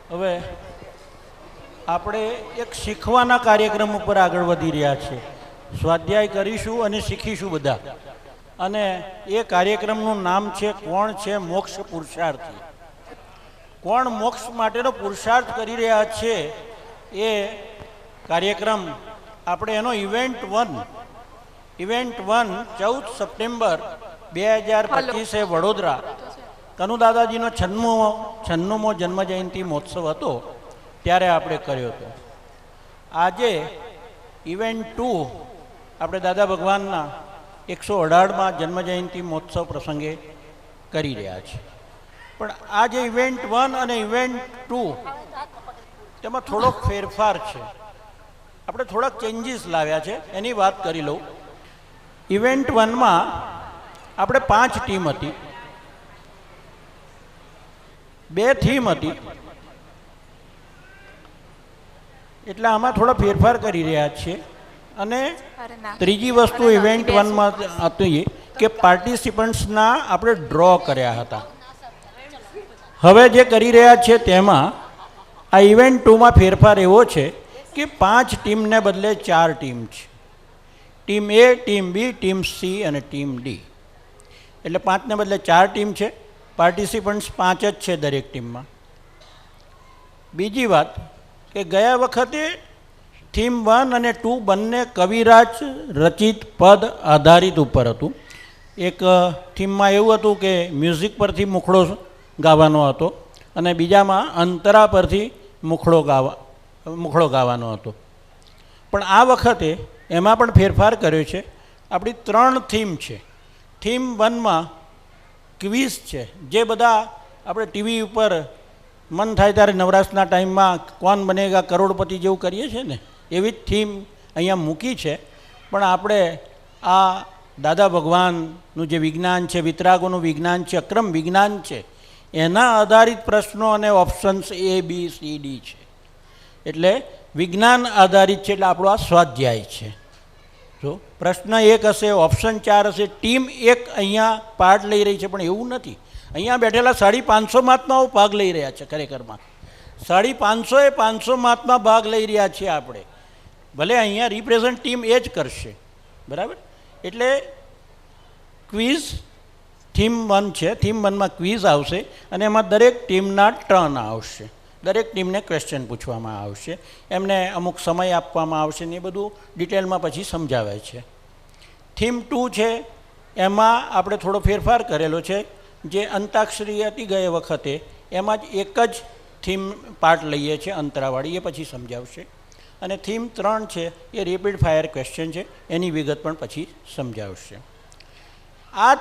હવે આપણે એક શીખવાના કાર્યક્રમ ઉપર આગળ વધી રહ્યા છીએ. સ્વાધ્યાય કરીશું અને શીખીશું બધા. અને એ કાર્યક્રમનું નામ છે કોણ છે મોક્ષ પુરુષાર્થી. કોણ મોક્ષ માટેનો પુરુષાર્થ કરી રહ્યા છે એ કાર્યક્રમ આપણે એનો ઇવેન્ટ 1 14 સપ્ટેમ્બર 2025 વડોદરા કનુદાદાજીનો 96મો જન્મજયંતિ મહોત્સવ હતો ત્યારે આપણે કર્યો હતો. આજે ઇવેન્ટ 2 આપણે દાદા ભગવાનના 118મા જન્મજયંતિ મહોત્સવ પ્રસંગે કરી રહ્યા છીએ. પણ આ જે ઇવેન્ટ 1 અને ઇવેન્ટ 2 તેમાં થોડોક ફેરફાર છે. આપણે થોડાક ચેન્જીસ લાવ્યા છે, એની વાત કરી લઉં. ઇવેન્ટ 1માં આપણે 5 ટીમ હતી, 2 થીમ હતી, એટલે આમાં થોડા ફેરફાર કરી રહ્યા છીએ. અને ત્રીજી વસ્તુ ઇવેન્ટ 1માં હતી કે પાર્ટિસિપન્ટ્સના આપણે ડ્રો કર્યા હતા. હવે જે કરી રહ્યા છે તેમાં આ ઇવેન્ટ 2માં ફેરફાર એવો છે કે 5 ટીમને બદલે 4 ટીમ છે. Team A, team B, team C અને ટીમ ડી. એટલે 5ને બદલે 4 ટીમ છે. પાર્ટિસિપન્ટ્સ 5 જ છે દરેક ટીમમાં. બીજી વાત કે ગયા વખતે થીમ 1 અને 2 બંને કવિરાજ રચિત પદ આધારિત ઉપર હતું. એક થીમમાં એવું હતું કે મ્યુઝિક પરથી મુખડો ગાવાનો હતો અને બીજામાં અંતરા પરથી મુખડો ગાવાનો હતો. પણ આ વખતે એમાં પણ ફેરફાર કર્યો છે. આપણી 3 થીમ છે. થીમ 1માં ક્વિઝ છે, જે બધા આપણે ટીવી ઉપર મન થાય ત્યારે નવરાશના ટાઈમમાં કોણ બનેગા કરોડપતિ જેવું કરીએ છીએ ને, એવી જ થીમ અહીંયા મૂકી છે. પણ આપણે આ દાદા ભગવાનનું જે વિજ્ઞાન છે, વિતરાગોનું વિજ્ઞાન છે, અક્રમ વિજ્ઞાન છે, એના આધારિત પ્રશ્નો અને options A, B, C, D છે. એટલે વિજ્ઞાન આધારિત છે. એટલે આપણો આ સ્વાધ્યાય છે. જો પ્રશ્ન 1 હશે, ઓપ્શન 4 હશે. ટીમ 1 અહીંયા પાર્ટ લઈ રહી છે, પણ એવું નથી. અહીંયા બેઠેલા 550 મહાત્માઓ ભાગ લઈ રહ્યા છે. ખરેખરમાં 550 મહાત્મા ભાગ લઈ રહ્યા છીએ આપણે. ભલે અહીંયા રિપ્રેઝન્ટ ટીમ એ જ કરશે, બરાબર. એટલે ક્વિઝ થીમ 1 છે. થીમ 1માં ક્વિઝ આવશે અને એમાં દરેક ટીમના ટર્ન આવશે. દરેક ટીમને ક્વેશ્ચન પૂછવામાં આવશે, એમને અમુક સમય આપવામાં આવશે ને એ બધું ડિટેલમાં પછી સમજાવે છે. થીમ 2 છે, એમાં આપણે થોડો ફેરફાર કરેલો છે. જે અંતાક્ષરી હતી ગયે વખતે, એમાં જ એક જ થીમ પાર્ટ લઈએ છીએ અંતરાવાળી, એ પછી સમજાવશે. અને થીમ 3 છે એ રેપિડ ફાયર ક્વેશ્ચન છે, એની વિગત પણ પછી સમજાવશે. આ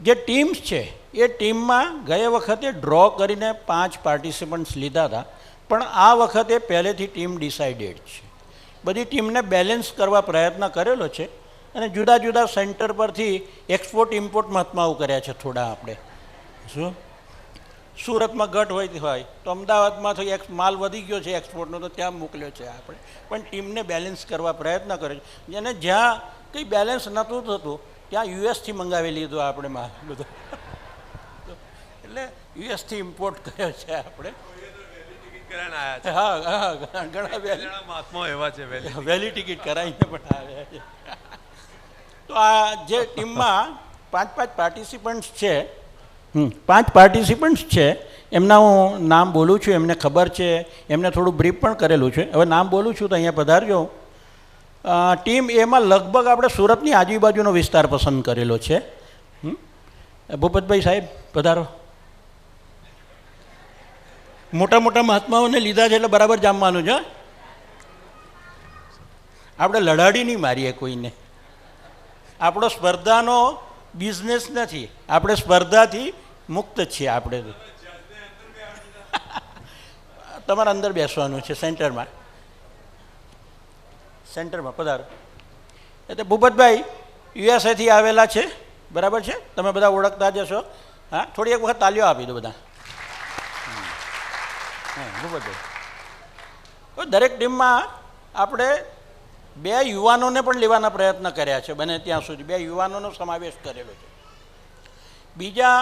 જે ટીમ્સ છે એ ટીમમાં ગયે વખતે ડ્રો કરીને 5 પાર્ટિસિપન્ટ્સ લીધા હતા, પણ આ વખતે પહેલેથી ટીમ ડિસાઇડેડ છે. બધી ટીમને બેલેન્સ કરવા પ્રયત્ન કરેલો છે અને જુદા જુદા સેન્ટર પરથી એક્સપોર્ટ ઇમ્પોર્ટ મહાત્માઓ કર્યા છે થોડા. આપણે શું સુરતમાં ઘટ હોય તો અમદાવાદમાં તો માલ વધી ગયો છે એક્સપોર્ટનો, તો ત્યાં મોકલ્યો છે આપણે. પણ ટીમને બેલેન્સ કરવા પ્રયત્ન કર્યો છે. અને જ્યાં કંઈ બેલેન્સ નહોતું થતું ત્યાં યુએસથી મંગાવી લીધું આપણે માલ બધો. એટલે યુએસથી ઇમ્પોર્ટ કર્યો છે આપણે. હા હા, ઘણા મહાત્માઓ એવા છે વહેલી ટિકિટ કરાવીને પણ આવ્યા છે. તો આ જે ટીમમાં 5 પાર્ટિસિપન્ટ્સ છે, 5 પાર્ટિસિપન્ટ્સ છે, એમના હું નામ બોલું છું. એમને ખબર છે, એમને થોડું બ્રીફ પણ કરેલું છે. હવે નામ બોલું છું તો અહીંયા પધારજો. ટીમ એમાં લગભગ આપણે સુરતની આજુબાજુનો વિસ્તાર પસંદ કરેલો છે. ભૂપતભાઈ સાહેબ પધારો. મોટા મોટા મહાત્માઓને લીધા છે એટલે બરાબર જામવાનું છે. આપણે લડાડી નહીં મારીએ કોઈને. આપણો સ્પર્ધાનો બિઝનેસ નથી, આપણે સ્પર્ધાથી મુક્ત છીએ. આપણે તમારે અંદર બેસવાનું છે સેન્ટરમાં પધારો. એટલે ભૂપતભાઈ યુએસએથી આવેલા છે, બરાબર છે, તમે બધા ઓળખતા જશો. હા, થોડી એક વખત તાલીઓ આપી દો બધા. ભૂપતભાઈ, દરેક ટીમમાં આપણે 2 યુવાનોને પણ લેવાના પ્રયત્ન કર્યા છે. બને ત્યાં સુધી 2 યુવાનોનો સમાવેશ કરેલો છે. બીજા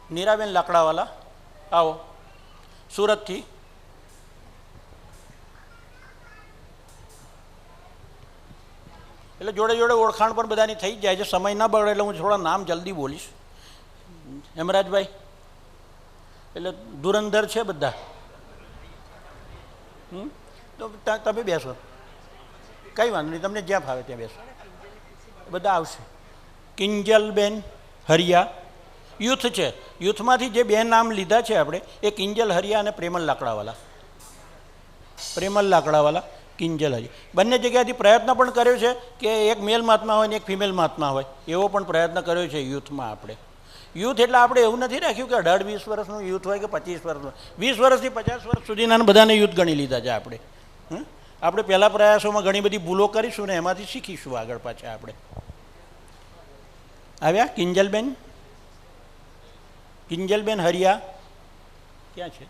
નીરાબેન લાકડાવાલા, આવો સુરતથી. એટલે જોડે જોડે ઓળખાણ પણ બધાની થઈ જાય છે. સમય ના બગડે એટલે હું થોડા નામ જલ્દી બોલીશ. હેમરાજભાઈ એટલે ધુરંધર છે બધા. તો તમે બેસો, કંઈ વાંધો નહીં, તમને જ્યાં ફાવે ત્યાં બેસો, બધા આવશે. કિંજલબેન હરિયા યુથ છે. યુથમાંથી જે બે નામ લીધા છે આપણે, એ કિંજલ હરિયા અને પ્રેમલ લાકડાવાલા. પ્રેમલ લાકડાવાલા, કિંજલ હરિયા બંને જગ્યાએથી પ્રયત્ન પણ કર્યો છે કે એક મેલ મહાત્મા હોય ને એક ફિમેલ મહાત્મા હોય, એવો પણ પ્રયત્ન કર્યો છે યુથમાં આપણે. યુથ એટલે આપણે એવું નથી રાખ્યું કે 18-20 વર્ષનું યુથ હોય કે 25 વર્ષનું. 20 વર્ષથી 50 વર્ષ સુધીના બધાને યુથ ગણી લીધા છે આપણે. આપણે પહેલા પ્રયાસોમાં ઘણી બધી ભૂલો કરીશું ને એમાંથી શીખીશું આગળ પાછા આપણે. આવ્યા કિંજલબેન? કિંજલબેન હરિયા ક્યાં છે?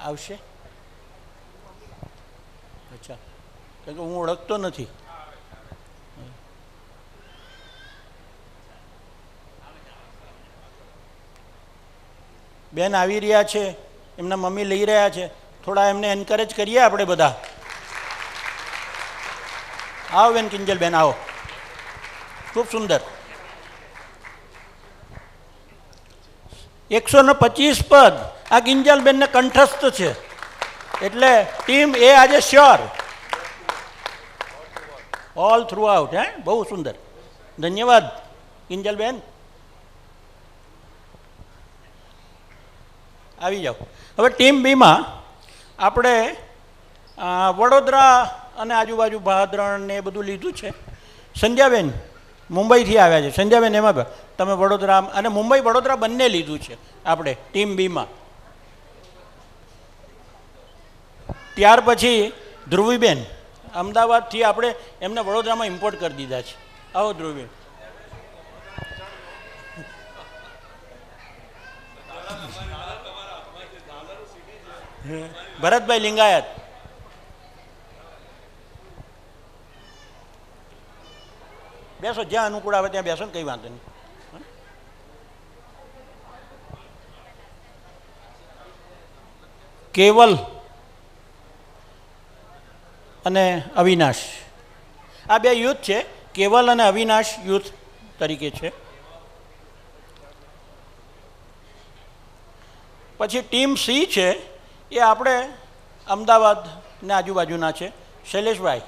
આવશે? અચ્છા, કારણ કે હું ઓળખતો નથી. બેન આવી રહ્યા છે, એમના મમ્મી લઈ રહ્યા છે, થોડા એમને એન્કરેજ કરીએ આપણે બધા. આવો બેન કિંજલબેન, આવો. ખૂબ સુંદર. 125 પદ આ કિંજલબેનને કંઠસ્થ છે, એટલે ટીમ એ આજે શ્યોર ઓલ થ્રુ આઉટ. બહુ સુંદર, ધન્યવાદ કિંજલબેન. આવી જાઓ. હવે ટીમ બીમાં આપણે વડોદરા અને આજુબાજુ ભાદરણ ને એ બધું લીધું છે. સંધ્યાબેન મુંબઈથી આવ્યા છે. સંધ્યાબેન, એમાં તમે વડોદરા અને મુંબઈ વડોદરા બંને લીધું છે આપણે ટીમ બીમાં. ત્યાર પછી ધ્રુવીબેન અમદાવાદથી આપણે એમને વડોદરામાં ઇમ્પોર્ટ કરી દીધા છે. આવો ધ્રુવીબેન. ભરતભાઈ લિંગાયત, બેસો, જ્યાં અનુકૂળ આવે ત્યાં બેસો ને, કંઈ વાંધો નહીં. કેવલ અને અવિનાશ, આ બે યુથ છે. કેવલ અને અવિનાશ યુથ તરીકે છે. પછી ટીમ સી છે, એ આપણે અમદાવાદ ને આજુબાજુના છે. શૈલેષભાઈ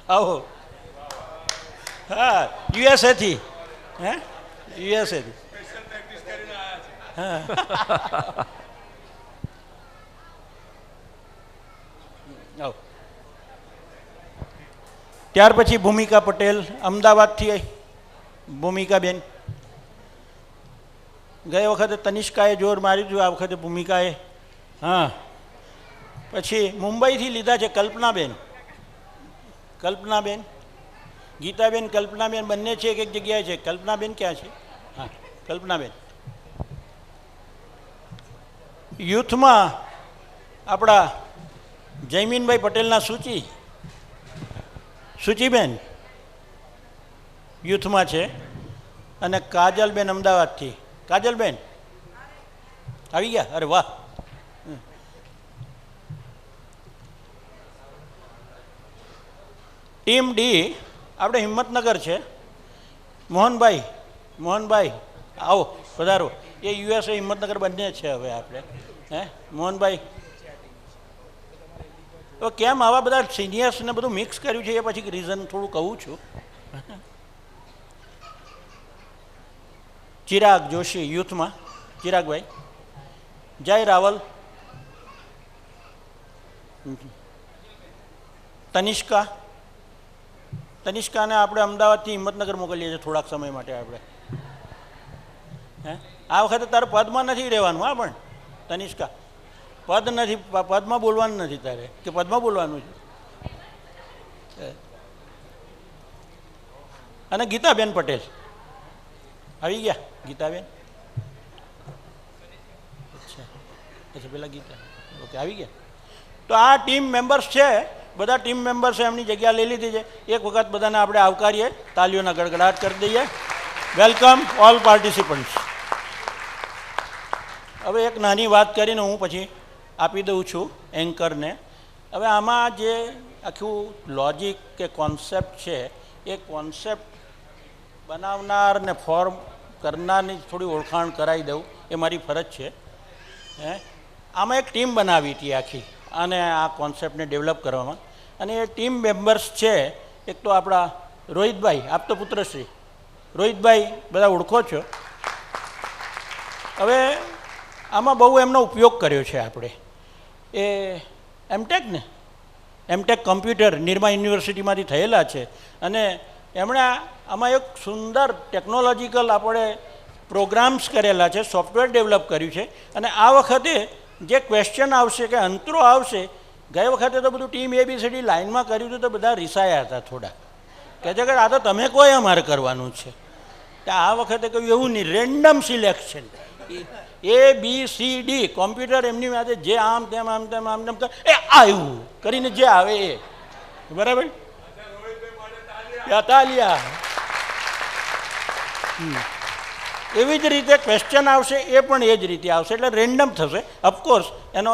આવો. હા, યુએસએથી. યુએસએથી. હા, આવો. ત્યાર પછી ભૂમિકા પટેલ અમદાવાદથી. ભૂમિકાબેન, ગઈ વખતે તનિષ્કાએ જોર માર્યું હતું, આ વખતે ભૂમિકાએ. હા, પછી મુંબઈથી લીધા છે કલ્પનાબેન. કલ્પનાબેન, ગીતાબેન, કલ્પનાબેન બંને છે, એક એક જગ્યાએ છે. કલ્પનાબેન ક્યાં છે? હા, કલ્પનાબેન. યુથમાં આપણા જયમીનભાઈ પટેલના સૂચિ, સૂચિબેન યુથમાં છે. અને કાજલબેન અમદાવાદથી. કાજલબેન આવી ગયા? અરે વાહ. ટીમ ડી આપણે હિંમતનગર છે. મોહનભાઈ, મોહનભાઈ આવો, પધારો. એ યુએસએ હિંમતનગર બંને છે હવે આપણે. મોહનભાઈ, તો કેમ આવા બધા સિનિયર્સને બધું મિક્સ કર્યું છે એ પછી રીઝન થોડું કહું છું. ચિરાગ જોશી યુથમાં. ચિરાગભાઈ. જય રાવલ. તનિષ્કા. તનિષ્કાને આપણે અમદાવાદથી હિંમતનગર મોકલીએ છીએ થોડાક સમય માટે આપણે. આ વખતે તારે પદમાં નથી રહેવાનું. હા, પણ તનિષ્કા પદ નથી, પદમાં બોલવાનું નથી તારે, કે પદમાં બોલવાનું છે. અને ગીતાબેન પટેલ આવી ગયા. ગીતાબેન, અચ્છા અચ્છા, પેલા ગીતા, ઓકે, આવી ગયા. તો આ ટીમ મેમ્બર્સ છે, બધા ટીમ મેમ્બર્સે એમની જગ્યા લઈ લીધી છે. એક વખત બધાને આપણે આવકારીએ, તાલીઓના ગડગડાટ કરી દઈએ. Welcome all participants. હવે એક નાની વાત કરીને હું પછી આપી દઉં છું એન્કરને. હવે આમાં જે આખું લોજિક કે કોન્સેપ્ટ છે એ કોન્સેપ્ટ બનાવનાર ને ફોર્મ કરનારની થોડી ઓળખાણ કરાવી દઉં એ મારી ફરજ છે. આમાં એક ટીમ બનાવી હતી આખી અને આ કોન્સેપ્ટને ડેવલપ કરવામાં, અને એ ટીમ મેમ્બર્સ છે. એક તો આપણા રોહિતભાઈ, આપ તો પુત્રશ્રી રોહિતભાઈ બધા ઓળખો છો. હવે આમાં બહુ એમનો ઉપયોગ કર્યો છે આપણે. એ એમટેક કમ્પ્યુટર નિરમા યુનિવર્સિટીમાંથી થયેલા છે, અને એમણે આમાં એક સુંદર ટેકનોલોજીકલ આપણે પ્રોગ્રામ્સ કરેલા છે, સોફ્ટવેર ડેવલપ કર્યું છે. અને આ વખતે જે ક્વેશ્ચન આવશે કે અંતરો આવશે, ગઈ વખતે તો બધું ટીમ ABCD લાઇનમાં કર્યું હતું તો બધા રિસાયા હતા થોડા, કહે છે કે આ તો તમે કોઈ અમારે કરવાનું છે. આ વખતે કહ્યું એવું નહીં, રેન્ડમ સિલેક્શન, ABCD કોમ્પ્યુટર એમની સાથે જે આમ તેમ આમ તેમ આમ તેમ એ આવ્યું કરીને જે આવે એ બરાબર. તાલિયા. એવી જ રીતે ક્વેશ્ચન આવશે એ પણ એ જ રીતે આવશે, એટલે રેન્ડમ થશે. ઓફકોર્સ એનો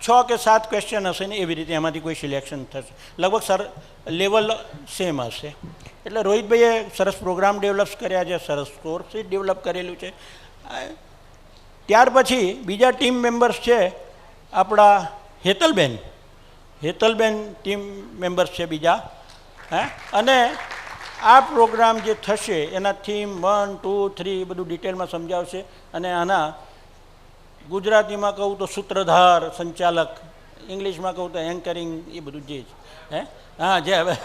6 કે 7 ક્વેશ્ચન હશે ને એવી રીતે એમાંથી કોઈ સિલેક્શન થશે. લગભગ લેવલ સેમ હશે. એટલે રોહિતભાઈએ સરસ પ્રોગ્રામ ડેવલપ કર્યા છે, સરસ કોર્સ ડેવલપ કરેલું છે. ત્યાર પછી બીજા ટીમ મેમ્બર્સ છે આપણા હેતલબેન ટીમ મેમ્બર્સ છે બીજા. અને આ પ્રોગ્રામ જે થશે એના થીમ 1, 2, 3 બધું ડિટેલમાં સમજાવશે. અને આના ગુજરાતીમાં કહું તો સૂત્રધાર, સંચાલક, ઇંગ્લિશમાં કહું તો એન્કરિંગ, એ બધું જે છે. જે હવે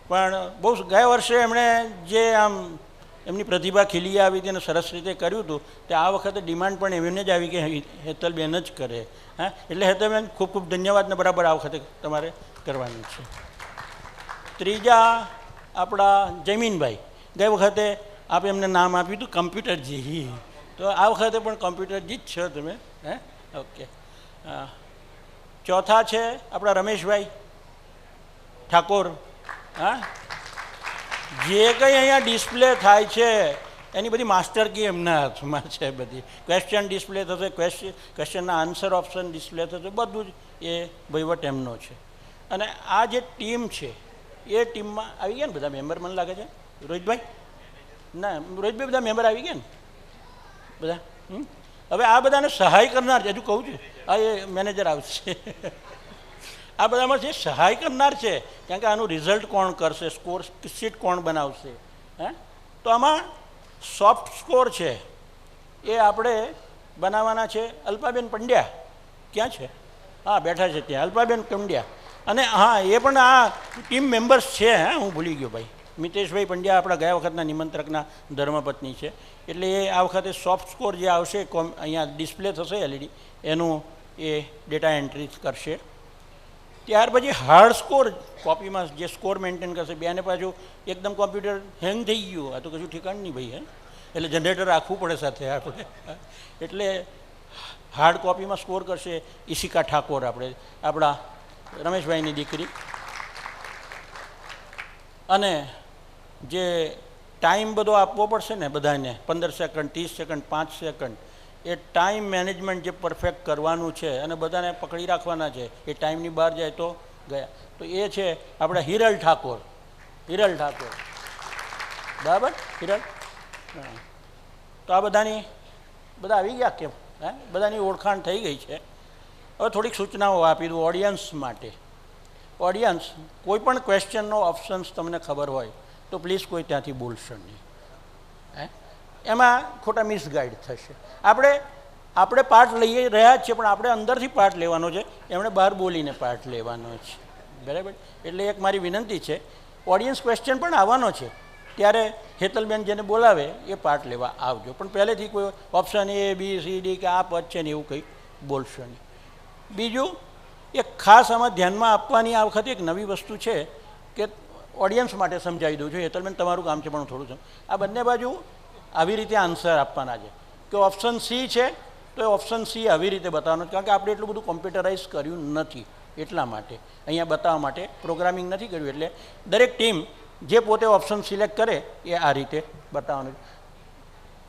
પણ બહુ ગયા વર્ષે એમણે જે આમ એમની પ્રતિભા ખીલી આવી હતી અને સરસ રીતે કર્યું હતું, તે આ વખતે ડિમાન્ડ પણ એમને જ આવી કે હેતલબેન જ કરે. એટલે હેતલબેન ખૂબ ખૂબ ધન્યવાદ ને બરાબર આ વખતે તમારે કરવાનું છે. ત્રીજા આપણા જયમીનભાઈ, ગઈ વખતે આપણે એમને નામ આપ્યું હતું કમ્પ્યુટરજી, તો આ વખતે પણ કમ્પ્યુટરજી જ છો તમે. ઓકે. ચોથા છે આપણા રમેશભાઈ ઠાકોર. જે કંઈ અહીંયા ડિસ્પ્લે થાય છે એની બધી માસ્ટર કી એમના હાથમાં છે. બધી ક્વેશ્ચન ડિસ્પ્લે થશે, ક્વેશ્ચનના આન્સર ઓપ્શન ડિસ્પ્લે થશે, બધું જ એ વહીવટ એમનો છે. અને આ જે ટીમ છે એ ટીમમાં આવી ગયા ને બધા મેમ્બર, મને લાગે છે રોહિતભાઈ, ના રોહિતભાઈ બધા મેમ્બર આવી ગયા ને બધા. હવે આ બધાને સહાય કરનાર છે, હજુ કહું છું, આ એ મેનેજર આવશે. આ બધામાં જે સહાય કરનાર છે, કારણ કે આનું રિઝલ્ટ કોણ કરશે, સ્કોર શીટ કોણ બનાવશે. તો આમાં સોફ્ટ સ્કોર છે એ આપણે બનાવવાના છે. અલ્પાબેન પંડ્યા ક્યાં છે? બેઠા છે ત્યાં, અલ્પાબેન પંડ્યા. અને એ પણ આ ટીમ મેમ્બર્સ છે. હું ભૂલી ગયો ભાઈ, મિતેશભાઈ પંડ્યા આપણા ગયા વખતના નિમંત્રકના ધર્મપત્ની છે. એટલે એ આ વખતે સોફ્ટ સ્કોર જે આવશે અહીંયા ડિસ્પ્લે થશે LED, એનું એ ડેટા એન્ટ્રી કરશે. ત્યાર પછી હાર્ડ સ્કોર કોપીમાં જે સ્કોર મેન્ટેન કરશે. બેને પાછું એકદમ કોમ્પ્યુટર હેંગ થઈ ગયું, આ તો કશું ઠીકાણ નહીં ભાઈ. એટલે જનરેટર રાખવું પડે સાથે આપણે. એટલે હાર્ડ કોપીમાં સ્કોર કરશે ઈશિકા ઠાકોર, આપણા રમેશભાઈની દીકરી. અને જે ટાઈમ બધો આપવો પડશે ને બધાને, 15 સેકન્ડ, 30 સેકન્ડ, 5 સેકન્ડ, એ ટાઈમ મેનેજમેન્ટ જે પરફેક્ટ કરવાનું છે અને બધાને પકડી રાખવાના છે. એ ટાઈમની બહાર જાય તો ગયા. તો એ છે આપણા હિરલ ઠાકોર. બરાબર, હિરલ. તો આ બધા આવી ગયા કેમ? બધાની ઓળખાણ થઈ ગઈ છે. હવે થોડીક સૂચનાઓ આપી દઉં ઓડિયન્સ માટે. ઓડિયન્સ, કોઈ પણ ક્વેશ્ચનનો ઓપ્શન્સ તમને ખબર હોય તો પ્લીઝ કોઈ ત્યાંથી બોલશો નહીં. એમાં ખોટા મિસગાઈડ થશે. આપણે પાર્ટ લઈ રહ્યા જ છીએ, પણ આપણે અંદરથી પાર્ટ લેવાનો છે, એમણે બહાર બોલીને પાર્ટ લેવાનો છે. બરાબર. એટલે એક મારી વિનંતી છે, ઓડિયન્સ ક્વેશ્ચન પણ આવવાનો છે, ત્યારે હેતલબેન જેને બોલાવે એ પાર્ટ લેવા આવજો. પણ પહેલેથી કોઈ ઓપ્શન ABCD કે આ પદ છે ને એવું કંઈ બોલશો નહીં. બીજું એક ખાસ આમાં ધ્યાનમાં આપવાની આ વખતે એક નવી વસ્તુ છે કે ઓડિયન્સ માટે સમજાવી દઉં છું. હેતલબેન તમારું કામ છે પણ હું થોડું આ બંને બાજુ આવી રીતે આન્સર આપવાના છે. કે ઓપ્શન C છે તો એ ઓપ્શન C આવી રીતે બતાવવાનું, કારણ કે આપણે એટલું બધું કોમ્પ્યુટરાઇઝ કર્યું નથી, એટલા માટે અહીંયા બતાવવા માટે પ્રોગ્રામિંગ નથી કર્યું. એટલે દરેક ટીમ જે પોતે ઓપ્શન સિલેક્ટ કરે એ આ રીતે બતાવવાનું છે.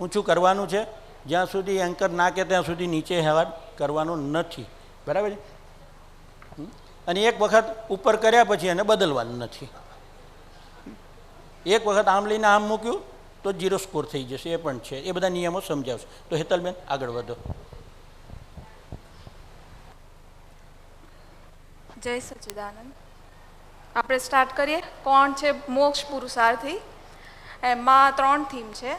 ઊંચું કરવાનું છે, જ્યાં સુધી એન્કર ના કે ત્યાં સુધી નીચે હેવાડ કરવાનું નથી. બરાબર છે. અને એક વખત ઉપર કર્યા પછી એને બદલવાનું નથી. એક વખત આમ લઈને આમ મૂક્યું તો 0 સ્કોર થઈ જશે, એ પણ છે. એ બધા નિયમો સમજાવશે. તો હેતલબેન આગળ વધો. જય સચ્ચિદાનંદ. આપણે સ્ટાર્ટ કરીએ. કોણ છે મોક્ષ પુરુષાર્થી? એમાં 3 થીમ છે,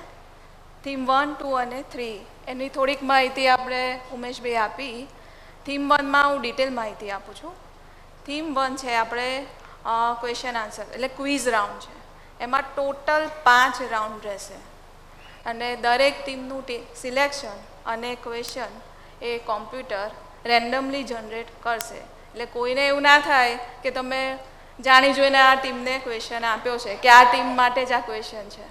થીમ 1, 2 અને 3. એની થોડીક માહિતી આપણે ઉમેશભાઈ આપી. થીમ 1માં હું ડિટેલ માહિતી આપું છું. થીમ 1 છે આપણે ક્વેશ્ચન આન્સર એટલે ક્વિઝ રાઉન્ડ છે. એમાં ટોટલ 5 રાઉન્ડ રહેશે અને દરેક ટીમનું સિલેક્શન અને ક્વેશ્ચન એ કોમ્પ્યુટર રેન્ડમલી જનરેટ કરશે. એટલે કોઈને એવું ના થાય કે તમે જાણી જોઈને આ ટીમને ક્વેશ્ચન આપ્યો છે કે આ ટીમ માટે જ આ ક્વેશ્ચન છે.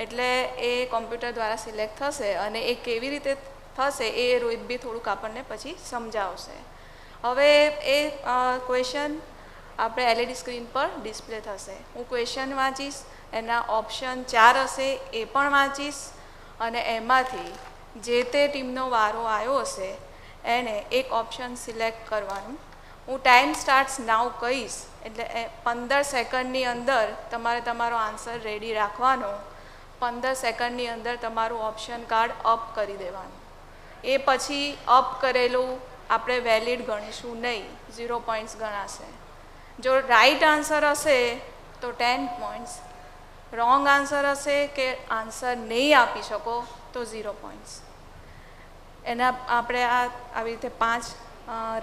એટલે એ કોમ્પ્યુટર દ્વારા સિલેક્ટ થશે અને એ કેવી રીતે થશે એ રોહિત બી થોડુંક આપણને પછી સમજાવશે. હવે એ ક્વેશ્ચન આપણે એલઈડી સ્ક્રીન પર ડિસ્પ્લે થશે. હું ક્વેશ્ચન વાંચીશ, એના ઓપ્શન 4 હશે એ પણ વાંચીશ અને એમાંથી જે તે ટીમનો વારો આવ્યો હશે એને એક ઓપ્શન સિલેક્ટ કરવાનું. હું ટાઈમ સ્ટાર્ટ્સ નાવ કહીશ એટલે 15 સેકન્ડની અંદર તમારે તમારો આન્સર રેડી રાખવાનો. 15 સેકન્ડની અંદર તમારું ઓપ્શન કાર્ડ અપ કરી દેવાનું. એ પછી અપ કરેલું આપણે વેલિડ ગણીશું નહીં, 0 પોઈન્ટ્સ ગણાશે. જો રાઈટ આન્સર હશે તો 10 પોઈન્ટ્સ, રોંગ આન્સર હશે કે આન્સર નહીં આપી શકો તો 0 પોઈન્ટ્સ. એના આપણે આવી રીતે 5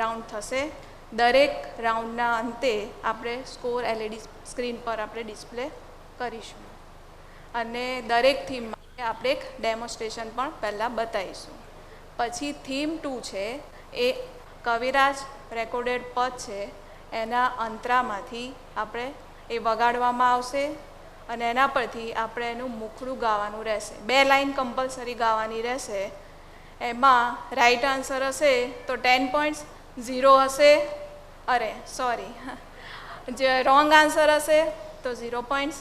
રાઉન્ડ થશે. દરેક રાઉન્ડના અંતે આપણે સ્કોર એલઈડી સ્ક્રીન પર આપણે ડિસ્પ્લે કરીશું અને દરેક થીમ માટે આપણે એક ડેમોન્સ્ટ્રેશન પણ પહેલાં બતાવીશું. પછી થીમ 2 છે એ કવિરાજ રેકોર્ડેડ પદ છે એના અંતરામાંથી આપણે એ વગાડવામાં આવશે અને એના પરથી આપણે એનું મુખડું ગાવાનું રહેશે. 2 લાઈન કમ્પલસરી ગાવાની રહેશે. એમાં રાઈટ આન્સર હશે તો 10 પોઈન્ટ્સ, 0 હશે જે રોંગ આન્સર હશે તો 0 પોઈન્ટ્સ,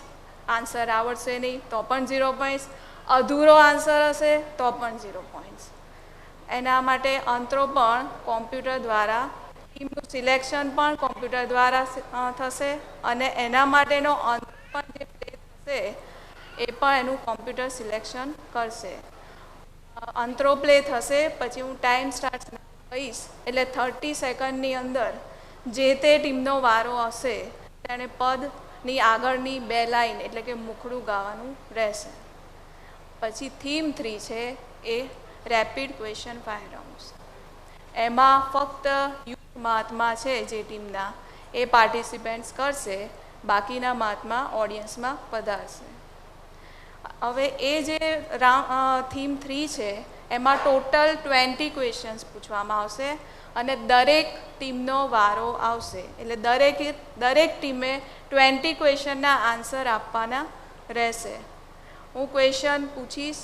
આન્સર આવડશે નહીં તો પણ 0 પોઈન્ટ્સ, અધૂરો આન્સર હશે તો પણ 0 પોઈન્ટ્સ. એના માટે અંતરો પણ કોમ્પ્યુટર દ્વારા, ટીમનું સિલેક્શન પણ કોમ્પ્યુટર દ્વારા થશે અને એના માટેનો અંતર પણ જે પ્લે થશે એ પણ એનું કોમ્પ્યુટર સિલેક્શન કરશે. અંતરો પ્લે થશે પછી હું ટાઈમ સ્ટાર્ટ કહીશ એટલે 30 સેકન્ડની અંદર જે તે ટીમનો વારો હશે તેને પદની આગળની 2 લાઈન એટલે કે મુખડું ગાવાનું રહેશે. પછી થીમ 3 છે એ રેપિડ ક્વેશ્ચન ફાયર રાઉન્ડ્સ. એમાં ફક્ત યુથ મહાત્મા છે જે ટીમના એ પાર્ટિસિપેન્ટ્સ કરશે, બાકીના મહાત્મા ઓડિયન્સમાં પધારશે. હવે એ જે થીમ 3 છે એમાં ટોટલ 20 ક્વેશ્ચન્સ પૂછવામાં આવશે અને દરેક ટીમનો વારો આવશે. એટલે દરેક ટીમે 20 ક્વેશ્ચનના આન્સર આપવાના રહેશે. હું ક્વેશ્ચન પૂછીશ,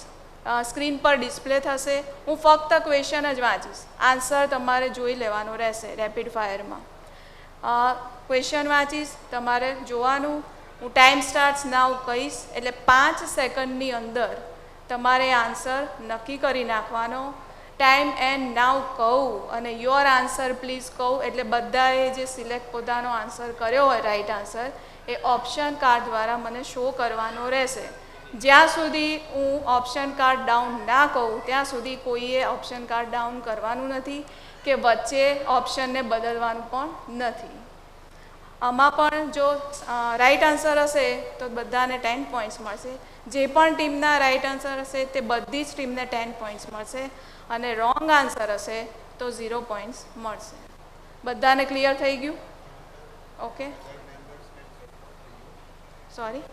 સ્ક્રીન પર ડિસ્પ્લે થશે. હું ફક્ત ક્વેશ્ચન જ વાંચીશ, આન્સર તમારે જોઈ લેવાનો રહેશે રેપિડ ફાયરમાં. ક્વેશ્ચન વાંચીશ, તમારે જોવાનું. હું ટાઈમ સ્ટાર્ટ્સ નાવ કહીશ એટલે 5 સેકન્ડની અંદર તમારે આન્સર નક્કી કરી નાખવાનો. ટાઈમ એન્ડ નાવ કહું અને યોર આન્સર પ્લીઝ કહું એટલે બધાએ જે સિલેક્ટ પોતાનો આન્સર કર્યો હોય રાઈટ આન્સર એ ઓપ્શન કાર્ડ દ્વારા મને શો કરવાનો રહેશે. જ્યાં સુધી હું ઓપ્શન કાર્ડ ડાઉન ના કહું ત્યાં સુધી કોઈએ ઓપ્શન કાર્ડ ડાઉન કરવાનું નથી કે વચ્ચે ઓપ્શનને બદલવાનું પણ નથી. આમાં પણ જો રાઈટ આન્સર હશે તો બધાને 10 પોઈન્ટ્સ મળશે. જે પણ ટીમના રાઈટ આન્સર હશે તે બધી જ ટીમને 10 પોઈન્ટ્સ મળશે અને રોંગ આન્સર હશે તો 0 પોઈન્ટ્સ મળશે. બધાને ક્લિયર થઈ ગયું? Okay, sorry.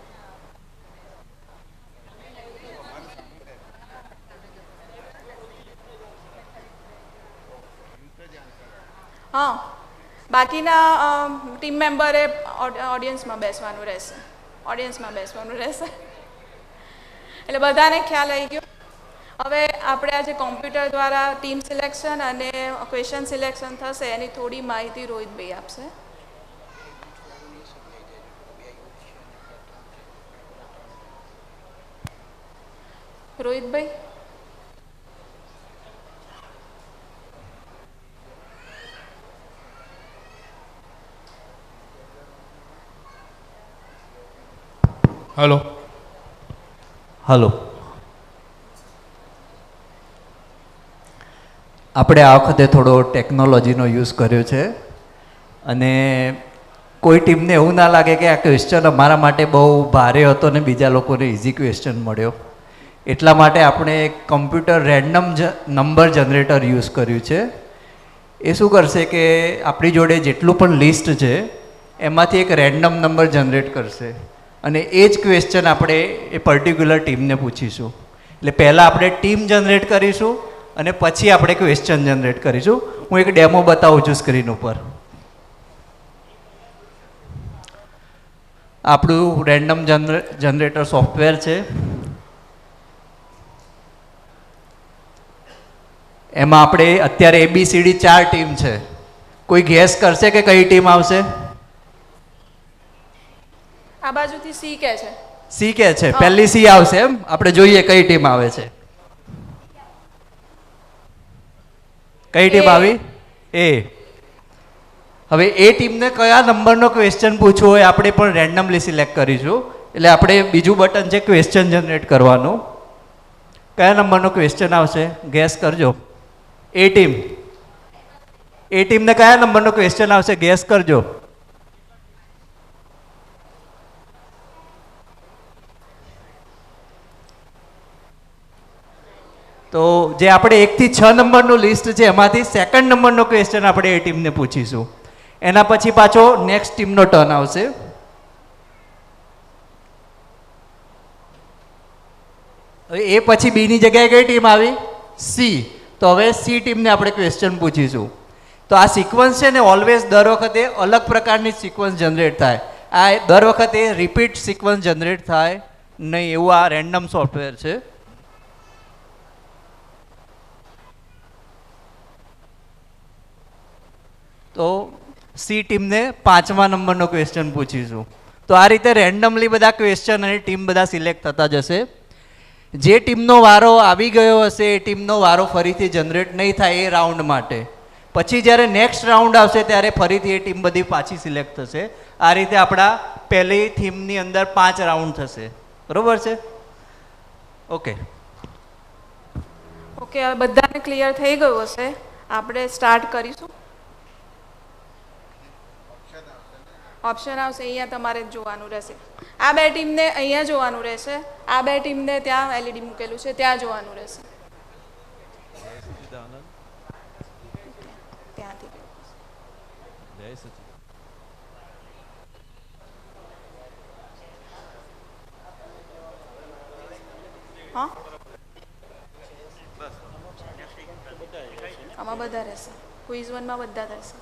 હા, બાકીના ટીમ મેમ્બરે ઓડિયન્સમાં બેસવાનું રહેશે. એટલે બધાને ખ્યાલ આવી ગયો. હવે આપણે આજે કોમ્પ્યુટર દ્વારા ટીમ સિલેક્શન અને ક્વેશ્ચન સિલેક્શન થશે એની થોડી માહિતી રોહિતભાઈ આપશે. રોહિતભાઈ. હલો. હલો. આપણે આ વખતે થોડો ટેકનોલોજીનો યુઝ કર્યો છે અને કોઈ ટીમને એવું ના લાગે કે આ ક્વેશ્ચન અમારા માટે બહુ ભારે હતો ને બીજા લોકોને ઇઝી ક્વેશ્ચન મળ્યો, એટલા માટે આપણે computer random number generator use કર્યું છે. એ શું કરશે કે આપણી જોડે જેટલું પણ લિસ્ટ છે એમાંથી એક રેન્ડમ નંબર જનરેટ કરશે અને એ જ ક્વેશ્ચન આપણે એ પર્ટિક્યુલર ટીમને પૂછીશું. એટલે પહેલાં આપણે ટીમ જનરેટ કરીશું અને પછી આપણે ક્વેશ્ચન જનરેટ કરીશું. હું એક ડેમો બતાવું છું સ્ક્રીન ઉપર. આપણું રેન્ડમ જનરેટર સોફ્ટવેર છે. એમાં આપણે અત્યારે ABCD 4 ટીમ છે. કોઈ ગેસ કરશે કે કઈ ટીમ આવશે? આ બાજુથી સી કે છે. સી કે છે, પહેલી સી આવશે એમ. આપણે જોઈએ કઈ ટીમ આવે છે. કઈ ટીમ આવી? એ. હવે એ ટીમને કયા નંબરનો ક્વેશ્ચન પૂછવો હોય આપણે પણ રેન્ડમલી સિલેક્ટ કરીશું. એટલે આપણે બીજું બટન છે ક્વેશ્ચન જનરેટ કરવાનું. કયા નંબરનો ક્વેશ્ચન આવશે ગેસ કરજો. એ ટીમને કયા નંબરનો ક્વેશ્ચન આવશે ગેસ કરજો. તો જે આપણે 1 થી 6 નંબરનું લિસ્ટ છે એમાંથી સેકન્ડ નંબરનો ક્વેશ્ચન આપણે એ ટીમને પૂછીશું. એના પછી પાછો નેક્સ્ટ ટીમનો ટર્ન આવશે. હવે એ પછી બીની જગ્યાએ કઈ ટીમ આવી? સી. તો હવે સી ટીમને આપણે ક્વેશ્ચન પૂછીશું. તો આ સિક્વન્સ છે ને ઓલવેઝ દર વખતે અલગ પ્રકારની સિક્વન્સ જનરેટ થાય. આ દર વખતે રિપીટ સિક્વન્સ જનરેટ થાય નહીં એવું આ રેન્ડમ સોફ્ટવેર છે. તો સી ટીમને 5મા નંબરનો ક્વેશ્ચન પૂછીશું. તો આ રીતે રેન્ડમલી બધા ક્વેશ્ચન અને ટીમ બધા સિલેક્ટ થતા જશે. જે ટીમનો વારો આવી ગયો હશે એ ટીમનો વારો ફરીથી જનરેટ નહીં થાય એ રાઉન્ડ માટે. પછી જ્યારે નેક્સ્ટ રાઉન્ડ આવશે ત્યારે ફરીથી એ ટીમ બધી પાછી સિલેક્ટ થશે. આ રીતે આપણા પહેલી થીમની અંદર 5 રાઉન્ડ થશે. બરોબર છે? ઓકે. ઓકે, હવે બધાને ક્લિયર થઈ ગયું હશે. આપણે સ્ટાર્ટ કરીશું. ઓપ્શન આવશે, અહીંયા તમારે જોવાનું રહેશે. આ બે ટીમને અહીંયા જોવાનું રહેશે. આ બે ટીમને ત્યાં એલઈડી મૂકેલું છે ત્યાં જોવાનું રહેશે. ત્યાંથી હા, આમાં બધા રહેશે. ક્વિઝ 1માં બધા રહેશે.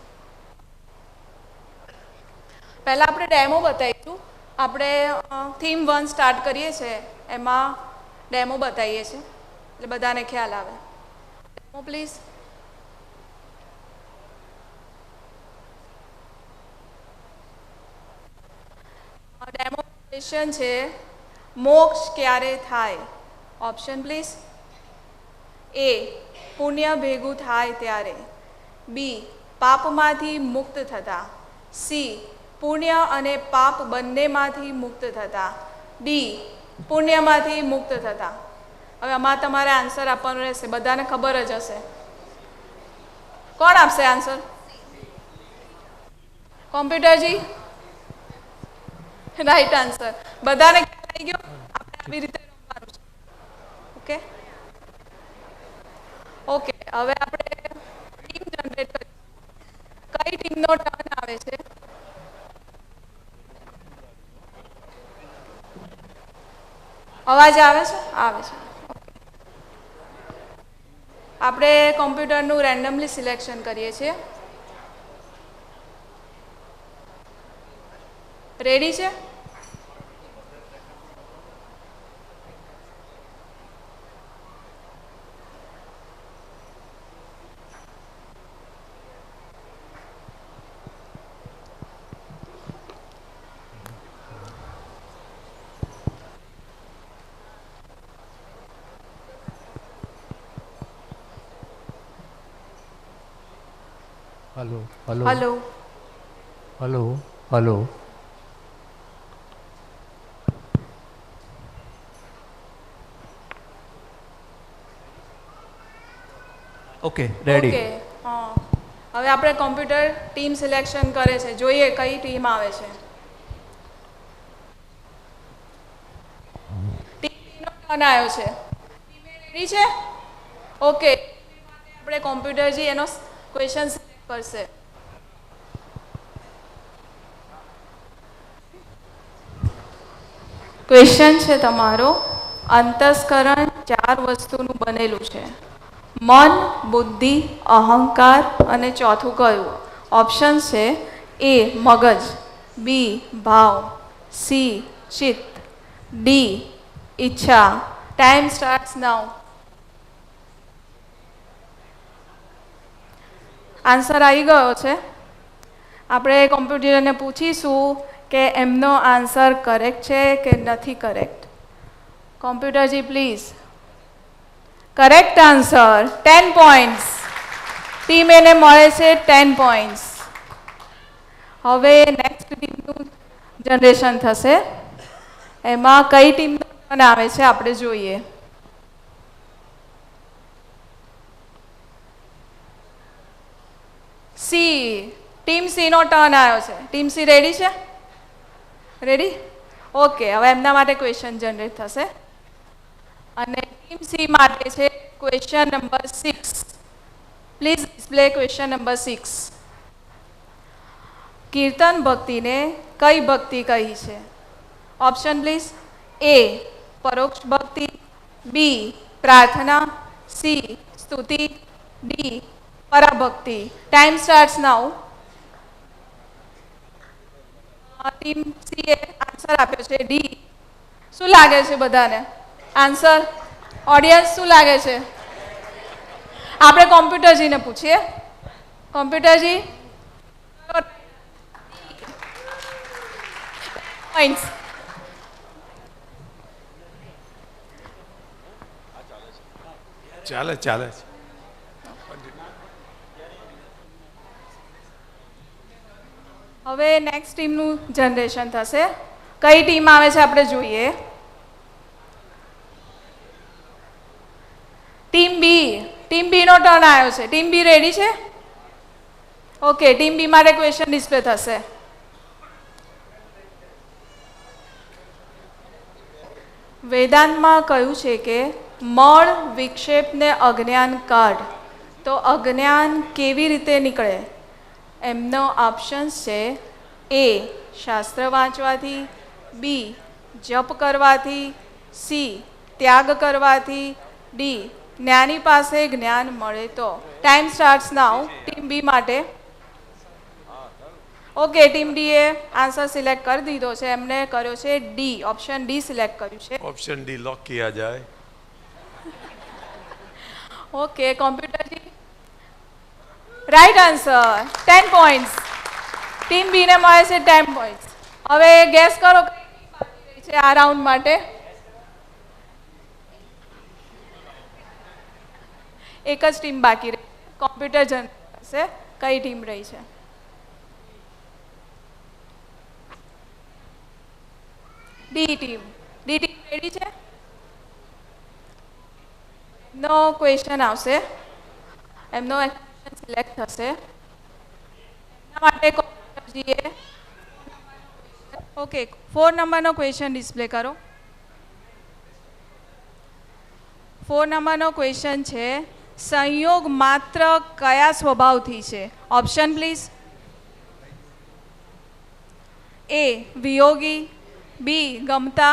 પહેલાં આપણે ડેમો બતાવીશું. આપણે થીમ 1 સ્ટાર્ટ કરીએ છીએ એમાં ડેમો બતાવીએ છીએ એટલે બધાને ખ્યાલ આવે. Demo please. ડેમો ક્વેશ્ચન છે મોક્ષ ક્યારે થાય? Option please. એ પુણ્ય ભેગું થાય ત્યારે. બી પાપમાંથી મુક્ત થતા. સી પુણ્ય અને પાપ બંનેમાંથી મુક્ત થતા. ડી પુણ્યમાંથી મુક્ત થતા. હવે આમાં તમારે આન્સર આપવાનો રહેશે. બધાને ખબર જ હશે. કોણ આપશે આન્સર? કોમ્પ્યુટરજી? Right answer. બધાને ખ્યાલ આવી ગયો? આપણે આવી રીતે રમવાનું છે. Okay okay. હવે આપણે ટીમ જનરેટ કરીશું. કઈ ટીમનો ટર્ન આવે છે? અવાજ આવે છે? આવે છે. આપણે કોમ્પ્યુટરનું રેન્ડમલી સિલેક્શન કરીએ છીએ. રેડી છે? Hello hello hello. Hello hello. Okay ready. Okay હા, હવે આપણે કોમ્પ્યુટર ટીમ સિલેક્શન કરે છે, જોઈએ કઈ ટીમ આવે છે. ટીમનો ટર્ન આવ્યો છે. રેડી છે? ઓકે, આપણે કોમ્પ્યુટરજી એનો ક્વેશ્ચન સિલેક્ટ કરશે. ક્વેશ્ચન છે તમારો, અંતસ્કરણ 4 વસ્તુનું બનેલું છે. મન, બુદ્ધિ, અહંકાર અને ચોથું કયું? ઓપ્શન છે એ મગજ, બી ભાવ, સી ચિત્ત, ડી ઈચ્છા. ટાઈમ સ્ટાર્ટ્સ નાઉ. આન્સર આવી ગયો છે. આપણે કોમ્પ્યુટરને પૂછીશું કે એમનો આન્સર કરેક્ટ છે કે નથી કરેક્ટ. કોમ્પ્યુટરજી please. Correct answer 10 points. Team એને મળે છે 10 પોઈન્ટ્સ. હવે નેક્સ્ટ ટીમનું જનરેશન થશે. એમાં કઈ ટીમનો ટર્ન આવે છે આપણે જોઈએ. સી, ટીમ સી નો ટર્ન આવ્યો છે. ટીમ સી રેડી છે? રેડી? ઓકે, હવે એમના માટે ક્વેશ્ચન જનરેટ થશે અને ટીમ સી માટે છે question number 6. Please display question number 6. કીર્તન ભક્તિને કઈ ભક્તિ કહી છે? Option please. એ પરોક્ષ ભક્તિ, બી પ્રાર્થના, સી સ્તુતિ, ડી પરાભક્તિ. ટાઈમ સ્ટાર્ટ્સ નાઉ. ટીમ સી એ આન્સર આપ્યો છે ડી. શું લાગે છે બધાને આન્સર? ઓડિયન્સ શું લાગે છે? આપણે કોમ્પ્યુટરજીને પૂછીએ. કોમ્પ્યુટરજી પોઈન્ટ્સ. ચાલે ચાલે. હવે નેક્સ્ટ ટીમનું જનરેશન થશે. કઈ ટીમ આવે છે આપણે જોઈએ. ટીમ બી. ટીમ બી નો ટર્ન આવ્યો છે. ટીમ બી રેડી છે? ઓકે, ટીમ બી માટે ક્વેશ્ચન ડિસ્પ્લે થશે. વેદાંતમાં કહ્યું છે કે મળ વિક્ષેપને અજ્ઞાન કાઢ. તો અજ્ઞાન કેવી રીતે નીકળે? એમનો ઓપ્શન્સ છે એ શાસ્ત્ર વાંચવાથી, બી જપ કરવાથી, સી ત્યાગ કરવાથી, ડી જ્ઞાની પાસે જ્ઞાન મળે તો. ટાઈમ સ્ટાર્ટ્સ નાઉ. ટીમ બી માટે. ઓકે, ટીમ ડી એ આન્સર સિલેક્ટ કરી દીધો છે. એમને કર્યો છે ડી, ઓપ્શન ડી સિલેક્ટ કર્યું છે. ऑप्शन डी लॉक किया जाए. ઓકે, કોમ્પ્યુટરજી right answer 10 points. Team B ને મળે છે 10 પોઈન્ટ્સ. હવે ગેસ કરો કઈ ટીમ બાકી રહી છે આ રાઉન્ડ માટે. એક જ ટીમ બાકી રહી. કોમ્પ્યુટર જનરેટ કરશે કઈ ટીમ રહી છે. D team. D team ready છે? નો ક્વેશ્ચન આવશે. એમનો સિલેક્ટ થશે. એમના માટે કોમ્પ્યુટરજીએ ઓકે 4 નંબરનો ક્વેશ્ચન ડિસ્પ્લે કરો. 4 નંબરનો ક્વેશ્ચન છે સંયોગ માત્ર કયા સ્વભાવથી છે? Option please. એ વિયોગી, બી ગમતા,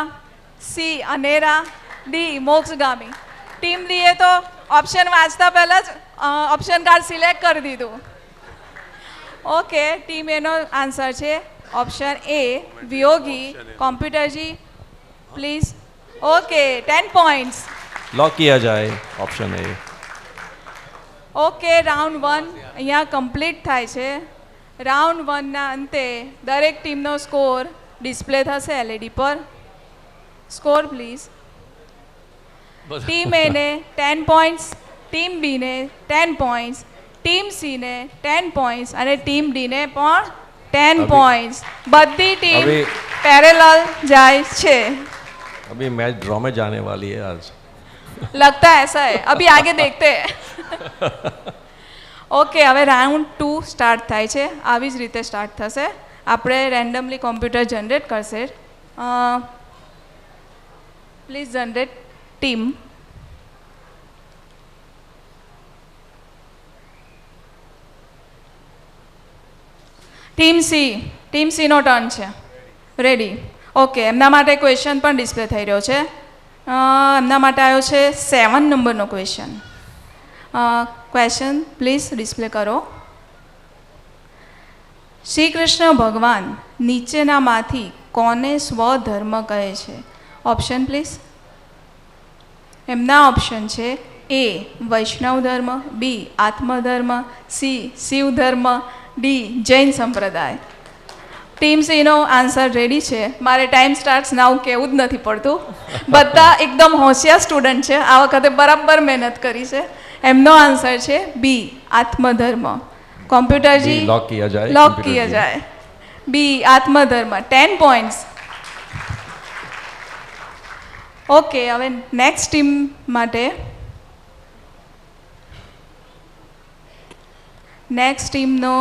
સી અનેરા, ડી મોક્ષગામી. ટીમ ડીએ તો ઓપ્શન વાંચતા પહેલા જ ઓપ્શન કાર્ડ સિલેક્ટ કરી દીધું. ઓકે, ટીમ એનો આન્સર છે ઓપ્શન એ વિયોગી. કોમ્પ્યુટરજી પ્લીઝ. Okay, 10 points. लॉक किया जाए ऑप्शन ए. ઓકે, રાઉન્ડ 1 અહીંયા કમ્પ્લીટ થાય છે. રાઉન્ડ 1ના અંતે દરેક ટીમનો સ્કોર ડિસ્પ્લે થશે એલઈડી પર. Score please. ટીમ એને 10 પોઈન્ટ્સ, ટીમ બીને 10 પોઈન્ટ્સ, ટીમ સીને 10 પોઈન્ટ્સ અને ટીમ ડીને પણ 10 પોઈન્ટ્સ. બધી ટીમ अभी- પેરેલલ જાય છે. अभी मैच ड्रॉ में जाने वाली है आज. लगता है ऐसा है. अभी आगे देखते हैं. ઓકે, હવે રાઉન્ડ 2 સ્ટાર્ટ થાય છે. આવી જ રીતે સ્ટાર્ટ થશે. આપણે રેન્ડમલી કોમ્પ્યુટર જનરેટ કરશે. Please generate team. ટીમ સીનો ટર્ન છે. રેડી? ઓકે, એમના માટે ક્વેશ્ચન પણ ડિસ્પ્લે થઈ રહ્યો છે. એમના માટે આવ્યો છે 7 નંબરનો ક્વેશ્ચન. ક્વેશ્ચન પ્લીઝ ડિસ્પ્લે કરો. શ્રી કૃષ્ણ ભગવાન નીચેનામાંથી કોને સ્વધર્મ કહે છે? Option please. એમના ઓપ્શન છે A વૈષ્ણવ ધર્મ, B આત્મધર્મ, C શિવ ધર્મ, D જૈન સંપ્રદાય. ટીમ સીનો આન્સર રેડી છે. મારે ટાઈમ સ્ટાર્ટ્સ નાઉ કહેવું જ નથી પડતું. બધા એકદમ હોશિયાર સ્ટુડન્ટ છે, આ વખતે બરાબર મહેનત કરી છે. એમનો આન્સર છે B આત્મધર્મ. કોમ્પ્યુટરજી लॉक किया जाए लॉक computer किया जी। जाए. B आत्मधर्म. 10 पॉइंट्स. ઓકે, હવે નેક્સ્ટ ટીમ માટે નેક્સ્ટ ટીમનો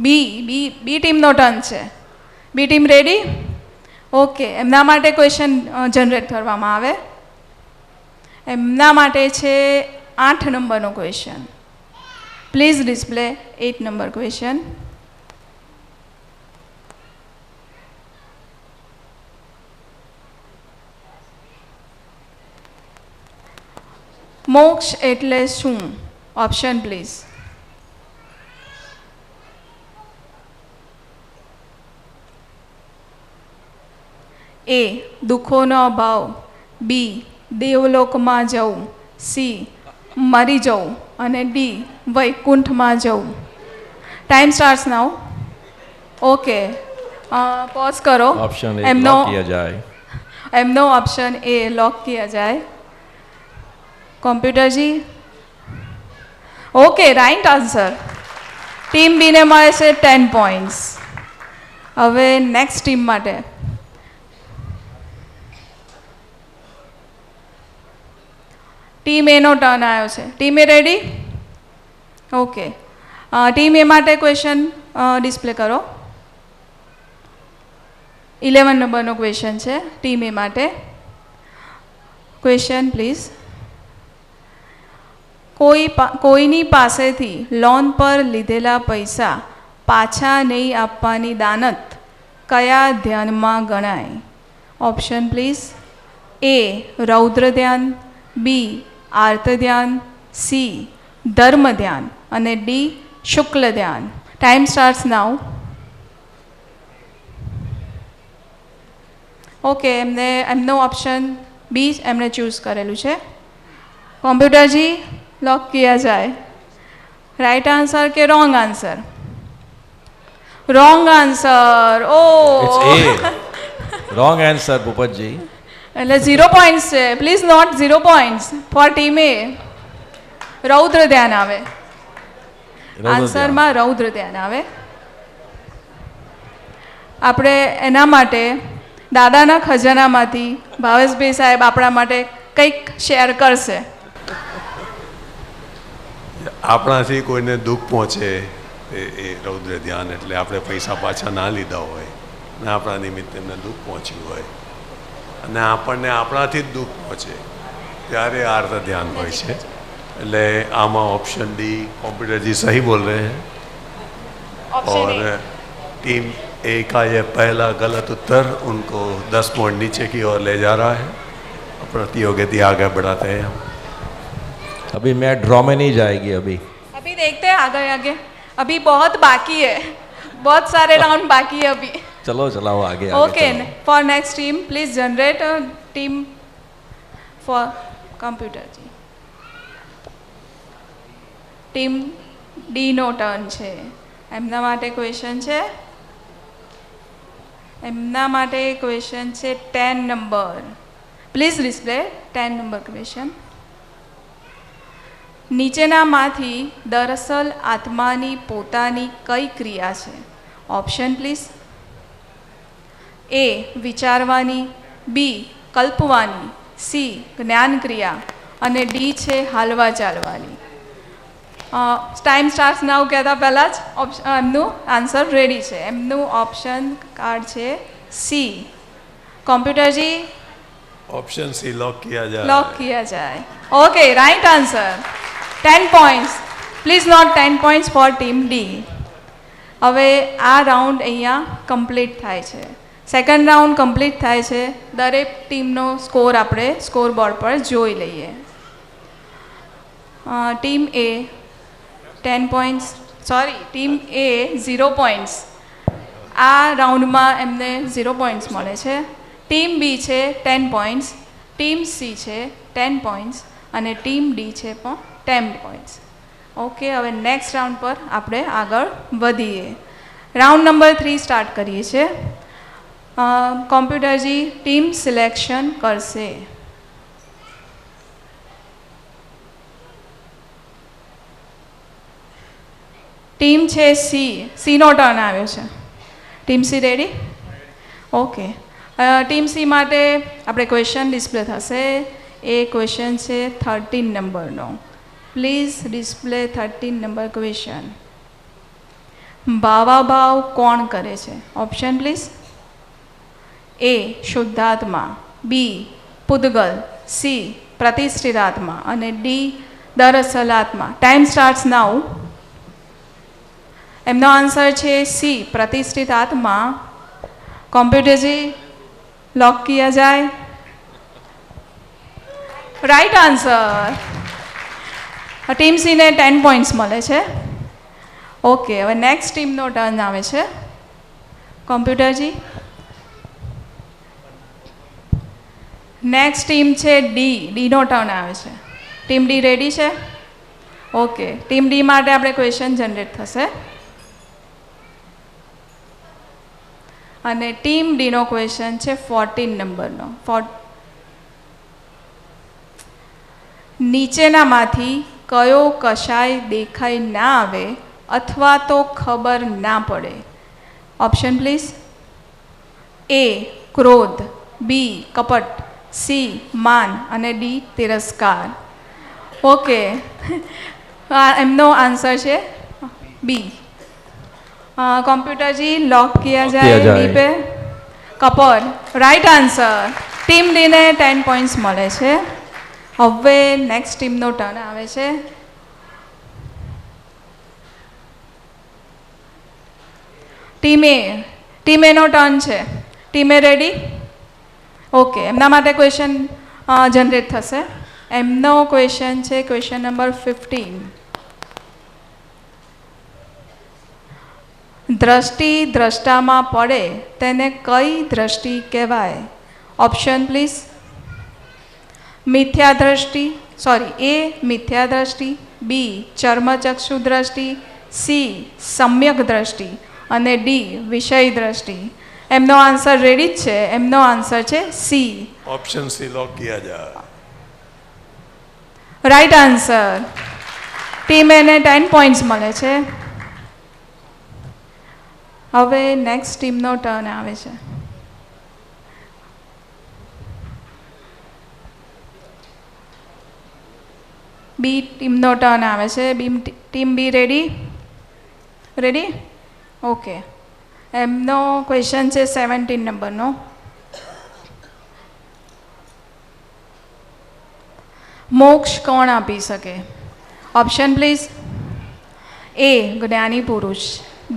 બી ટીમનો ટર્ન છે. બી ટીમ રેડી? ઓકે, એમના માટે ક્વેશ્ચન જનરેટ કરવામાં આવે. એમના માટે છે 8 નંબરનો question. Please display 8 number question. મોક્ષ એટલે શું? Option please. A દુઃખોનો અભાવ, B દેવલોકમાં જવું, C મરી જવું અને D વૈકુંઠમાં જવું. Time starts now. Okay, pose કરો. ऑप्शन ए એમનો लॉक किया जाए. એમનો ઓપ્શન A લॉक किया जाए. કોમ્પ્યુટરજી ઓકે, રાઈટ આન્સર. ટીમ બીને મળે છે 10 પોઈન્ટ્સ. હવે નેક્સ્ટ ટીમ માટે ટીમ એનો ટર્ન આવ્યો છે. Team A ready? Okay, team A માટે ક્વેશ્ચન ડિસ્પ્લે કરો. 11 નંબરનો ક્વેશ્ચન છે ટીમ એ માટે. Question please. કોઈની પાસેથી લોન પર લીધેલા પૈસા પાછા નહીં આપવાની દાનત કયા ધ્યાનમાં ગણાય? Option please. A રૌદ્ર ધ્યાન, B આર્ત ધ્યાન, C ધર્મ ધ્યાન અને D શુક્લ ધ્યાન. Time starts now. ઓકે, એમનો ઓપ્શન B એમણે ચૂઝ કરેલું છે. કોમ્પ્યુટરજી लॉक किया जाए. राइट आंसर के wrong answer? Wrong answer. Oh It's A. Wrong answer, Bhupat ji. એટલે 0 પોઈન્ટ્સ છે. Please note 0 points for team A. રૌદ્ર ધ્યાન આવે આન્સરમાં. રૌદ્ર ધ્યાન આવે. આપણે એના માટે દાદાના ખજાનામાંથી ભાવેશભાઈ સાહેબ આપણા માટે કંઈક શેર કરશે. આપણાથી કોઈને દુઃખ પહોંચે એ રૌદ્ર ધ્યાન એટલે આપણે પૈસા પાછા ના લીધા હોય ને આપણા નિમિત્તે એમને દુઃખ પહોંચ્યું હોય અને આપણને આપણાથી જ દુઃખ પહોંચે ત્યારે આર્ત ધ્યાન હોય છે. એટલે આમાં ऑप्शन डी कंप्यूटर जी सही बोल रहे हैं और टीम ए का ये पहला गलत उत्तर उनको 10 पॉइंट नीचे की ओर ले जा रहा है. प्रतियोगिता आगे बढ़ाते हैं हम. अभी मैं ड्रॉ में नहीं जाएगी अभी. अभी देखते हैं आगे आगे. अभी बहुत बाकी है, बहुत सारे राउंड बाकी है अभी. चलो चलाओ आगे. Okay, for next team please generate team for computer ji. Team ડીનો ટર્ન છે. એમના માટે ક્વેશ્ચન છે. એમના માટે ક્વેશ્ચન છે 10 number. Please display 10 number question. નીચેનામાંથી દરઅસલ આત્માની પોતાની કઈ ક્રિયા છે? Option please. A વિચારવાની, B કલ્પવાની, C જ્ઞાન ક્રિયા અને D છે હાલવા ચાલવાની. ટાઈમ સ્ટાર્ટ નાવ કહેતા પહેલાં જ એમનું આન્સર રેડી છે. એમનું ઓપ્શન કાર્ડ છે સી. कम्प्यूटर जी ऑप्शन सी लॉक किया जाए. लॉक किया जाए. Okay, right answer. 10 points. Please note 10 points for team D. હવે આ રાઉન્ડ અહીંયા કમ્પ્લીટ થાય છે. સેકન્ડ રાઉન્ડ કમ્પ્લીટ થાય છે. દરેક ટીમનો સ્કોર આપણે સ્કોર બોર્ડ પર જોઈ લઈએ. ટીમ એ 10 points, સોરી ટીમ એ 0 points. આ રાઉન્ડમાં એમને 0 points મળે છે. ટીમ બી છે 10 points, ટીમ સી છે 10 points અને ટીમ ડી છે પણ 10 points. ઓકે, હવે નેક્સ્ટ રાઉન્ડ પર આપણે આગળ વધીએ. રાઉન્ડ નંબર 3 સ્ટાર્ટ કરીએ છીએ. કોમ્પ્યુટરજી ટીમ સિલેક્શન કરશે. ટીમ છે સી. સીનો ટર્ન આવ્યો છે. Team C ready? Okay, team C માટે આપણે ક્વેશ્ચન ડિસ્પ્લે થશે. એ ક્વેશ્ચન છે 13 નંબરનો. Please display 13 number question. ભાવાભાવ કોણ કરે છે? Option please. એ શુદ્ધાત્મા, બી પૂદગલ, સી પ્રતિષ્ઠિત આત્મા અને ડી દરઅસલ આત્મા. ટાઈમ સ્ટાર્ટ્સ નાઉ. એમનો આન્સર છે सी प्रतिष्ठित आत्मा. कंप्यूटर जी लॉक किया जाए. Right answer. टीम सी ने 10 points મળે છે. ઓકે, હવે નેક્સ્ટ ટીમનો ટર્ન આવે છે. કોમ્પ્યુટરજી નેક્સ્ટ ટીમ છે ડી. ડીનો ટર્ન આવે છે. ટીમ ડી રેડી છે? ઓકે, ટીમ ડી માટે આપણે ક્વેશ્ચન જનરેટ થશે અને ટીમ ડીનો ક્વેશ્ચન છે 14 નંબરનો. નીચેનામાંથી કયો કશાય દેખાઈ ના આવે અથવા તો ખબર ના પડે? Option please. એ ક્રોધ, બી કપટ, સી માન અને ડી તિરસ્કાર. ઓકે, એમનો આન્સર છે बी. कंप्यूटर जी लॉक किया जाए बी पे. Kapoor right answer. Team D ने 10 points મળે છે. હવે નેક્સ્ટ ટીમનો ટર્ન આવે છે. ટીમ એનો ટર્ન છે. Team A ready? ઓકે, એમના માટે ક્વેશ્ચન જનરેટ થશે. એમનો ક્વેશ્ચન છે ક્વેશ્ચન નંબર 15. દ્રષ્ટિ દ્રષ્ટામાં પડે તેને કઈ દ્રષ્ટિ કહેવાય? Option please. મિથ્યા દ્રષ્ટિ, સોરી, એ મિથ્યા દ્રષ્ટિ, બી ચર્મચક્ષુ દ્રષ્ટિ, સી સમ્યક દ્રષ્ટિ અને ડી વિષય દ્રષ્ટિ. એમનો આન્સર રેડી જ છે. એમનો આન્સર છે સી. ऑप्शन सी लॉक किया जाए. Right answer. ટીમ એને 10 points મળે છે. હવે નેક્સ્ટ ટીમનો ટર્ન આવે છે. બી ટીમનો ટર્ન આવે છે. Team B ready? Ready? Okay, એમનો ક્વેશ્ચન છે 17 નંબરનો. મોક્ષ કોણ આપી શકે? Option please. એ જ્ઞાની પુરુષ,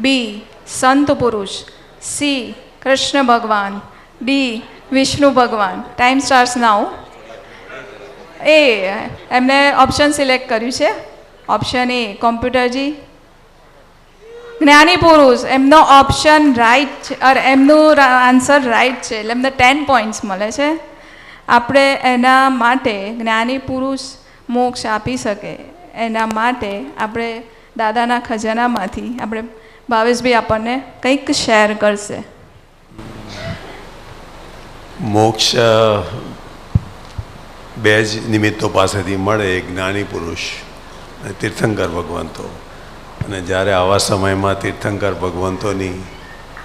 બી સંત પુરુષ, સી કૃષ્ણ ભગવાન, ડી વિષ્ણુ ભગવાન. ટાઈમ સ્ટાર્ટ્સ નાઉ. એ એમને ઓપ્શન સિલેક્ટ કર્યું છે. ઓપ્શન એ. કોમ્પ્યુટરજી જ્ઞાની પુરુષ એમનો ઓપ્શન રાઈટ છે, અરે એમનું આન્સર રાઈટ છે, એટલે એમને 10 points મળે છે. આપણે એના માટે જ્ઞાની પુરુષ મોક્ષ આપી શકે એના માટે આપણે દાદાના ખજાનામાંથી આપણે ભાવેશભાઈ આપણને કંઈક શેર કરશે. મોક્ષ બે જ નિમિત્તો પાસેથી મળે, એક જ્ઞાની પુરુષ અને તીર્થંકર ભગવંતો. અને જ્યારે આવા સમયમાં તીર્થંકર ભગવંતોની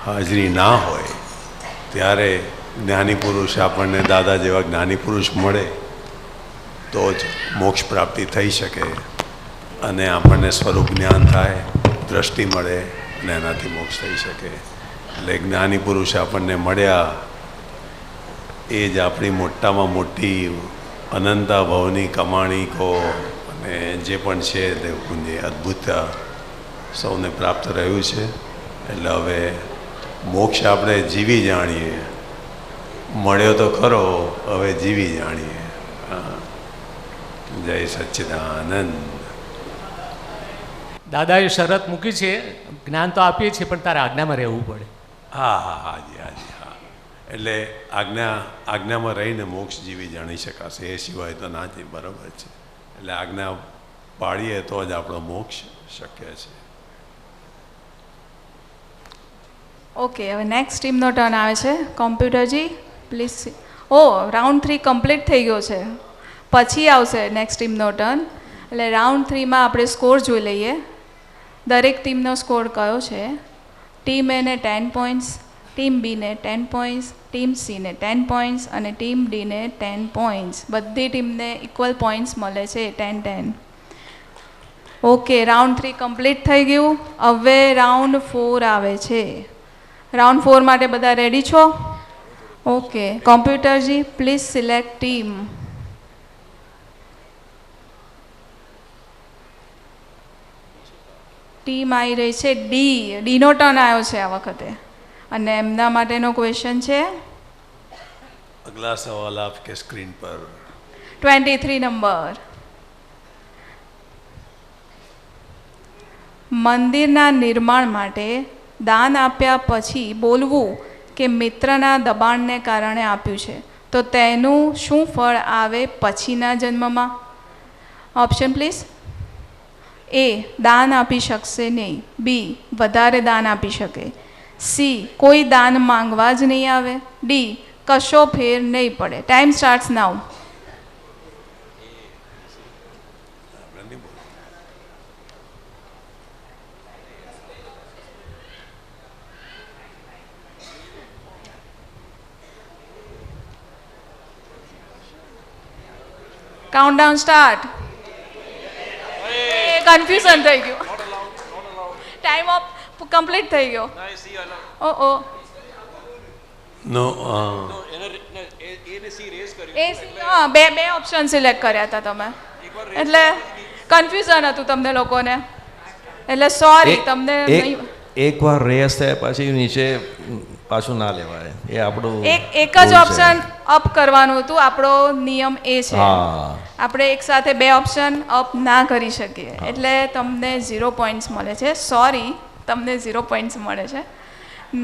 હાજરી ના હોય ત્યારે જ્ઞાની પુરુષ આપણને દાદા જેવા જ્ઞાની પુરુષ મળે તો જ મોક્ષ પ્રાપ્તિ થઈ શકે. અને આપણને સ્વરૂપ જ્ઞાન થાય, દ્રષ્ટિ મળે અને એનાથી મોક્ષ થઈ શકે. એટલે જ્ઞાની પુરુષ આપણને મળ્યા એ જ આપણી મોટામાં મોટી અનંતા ભવની કમાણી કહો અને જે પણ છે તે પુણ્ય અદ્ભુત સૌને પ્રાપ્ત રહ્યું છે. એટલે હવે મોક્ષ આપણે જીવી જાણીએ, મળ્યો તો ખરો, હવે જીવી જાણીએ. જય સચ્ચિદાનંદ. દાદાએ શરત મૂકી છે, જ્ઞાન તો આપીએ છીએ પણ તારે આજ્ઞામાં રહેવું પડે. હા હા હાજી હાજી હા. એટલે આજ્ઞામાં રહીને મોક્ષ જીવી જાણી શકાશે, એ સિવાય તો ના જ. બરાબર છે. એટલે આજ્ઞા પાળીએ તો જ આપણો મોક્ષ શક્ય છે. ઓકે, હવે નેક્સ્ટ ટીમનો ટર્ન આવે છે. કોમ્પ્યુટરજી પ્લીઝ. ઓ, રાઉન્ડ 3 કમ્પ્લીટ થઈ ગયો છે, પછી આવશે નેક્સ્ટ ટીમનો ટર્ન. એટલે રાઉન્ડ 3માં આપણે સ્કોર જોઈ લઈએ. દરેક ટીમનો સ્કોર કયો છે. ટીમ એને 10 પોઈન્ટ્સ, ટીમ બીને 10 પોઈન્ટ્સ, ટીમ સીને 10 પોઈન્ટ્સ અને ટીમ ડીને 10 પોઈન્ટ્સ. બધી ટીમને ઇક્વલ પોઈન્ટ્સ મળે છે, 10-10. ઓકે, રાઉન્ડ 3 કમ્પ્લીટ થઈ ગયું. હવે રાઉન્ડ 4 આવે છે. રાઉન્ડ 4 માટે બધા રેડી છો? ઓકે, કોમ્પ્યુટરજી પ્લીઝ સિલેક્ટ ટીમ. ટીમ આવી રહી છે ડી. ડીનો ટર્ન આવ્યો છે આ વખતે અને એમના માટેનો ક્વેશ્ચન છે અગલા સવાલ આપકે સ્ક્રીન પર 23 નંબર. મંદિરના નિર્માણ માટે દાન આપ્યા પછી બોલવું કે મિત્રના દબાણને કારણે આપ્યું છે, તો તેનું શું ફળ આવે પછીના જન્મમાં? Option please. એ, દાન આપી શકશે નહીં. બી, વધારે દાન આપી શકે. સી, કોઈ દાન માંગવા જ નહીં આવે. ડી, કશો ફેર નહીં પડે. Time starts now. Countdown start. Confusion થઈ ગયું. ટાઈમ ઓફ કમ્પ્લીટ થઈ ગયો. ઓ નો બે ઓપ્શન સિલેક્ટ કર્યા હતા તમે, એટલે કન્ફ્યુઝન હતું તમને લોકોને. એટલે સોરી તમને નહીં. એકવાર રેસ થયા પછી નીચે પાછું ના લેવાય, એ આપણું એક જ ઓપ્શન અપ કરવાનું હતું. આપણો નિયમ એ છે, આપણે એક સાથે બે ઓપ્શન અપ ના કરી શકીએ. એટલે તમને 0 પોઈન્ટ્સ મળે છે. સોરી, તમને 0 પોઈન્ટ્સ મળે છે.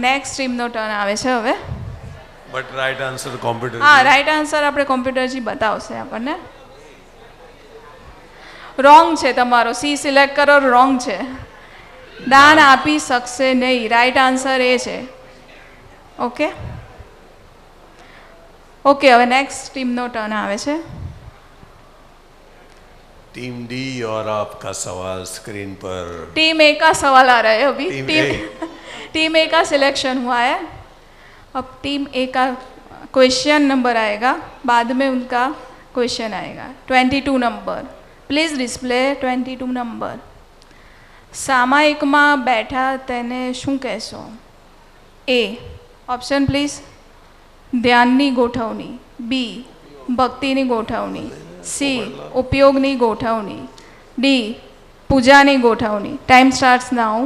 નેક્સ્ટ ટીમનો ટર્ન આવે છે હવે. But right answer computer. હા, રાઈટ આન્સર આપણે કોમ્પ્યુટરજી બતાવશે આપણને. રોંગ છે તમારો. સી સિલેક્ટ કરો, રોંગ છે. દાન આપી શકશે નહીં. રાઈટ આન્સર એ છે. ઓકે ઓકે, હવે નેક્સ્ટ ટીમનો ટર્ન આવે છે. टीम डी और आपका सवाल स्क्रीन पर. टीम ए का सवाल आ रहा है अभी. टीम टीम ए का सिलेक्शन हुआ है. अब टीम ए का क्वेश्चन नंबर आएगा, बाद में उनका क्वेश्चन आएगा. 22 नंबर प्लीज़ डिस्प्ले. 22 नंबर. સામાયિકમાં બેઠા તેને શું કહેશો? એ, ઓપ્શન પ્લીઝ. ધ્યાનની ગોઠવણી. બી, ભક્તિની ગોઠવણી. સી, ઉપયોગની ગોઠવણી. ડી, પૂજાની ગોઠવણી. Time starts now.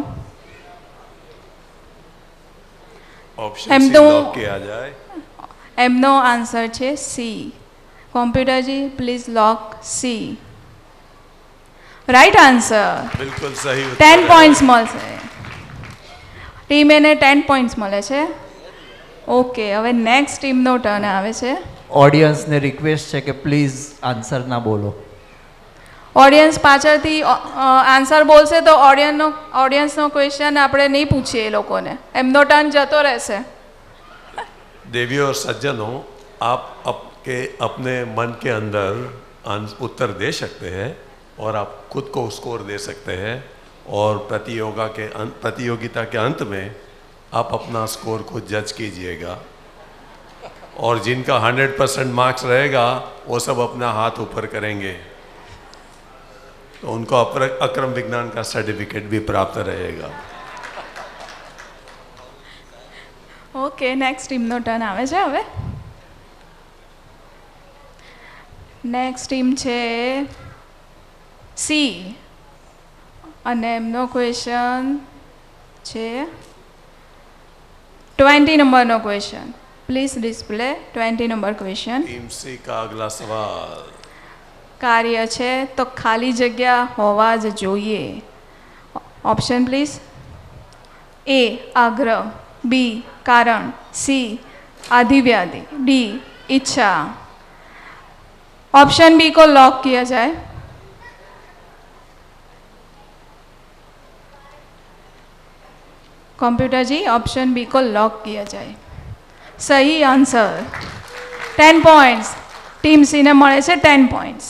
ऑप्शन એમ सी તો लॉक किया जाए. એમનો આન્સર છે સી. કોમ્પ્યુટરજી please lock C. Right answer. बिल्कुल सही उत्तर 10 है. પોઈન્ટ્સ મળશે. ટીમ એને 10 પોઈન્ટ્સ મળે છે. ઓકે, હવે નેક્સ્ટ ટીમનો ટર્ન આવે છે. ઓડિયન્સને રિક્વેસ્ટ છે કે પ્લીઝ આન્સર ના બોલો. ઓડિયન્સ પાછળથી આન્સર બોલશે તો ઓડિયન્સનો ક્વેશ્ચન આપણે નહીં પૂછીએ એ લોકોને, એમનો ટર્ન જતો રહેશે. देवियों और सज्जनों, आप अपने मन के अंदर उत्तर दे सकते हैं और आप खुद को स्कोर दे सकते हैं और प्रतियोगिता के अंत में आप अपना स्कोर को जज कीजिएगा और जिनका 100% मार्क्स रहेगा वो सब अपना हाथ ऊपर करेंगे. तो उनको अक्रम विज्ञान का सर्टिफिकेट भी प्राप्त रहेगा. ઓકે, નેક્સ્ટ ટીમનો ટર્ન આવે છે હવે. નેક્સ્ટ ટીમ છે સી અને એમનો ક્વેશ્ચન છે 20 નંબરનો question. Please display 20 number question. Team C का अगला सवाल. કાર્ય છે તો ખાલી જગ્યા હોવા જ જોઈએ. Option please. એ આગ્રહ, બી કારણ, सी आधिव्याधि, डी इच्छा. ऑप्शन बी को लॉक किया जाए. कंप्यूटर जी ऑप्शन बी को लॉक किया जाए. सही आंसर. 10 पॉइंट्स. टीम सी ने મળે છે 10 पॉइंट्स.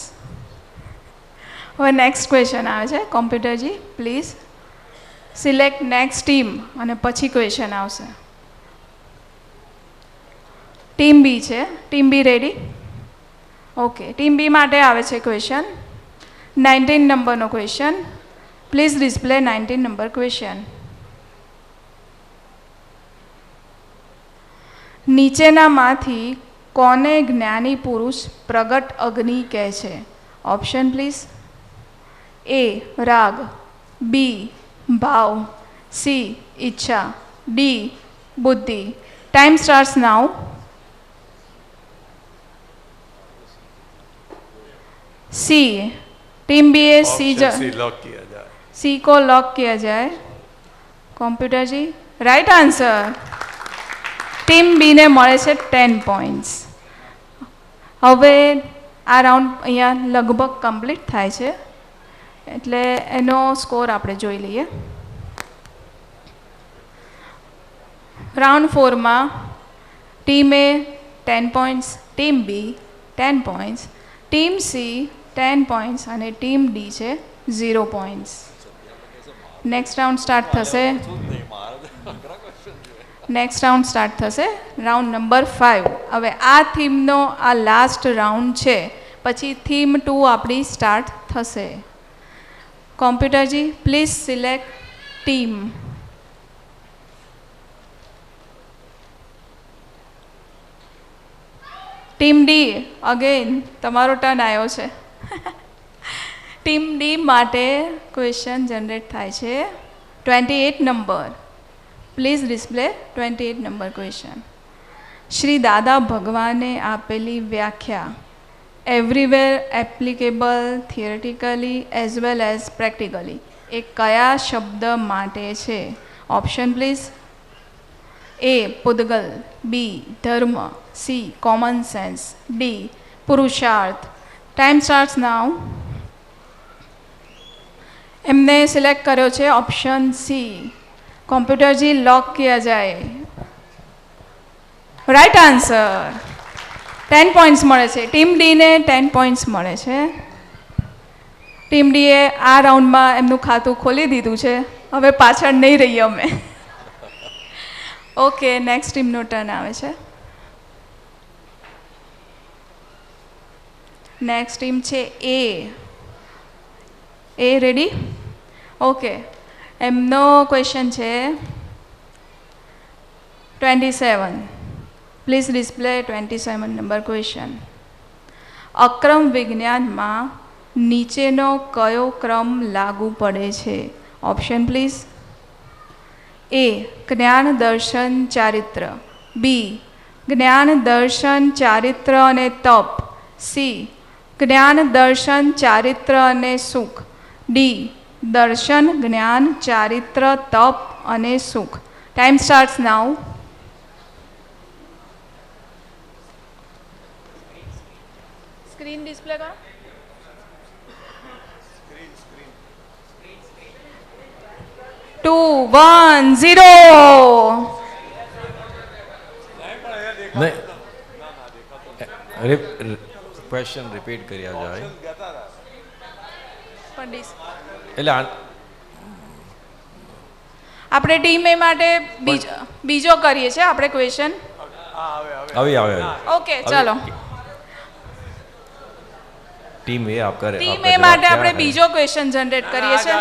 હવે નેક્સ્ટ ક્વેશ્ચન આવે છે. Computer ji please select next team અને પછી ક્વેશ્ચન આવશે. ટીમ બી છે. Team B ready? Okay, team B માટે આવે છે ક્વેશ્ચન 19 નંબરનો question. Please display 19 number question. નીચેનામાંથી કોને જ્ઞાની પુરુષ પ્રગટ અગ્નિ કહે છે? Option please. એ રાગ, બી ભાવ, સી ઈચ્છા, ડી બુદ્ધિ. ટાઈમ સ્ટાર્ટ્સ નાઉ. सी. टीम बी ए सी लॉक किया जाए. सी को लॉक किया जाए. कंप्यूटर जी राइट आंसर. टीम बी ने મળે છે 10 પોઈન્ટ્સ. હવે આ રાઉન્ડ અહીંયા લગભગ કમ્પ્લીટ થાય છે એટલે એનો સ્કોર આપણે જોઈ લઈએ. રાઉન્ડ 4માં ટીમ એ 10 પોઈન્ટ્સ, ટીમ બી 10 પોઈન્ટ્સ, ટીમ સી 10 પોઈન્ટ્સ અને ટીમ ડી છે 0 પોઈન્ટ્સ. નેક્સ્ટ રાઉન્ડ સ્ટાર્ટ થશે. Round number 5. હવે આ થીમનો આ લાસ્ટ રાઉન્ડ છે, પછી થીમ 2 આપણી સ્ટાર્ટ થશે. કોમ્પ્યુટરજી please select team. Team D again તમારો ટર્ન આવ્યો છે. ટીમ ડી માટે ક્વેશ્ચન જનરેટ થાય છે 28 નંબર. Please display 28 number question. Shri Dada ભગવાને આપેલી વ્યાખ્યા everywhere applicable theoretically as well as practically એ કયા શબ્દ માટે છે? Option please. એ પુદ્ગલ, બી ધર્મ, સી કોમન સેન્સ, ડી પુરુષાર્થ. ટાઈમ સ્ટાર્ટ્સ નાઉ. એમને સિલેક્ટ કર્યો છે option C. Computer ji lock किया जाए. Right answer. 10 पॉइंट्स મળે છે. ટીમ ડી ને 10 પોઈન્ટ્સ મળે છે. ટીમ ડીએ આ રાઉન્ડમાં એમનું ખાતું ખોલી દીધું છે. હવે પાછળ નહીં રહીએ અમે. ઓકે, નેક્સ્ટ ટીમનો ટર્ન આવે છે. નેક્સ્ટ ટીમ છે એ. A ready? ઓકે, એમનો ક્વેશ્ચન છે 27. Please display 27 number question. અક્રમ વિજ્ઞાનમાં નીચેનો કયો ક્રમ લાગુ પડે છે? Option please. એ જ્ઞાન દર્શન ચારિત્ર, બી જ્ઞાન દર્શન ચારિત્ર અને તપ, સી જ્ઞાન દર્શન ચારિત્ર અને સુખ, ડી દર્શન જ્ઞાન ચારિત્ર તપ અને સુખ. ટાઈમ સ્ટાર્ટ્સ નાઉ. સ્ક્રીન ડિસ્પ્લે કરો. ટુ 1 0. ક્વેશ્ચન રિપીટ કર્યા જાય પંડિત એટલે આપણે ટીમ એ માટે બીજો કરીએ છીએ આપણે ક્વેશ્ચન. આવે ઓકે ચાલો. टीम ए आपका ટીમ એ માટે આપણે બીજો ક્વેશ્ચન જનરેટ કરીએ છીએ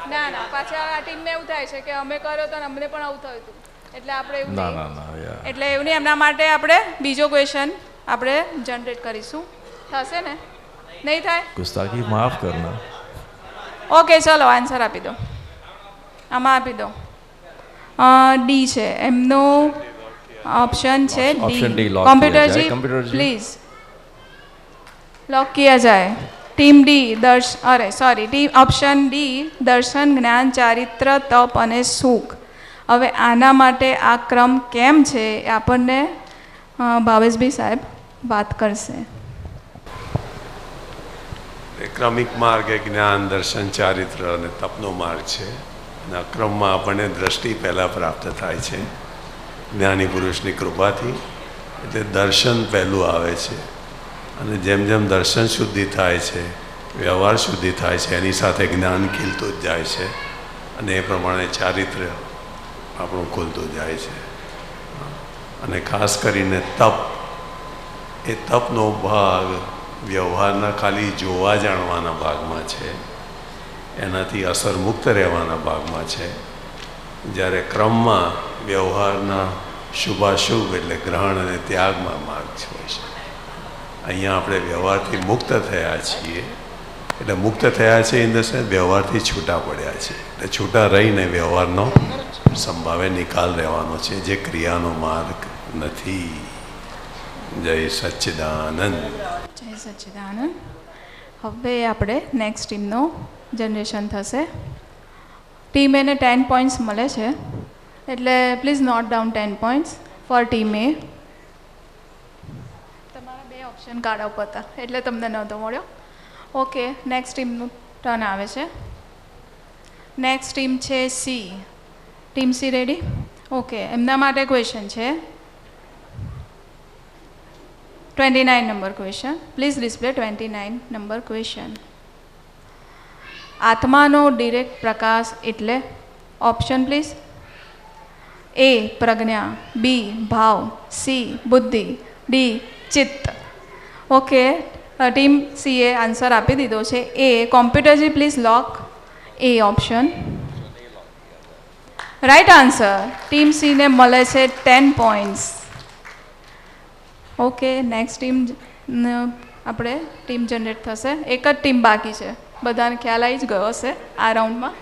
ના ના પાછા આ ટીમમાં એવું થાય છે કે અમે કર્યો તો ને અમને પણ આવું થયું હતું એટલે આપણે એવું ना નહીં. ना ना यार એટલે એવું નહીં એમના માટે આપણે બીજો ક્વેશ્ચન આપણે જનરેટ કરીશું થશે ને નહીં થાય गुस्ताखी माफ करना ઓકે ચલો આન્સર આપી દો આમાં આપી દો ડી છે એમનો ऑप्शन છે option D D lock computer किया जाए। जी कंप्यूटर जी। प्लीज लॉक किया जाए team D team option D दर्शन ज्ञान चारित्र तप અને સુખ હવે આના માટે આ ક્રમ કેમ છે એ આપણને ભાવેશભાઈ સાહેબ વાત કરશે એ ક્રમિક માર્ગ એ જ્ઞાન દર્શન ચારિત્ર અને તપનો માર્ગ છે અને આ ક્રમમાં આપણને દ્રષ્ટિ પહેલાં પ્રાપ્ત થાય છે જ્ઞાની પુરુષની કૃપાથી એટલે દર્શન પહેલું આવે છે અને જેમ જેમ દર્શન શુદ્ધિ થાય છે વ્યવહાર શુદ્ધિ થાય છે એની સાથે જ્ઞાન ખીલતું જ જાય છે અને એ પ્રમાણે ચારિત્ર આપણું ખુલતું જાય છે અને ખાસ કરીને તપ એ તપનો ભાગ વ્યવહારના ખાલી જોવા જાણવાના ભાગમાં છે એનાથી અસર મુક્ત રહેવાના ભાગમાં છે જ્યારે ક્રમમાં વ્યવહારના શુભાશુભ એટલે ગ્રહણ અને ત્યાગમાં માર્ગ હોય છે અહીંયા આપણે વ્યવહારથી મુક્ત થયા છીએ એટલે મુક્ત થયા છે ઇન ધ સેન્સ વ્યવહારથી છૂટા પડ્યા છે એટલે છૂટા રહીને વ્યવહારનો સંભાવે નિકાલ રહેવાનો છે જે ક્રિયાનો માર્ગ નથી જય સચ્ચિદાનંદ જય સચ્ચિદાનંદ હવે આપણે નેક્સ્ટ ટીમનો જનરેશન થશે ટીમ એને 10 પોઈન્ટ્સ મળે છે એટલે please note down 10 points for team A તમારા બે ઓપ્શન કાર્ડ ઉપર હતા એટલે તમને નહોતો મળ્યો ઓકે નેક્સ્ટ ટીમનું ટર્ન આવે છે નેક્સ્ટ ટીમ છે C team C ready okay એમના માટે ક્વેશ્ચન છે 29 number question please display 29 number question આત્માનો ડિરેક્ટ પ્રકાશ એટલે ઓપ્શન પ્લીઝ એ પ્રજ્ઞા બી ભાવ સી બુદ્ધિ ડી ચિત્ત ઓકે ટીમ સીએ આન્સર આપી દીધો છે એ કોમ્પ્યુટરજી please lock A option right answer team સીને મળે છે 10 પોઈન્ટ્સ ઓકે નેક્સ્ટ ટીમ આપણે ટીમ જનરેટ થશે એક જ ટીમ બાકી છે બધાને ખ્યાલ આવી જ ગયો હશે આ રાઉન્ડમાં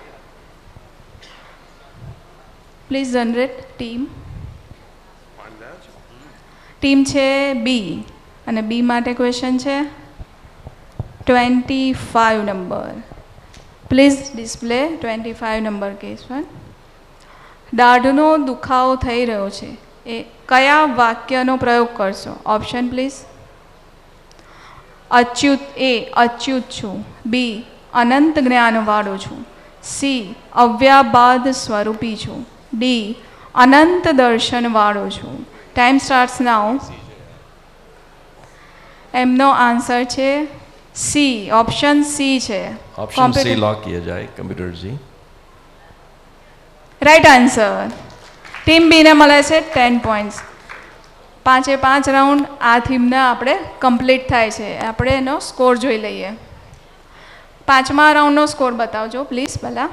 પ્લીઝ જનરેટ ટીમ છે બી અને બી માટે ક્વેશ્ચન છે 25 number please display 25 number question દાઢનો દુખાવો થઈ રહ્યો છે એ કયા વાક્યનો પ્રયોગ કરશો ઓપ્શન પ્લીઝ અચ્યુત એ અચ્યુત છું બી અનંત જ્ઞાનવાળો છું સી અવ્યાબાદ સ્વરૂપી છું ડી અનંત દર્શનવાળો છું ટાઈમ સ્ટાર્ટ્સ નાઉ એમનો આન્સર છે સી ઓપ્શન સી છે ऑप्शन सी लॉक किया जाए कंप्यूटर जी રાઈટ આન્સર ટીમ બીને મળે છે 10 પોઈન્ટ્સ 5 રાઉન્ડ આ થીમને આપણે કમ્પ્લીટ થાય છે આપણે એનો સ્કોર જોઈ લઈએ 5મા રાઉન્ડનો સ્કોર બતાવજો પ્લીઝ પહેલાં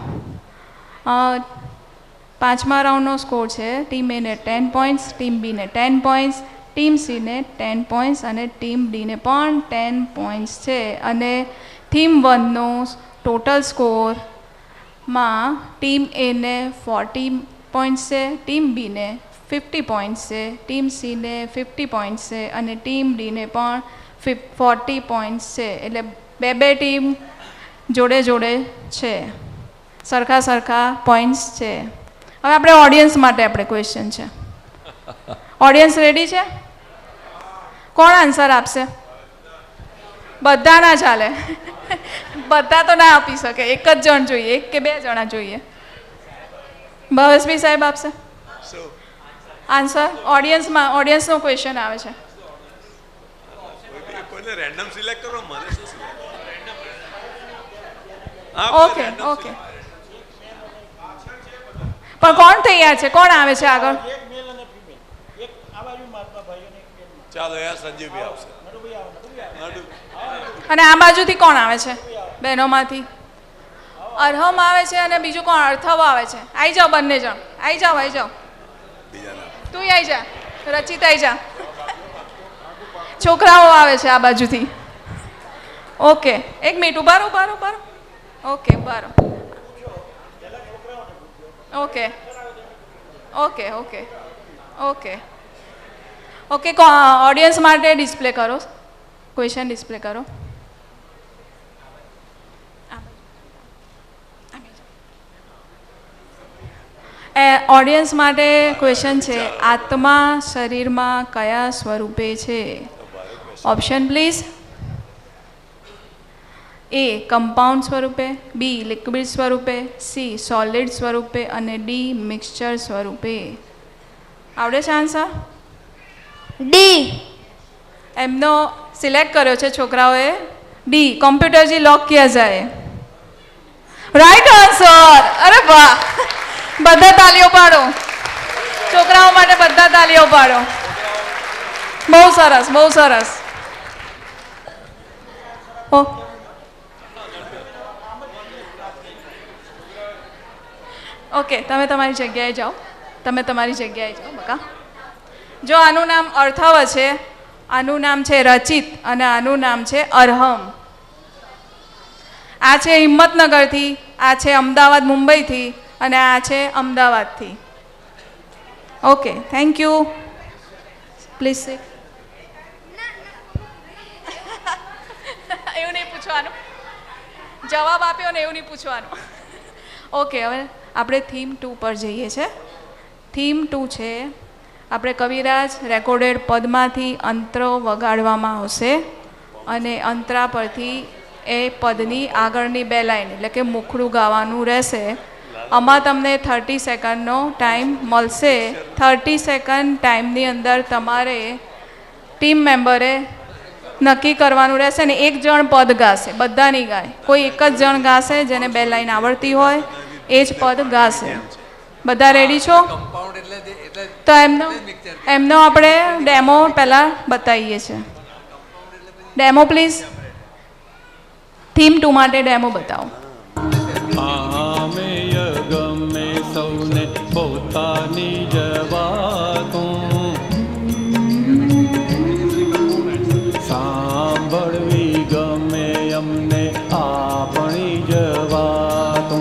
5મા રાઉન્ડનો સ્કોર છે ટીમ એને 10 પોઈન્ટ્સ ટીમ બીને 10 પોઈન્ટ્સ ટીમ સીને 10 પોઈન્ટ્સ અને ટીમ ડીને પણ 10 પોઈન્ટ્સ છે અને થીમ 1નો ટોટલ સ્કોરમાં ટીમ એને 40 પોઈન્ટ્સ છે ટીમ બીને 50 પોઈન્ટ્સ છે ટીમ સીને 50 પોઈન્ટ્સ છે અને ટીમ ડીને પણ 40 પોઈન્ટ્સ છે એટલે બે ટીમ જોડે જોડે છે સરખા પોઈન્ટ્સ છે હવે આપણે ઓડિયન્સ માટે આપણે ક્વેશ્ચન છે ઓડિયન્સ રેડી છે કોણ આન્સર આપશે બધા ના ચાલે બધા તો ના આપી શકે એક જ જણ જોઈએ એક કે બે જણા જોઈએ ભાવેશભાઈ સાહેબ આપશે આન્સર ઓડિયન્સનો ક્વેશ્ચન આવે છે કોઈને રેન્ડમ સિલેક્ટ કરો મને શું ઓકે ઓકે પણ કોણ તૈયાર છે કોણ આવે છે આગળ એક મેલ અને ફિમેલ એક આ બાજુ મહાત્મા ભાઈઓને એક બેન ચાલો યાર સંજીવ ભાઈ આવશે નડુભાઈ આવો નડુ અને આ બાજુથી કોણ આવે છે બહેનોમાંથી? અરહમ આવે છે અને બીજું કોણ? અર્થવ આવે છે. આવી જાઓ બંને જણ, આવી જાઓ, આવી જાઓ. તું આવી જા, રચિત આવી જા. છોકરાઓ આવે છે આ બાજુથી. ઓકે, એક મિનિટ ઉભા રહો, ઉભા રહો, ઉભા રહો. ઓકે, ઉભા રહો. Okay okay okay okay okay audience માટે ડિસ્પ્લે કરો, ક્વેશ્ચન ડિસ્પ્લે કરો. ઓડિયન્સ માટે ક્વેશ્ચન છે, આત્મા શરીરમાં કયા સ્વરૂપે છે? Option please. એ કમ્પાઉન્ડ સ્વરૂપે, બી લિક્વિડ સ્વરૂપે, સી સોલિડ સ્વરૂપે અને ડી મિક્સચર સ્વરૂપે. આવડે છે આન્સર? ડી. એમનો સિલેક્ટ કર્યો છે છોકરાઓએ ડી. કમ્પ્યુટરજી લોક કિયા જાય. Right answer. અરે વાહ, બધા તાલીઓ પાડો છોકરાઓ માટે, બધા તાલીઓ પાડો. બહુ સરસ, બહુ સરસ. ઓકે, તમે તમારી જગ્યાએ જાઓ, તમે તમારી જગ્યાએ જાઓ બકા. જો આનું નામ અર્થવ છે, આનું નામ છે રચિત અને આનું નામ છે અરહમ. આ છે હિંમતનગરથી, આ છે અમદાવાદ મુંબઈથી અને આ છે અમદાવાદથી. Okay, thank you. Please sit. એવું નહીં પૂછવાનું, જવાબ આપ્યો ને એવું નહીં પૂછવાનું. ઓકે, હવે આપણે થીમ 2 પર જઈએ છીએ. થીમ 2 છે, આપણે કવિરાજ રેકોર્ડેડ પદમાંથી અંતરો વગાડવામાં આવશે અને અંતરા પરથી એ પદની આગળની 2 લાઈન એટલે કે મુખડું ગાવાનું રહેશે. આમાં તમને 30 સેકન્ડનો ટાઈમ મળશે. 30 સેકન્ડ ટાઈમની અંદર તમારે ટીમ મેમ્બરે નક્કી કરવાનું રહેશે ને એક જણ પદ ગાશે, બધા નહીં ગાય, કોઈ એક જ જણ ગાશે જેને 2 લાઈન આવડતી હોય એ જ પદ ગાશે. બધા રેડી છો? તો એમનો આપણે ડેમો પહેલાં બતાવીએ છીએ. Demo please. થીમ 2 માટે ડેમો બતાવો. ગમે સૌને પોતાની જ વાતો સાંભળવી ગમે અમને આપણી જ વાતો.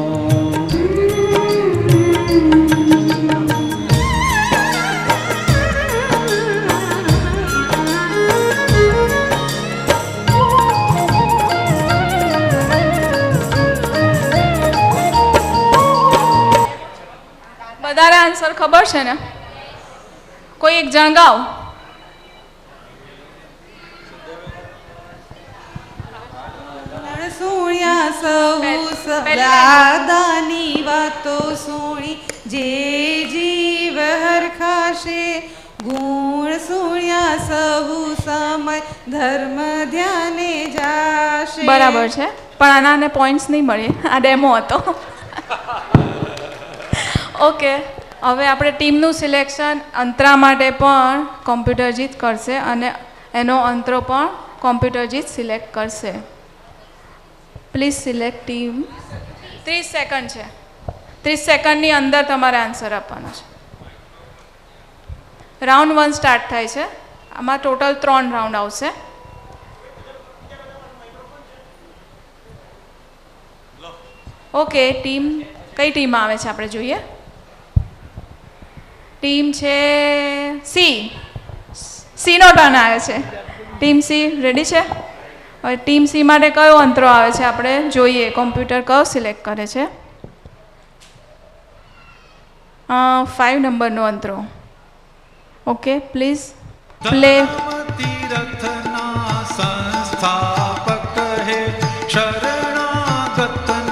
બધાને આન્સર ખબર છે ને? કોઈ એક જણ ગાઓ. સુણ્યા સહુ સદાની વાતો સુણી જે જીવ હરખાશે ગુણ સુણ્યા સહુ સમય ધર્મ ધ્યાને જાશે. બરાબર છે, પણ આનાને પોઈન્ટ્સ નહીં મળે, આ ડેમો હતો. ઓકે, હવે આપણે ટીમનું સિલેક્શન અંતરા માટે પણ કોમ્પ્યુટરજીત કરશે અને એનો અંતરો પણ કોમ્પ્યુટરજીત સિલેક્ટ કરશે. Please select team. 30 સેકન્ડ છે, 30 સેકન્ડની અંદર તમારે આન્સર આપવાનો છે. રાઉન્ડ 1 સ્ટાર્ટ થાય છે. આમાં ટોટલ 3 રાઉન્ડ આવશે. ઓકે, ટીમ કઈ ટીમ આવે છે આપણે જોઈએ. ટીમ છે સી. સીનો ટર્ન આવે છે. ટીમ સી રેડી છે? હવે ટીમ સી માટે કયો અંતરો આવે છે આપણે જોઈએ. કોમ્પ્યુટર કયો સિલેક્ટ કરે છે? 5 નંબરનો અંતરો. Okay, please play. સંસ્થાપક હે શરણાગતના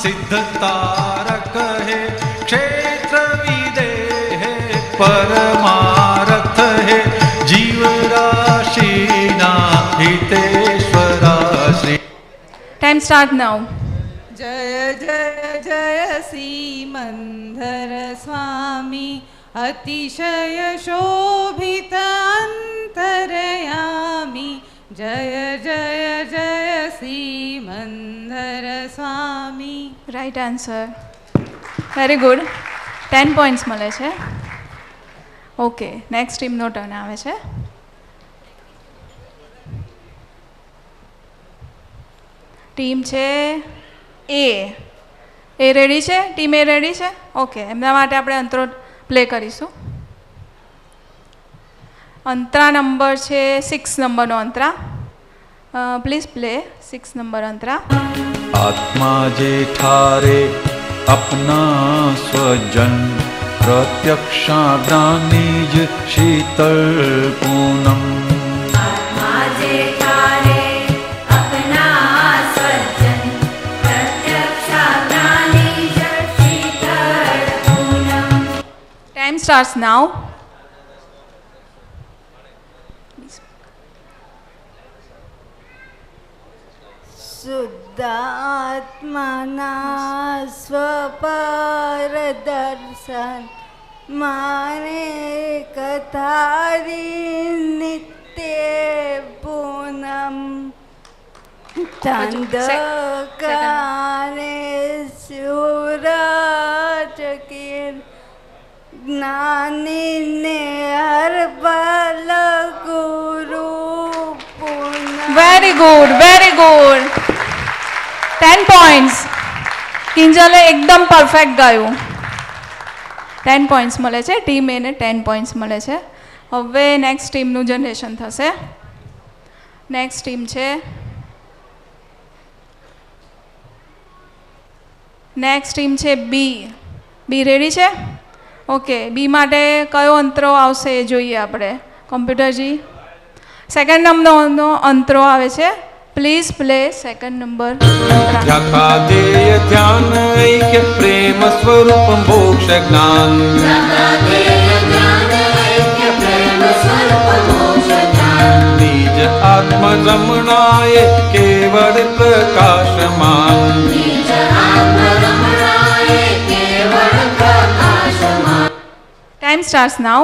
સિદ્ધતારક હે ક્ષેત્ર વિદેહે પરમારથ હે જીવ રાશિના હિતેશ્વરા શ્રી. ટાઈમ સ્ટાર્ટ નાઉ. જય જય જય શ્રીમંધર સ્વામી અતિશય શોભિત અંતરયામી. જય જય જય Simandhar Swami. Right answer. Very good. 10 points મળે છે. ઓકે, નેક્સ્ટ ટીમનો ટર્ન આવે છે. ટીમ છે એ રેડી છે? ટીમ એ રેડી છે? ઓકે, એમના માટે આપણે અંતરો પ્લે કરીશું. અંતરા નંબર છે 6 નંબરનો અંતરા. પ્લીઝ પ્લે 6 નંબર અંતરા. आत्मा जे ठारे अपना स्वजन प्रत्यक्षाज्ञानी ज शीतल पूनम. Time starts now. શુદ્ધાત્માના સ્વપર દર્શન માને કથારી નિત્ય પૂનમ ચંદકાને સુરચકીર જ્ઞાનીને હરબલ ગુરુ પૂનમ. Very good, very good. 10 points. કિંજલે એકદમ પરફેક્ટ ગાયું. 10 પોઈન્ટ્સ મળે છે. ટીમ એને 10 પોઈન્ટ્સ મળે છે. હવે નેક્સ્ટ ટીમનું જનરેશન થશે. નેક્સ્ટ ટીમ છે બી. બી રેડી છે? ઓકે, બી માટે કયો અંતરો આવશે એ જોઈએ આપણે. કોમ્પ્યુટરજી, સેકન્ડ નંબરનો અંતરો આવે છે. Please play second number. ध्याकादेय ध्यान ऐक्य प्रेम स्वरूप मोक्ष ज्ञान. निज आत्म रमणाय केवल प्रकाशमान. ટાઈમ સ્ટાર્ટ્સ નાઉ.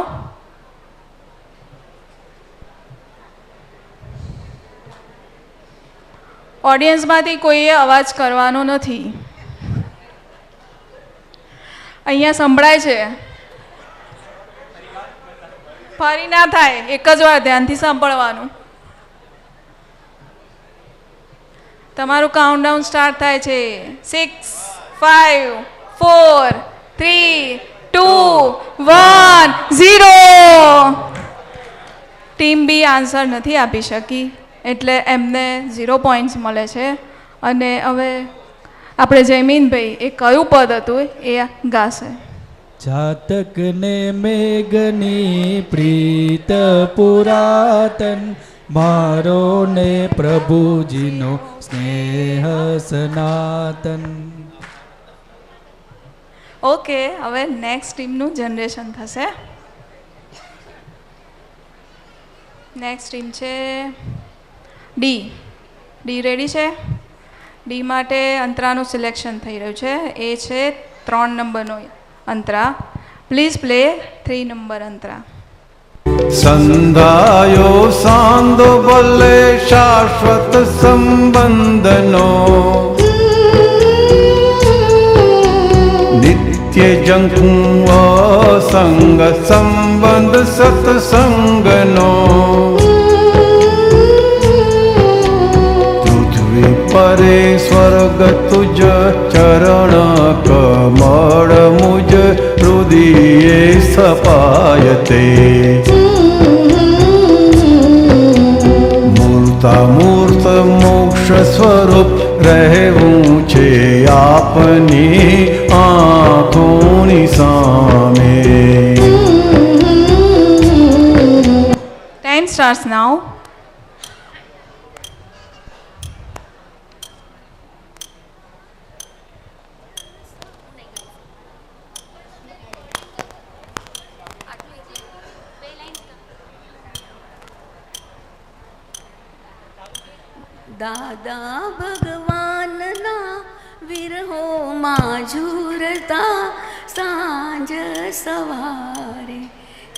ઓડિયન્સમાંથી કોઈએ અવાજ કરવાનો નથી. અહીંયા સંભળાય છે. ફરી ના થાય, એક જ વાર ધ્યાનથી સાંભળવાનું. તમારું કાઉન્ટડાઉન સ્ટાર્ટ થાય છે. 6, 5, 4, 3, 2, 1, 0. ટીમ બી આન્સર નથી આપી શકી એટલે એમને 0 પોઈન્ટ્સ મળે છે. અને હવે આપણે જયમીનભાઈ એ કયું પદ હતું એ ગાશે. જાતક ને મેઘની પ્રીત પુરાતન મારો ને પ્રભુજીનો સ્નેહ સનાતન. ઓકે, હવે નેક્સ્ટ ટીમનું જનરેશન થશે. નેક્સ્ટ ટીમ છે ડી. ડી રેડી છે? ડી માટે અંતરાનું સિલેક્શન થઈ રહ્યું છે. એ છે 3 નંબરનો અંતરા. પ્લીઝ પ્લે 3 નંબર અંતરા. સંધાયો સાંદો બલે શાશ્વત સંબંધનો નિત્ય જંકુ અસંગ સંબંધ સત્સંગનો પૃથ્વી પરે સ્વર્ગ તુજ ચરણ કમળ મુજ હૃદયે સ્થપાયતે મૂર્તામૂર્ત મોક્ષ સ્વરૂપ રહેવું છે આપની આંખોની સામે. ટાઈમ સ્ટાર્ટ્સ નાઉ. દાદા ભગવાનના વિરહોમાં ઝૂરતા સાંજ સવારે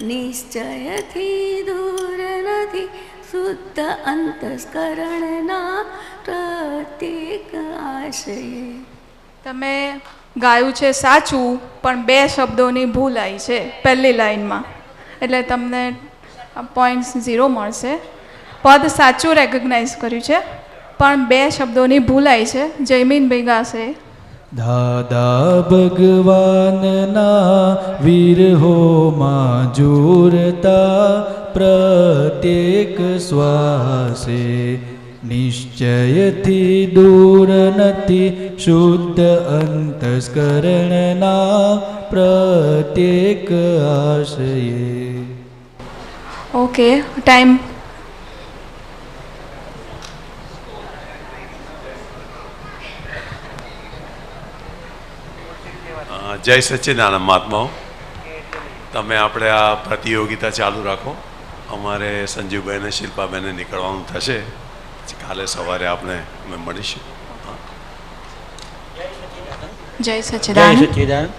નિશ્ચયથી દૂર નથી શુદ્ધ અંતસ્કરણના પ્રત્યેક આશયે. તમે ગાયું છે સાચું, પણ 2 શબ્દોની ભૂલ આવી છે પહેલી લાઈનમાં, એટલે તમને પોઈન્ટ્સ 0 મળશે. પદ સાચું રેકગ્નાઇઝ કર્યું છે, પણ 2 શબ્દોની ભૂલ આવી છે. જયમીનભાઈ ગાશે. દાદા ભગવાનના વિરહોમાં જુરતા પ્રત્યેક શ્વાસે નિશ્ચયથી દૂર નથી શુદ્ધ અંતસ્કરણના પ્રત્યેક આશયે. Okay, time. જય સચ્ચિદાનંદ મહાત્માઓ, તમે આપણે આ પ્રતિયોગિતા ચાલુ રાખો. અમારે સંજીવભાઈને શિલ્પાબેને નીકળવાનું થશે, કાલે સવારે આપણે અમે મળીશું. જય જય સચ્ચિદાનંદ. સચ્ચિદાનંદ.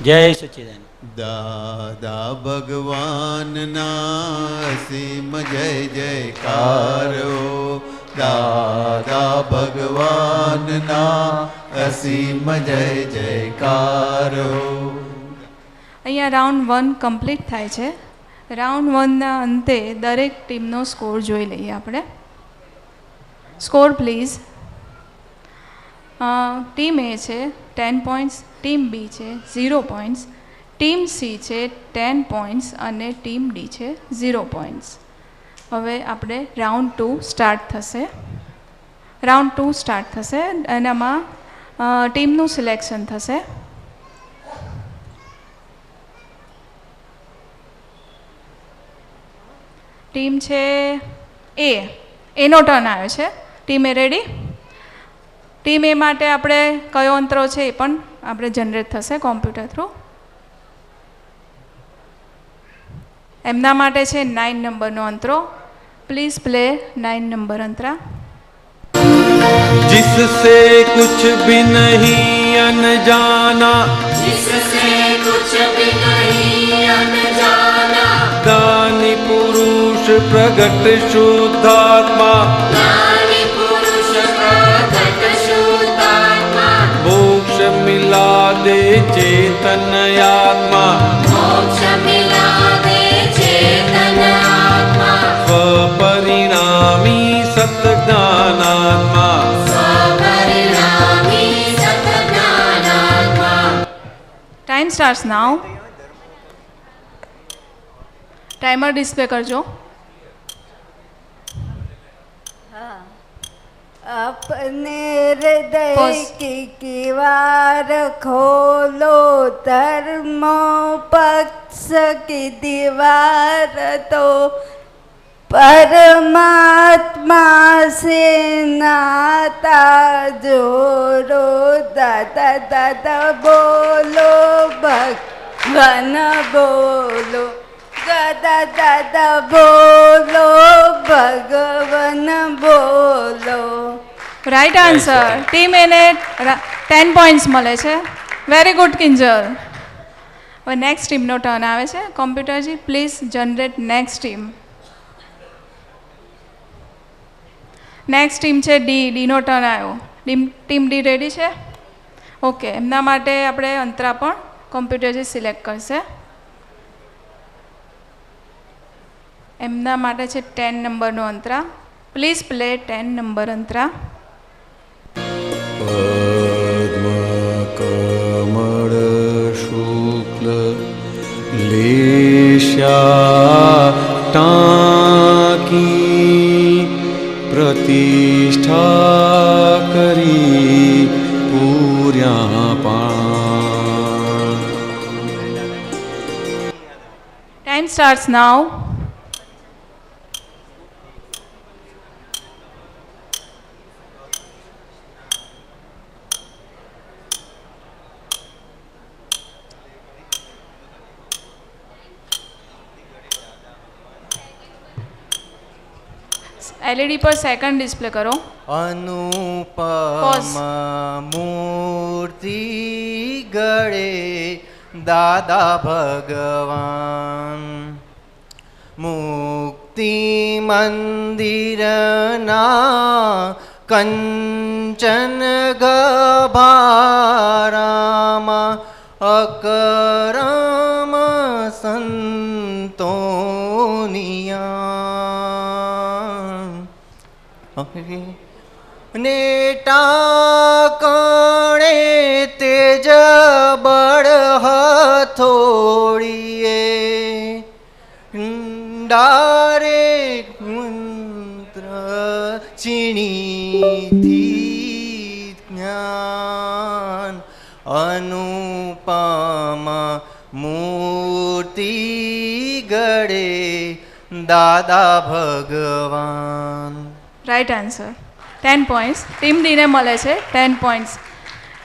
જય સચ્ચિદાનંદ. દાદા ભગવાનના અસીમ જય જયકારો, દાદા ભગવાનના અસીમ જય જયકારો. અહીંયા રાઉન્ડ 1 કમ્પ્લીટ થાય છે. રાઉન્ડ 1ના અંતે દરેક ટીમનો સ્કોર જોઈ લઈએ આપણે. Score please. ટીમ એ છે 10 પોઈન્ટ્સ, ટીમ બી છે 0 પોઈન્ટ્સ, ટીમ સી છે 10 પોઈન્ટ્સ અને ટીમ ડી છે 0 પોઈન્ટ્સ. હવે આપણે રાઉન્ડ 2 સ્ટાર્ટ થશે. રાઉન્ડ 2 સ્ટાર્ટ થશે, એનામાં ટીમનું સિલેક્શન થશે. ટીમ છે એનો ટર્ન આવ્યો છે. Team A ready? Team A માટે આપણે કયો અંતરો છે એ પણ આપણે જનરેટ થશે કોમ્પ્યુટર થ્રુ. એમના માટે છે 9 નંબરનો અંતરો. પ્લીઝ પ્લે 9 નંબર અંતરા. जिससे कुछ भी नहीं अनजाना, जिससे कुछ भी नहीं अनजाना, दानी पुरुष प्रगट शुद्धात्मा, दानी पुरुष प्रगट शुद्धात्मा, मोक्ष मिला दे चेतन आत्मा, मोक्ष मिला दे चेतन आत्मा, स्वपरिणामी सत्ज्ञानात्मा, ટાઈમ સ્ટાર્ટ્સ નાઉ. ટાઈમર ડિસ્પ્લે કરજો. अपने हृदय की किवार खोलो, धर्मो पक्ष की दीवार तो परमात्मा से नाता जोड़ो. दादा दादा बोलो भगवान बोलो, दादा दादा बोलो ભગવાન બોલો. Right answer. ટીમ એને 10 પોઈન્ટ્સ મળે છે. Very good Kinjal. હવે નેક્સ્ટ ટીમનો ટર્ન આવે છે. કોમ્પ્યુટરજી please generate next team. Next team છે ડીનો ટર્ન આવ્યો. ટીમ ડી રેડી છે? ઓકે, એમના માટે આપણે અંતરા પણ કોમ્પ્યુટરજી સિલેક્ટ કરશે. એમના માટે છે 10 નંબરનો અંતરા. પ્લીઝ પ્લે 10 નંબર અંતરા. પદ્મ કમળ શુક્લ લેશ્યા ટાંકી, પ્રતિષ્ઠા કરી પૂર્યા પાણ. Time starts now. એલઈડી પર સેકન્ડ ડિસ્પ્લે કરો. અનુપમ મૂર્તિ ગળે દાદા ભગવાન. મુક્તિ મંદિરના કંચન ગભારામાં અકરમ સંતોનિયા ને ટાકણે તેજ બળ હથોડીએ ડારે મંત્ર ચીણીથી જ્ઞાન અનુપમ મૂર્તિ ગળે દાદા ભગવાન. Right answer. 10 પોઈન્ટ્સ ટીમ ડીને મળે છે 10 પોઈન્ટ્સ.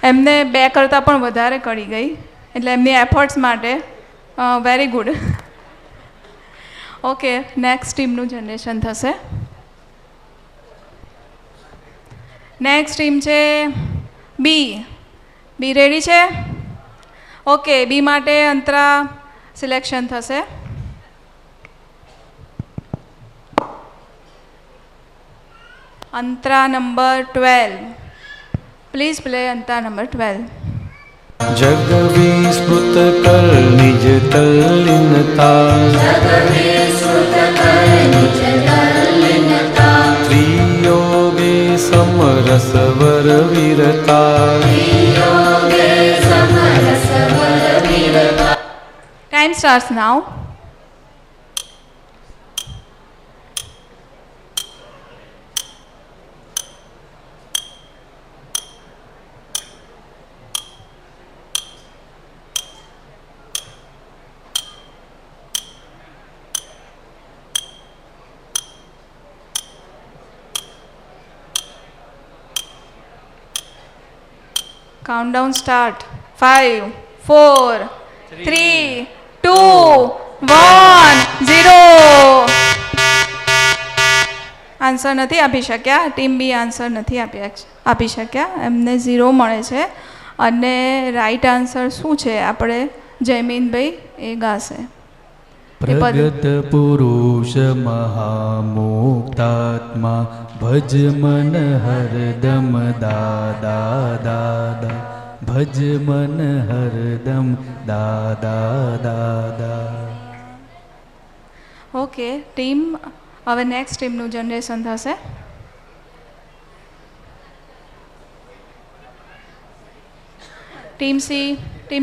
એમને 2 કરતાં પણ વધારે કરી ગઈ એટલે એમની એફર્ટ્સ માટે વેરી ગુડ. ઓકે, નેક્સ્ટ ટીમનું જનરેશન થશે. નેક્સ્ટ ટીમ છે બી. બી રેડી છે? ઓકે, બી માટે અંતરા સિલેક્શન થશે. અંતરા નંબર 12. પ્લીઝ પ્લે અંતરા નંબર 12. જગ વિસ્મૃત કર નિજ તલ્લીનતા, ત્રિયોગે સમરસ વર વીરતા. Time starts now. Countdown start. 5, 4, 3, 2, 1, 0. Answer નથી આપી શક્યા. ટીમ બી આન્સર નથી આપી શક્યા. એમને 0 મળે છે. અને રાઈટ આન્સર શું છે આપણે જયમીનભાઈ એ ગાશે. પ્રગત પુરુષ મહામુક્તાત્મા ભજ મન હરદમ દાદા દાદા, ભજ મન હરદમ દાદા દાદા. ઓકે, ટીમ હવે નેક્સ્ટ ટીમનું જનરેશન થશે. ટીમ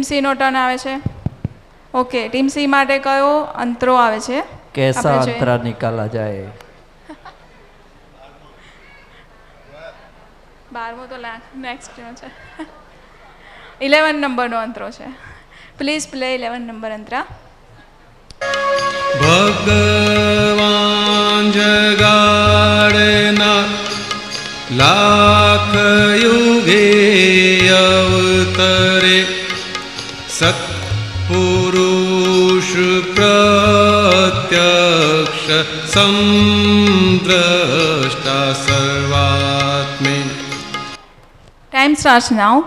સીનો ટર્ન આવે છે. ઓકે, ટીમ સી માટે કયો અંતરો આવે છે? કેસા અંતરા નિકાલા જાય. 12મો તો નેક્સ્ટ છે. 11 નંબરનો અંતરો છે. પ્લીઝ પ્લે 11 નંબર અંતરા. ભગવાન જગાડના લાખ યુગે અવતરે, સત્પુરુષ પ્રત્યક્ષ સમદ્રષ્ટા સર્વાત્મે. ટાઈમ સ્ટાર્ટ્સ નાઉ.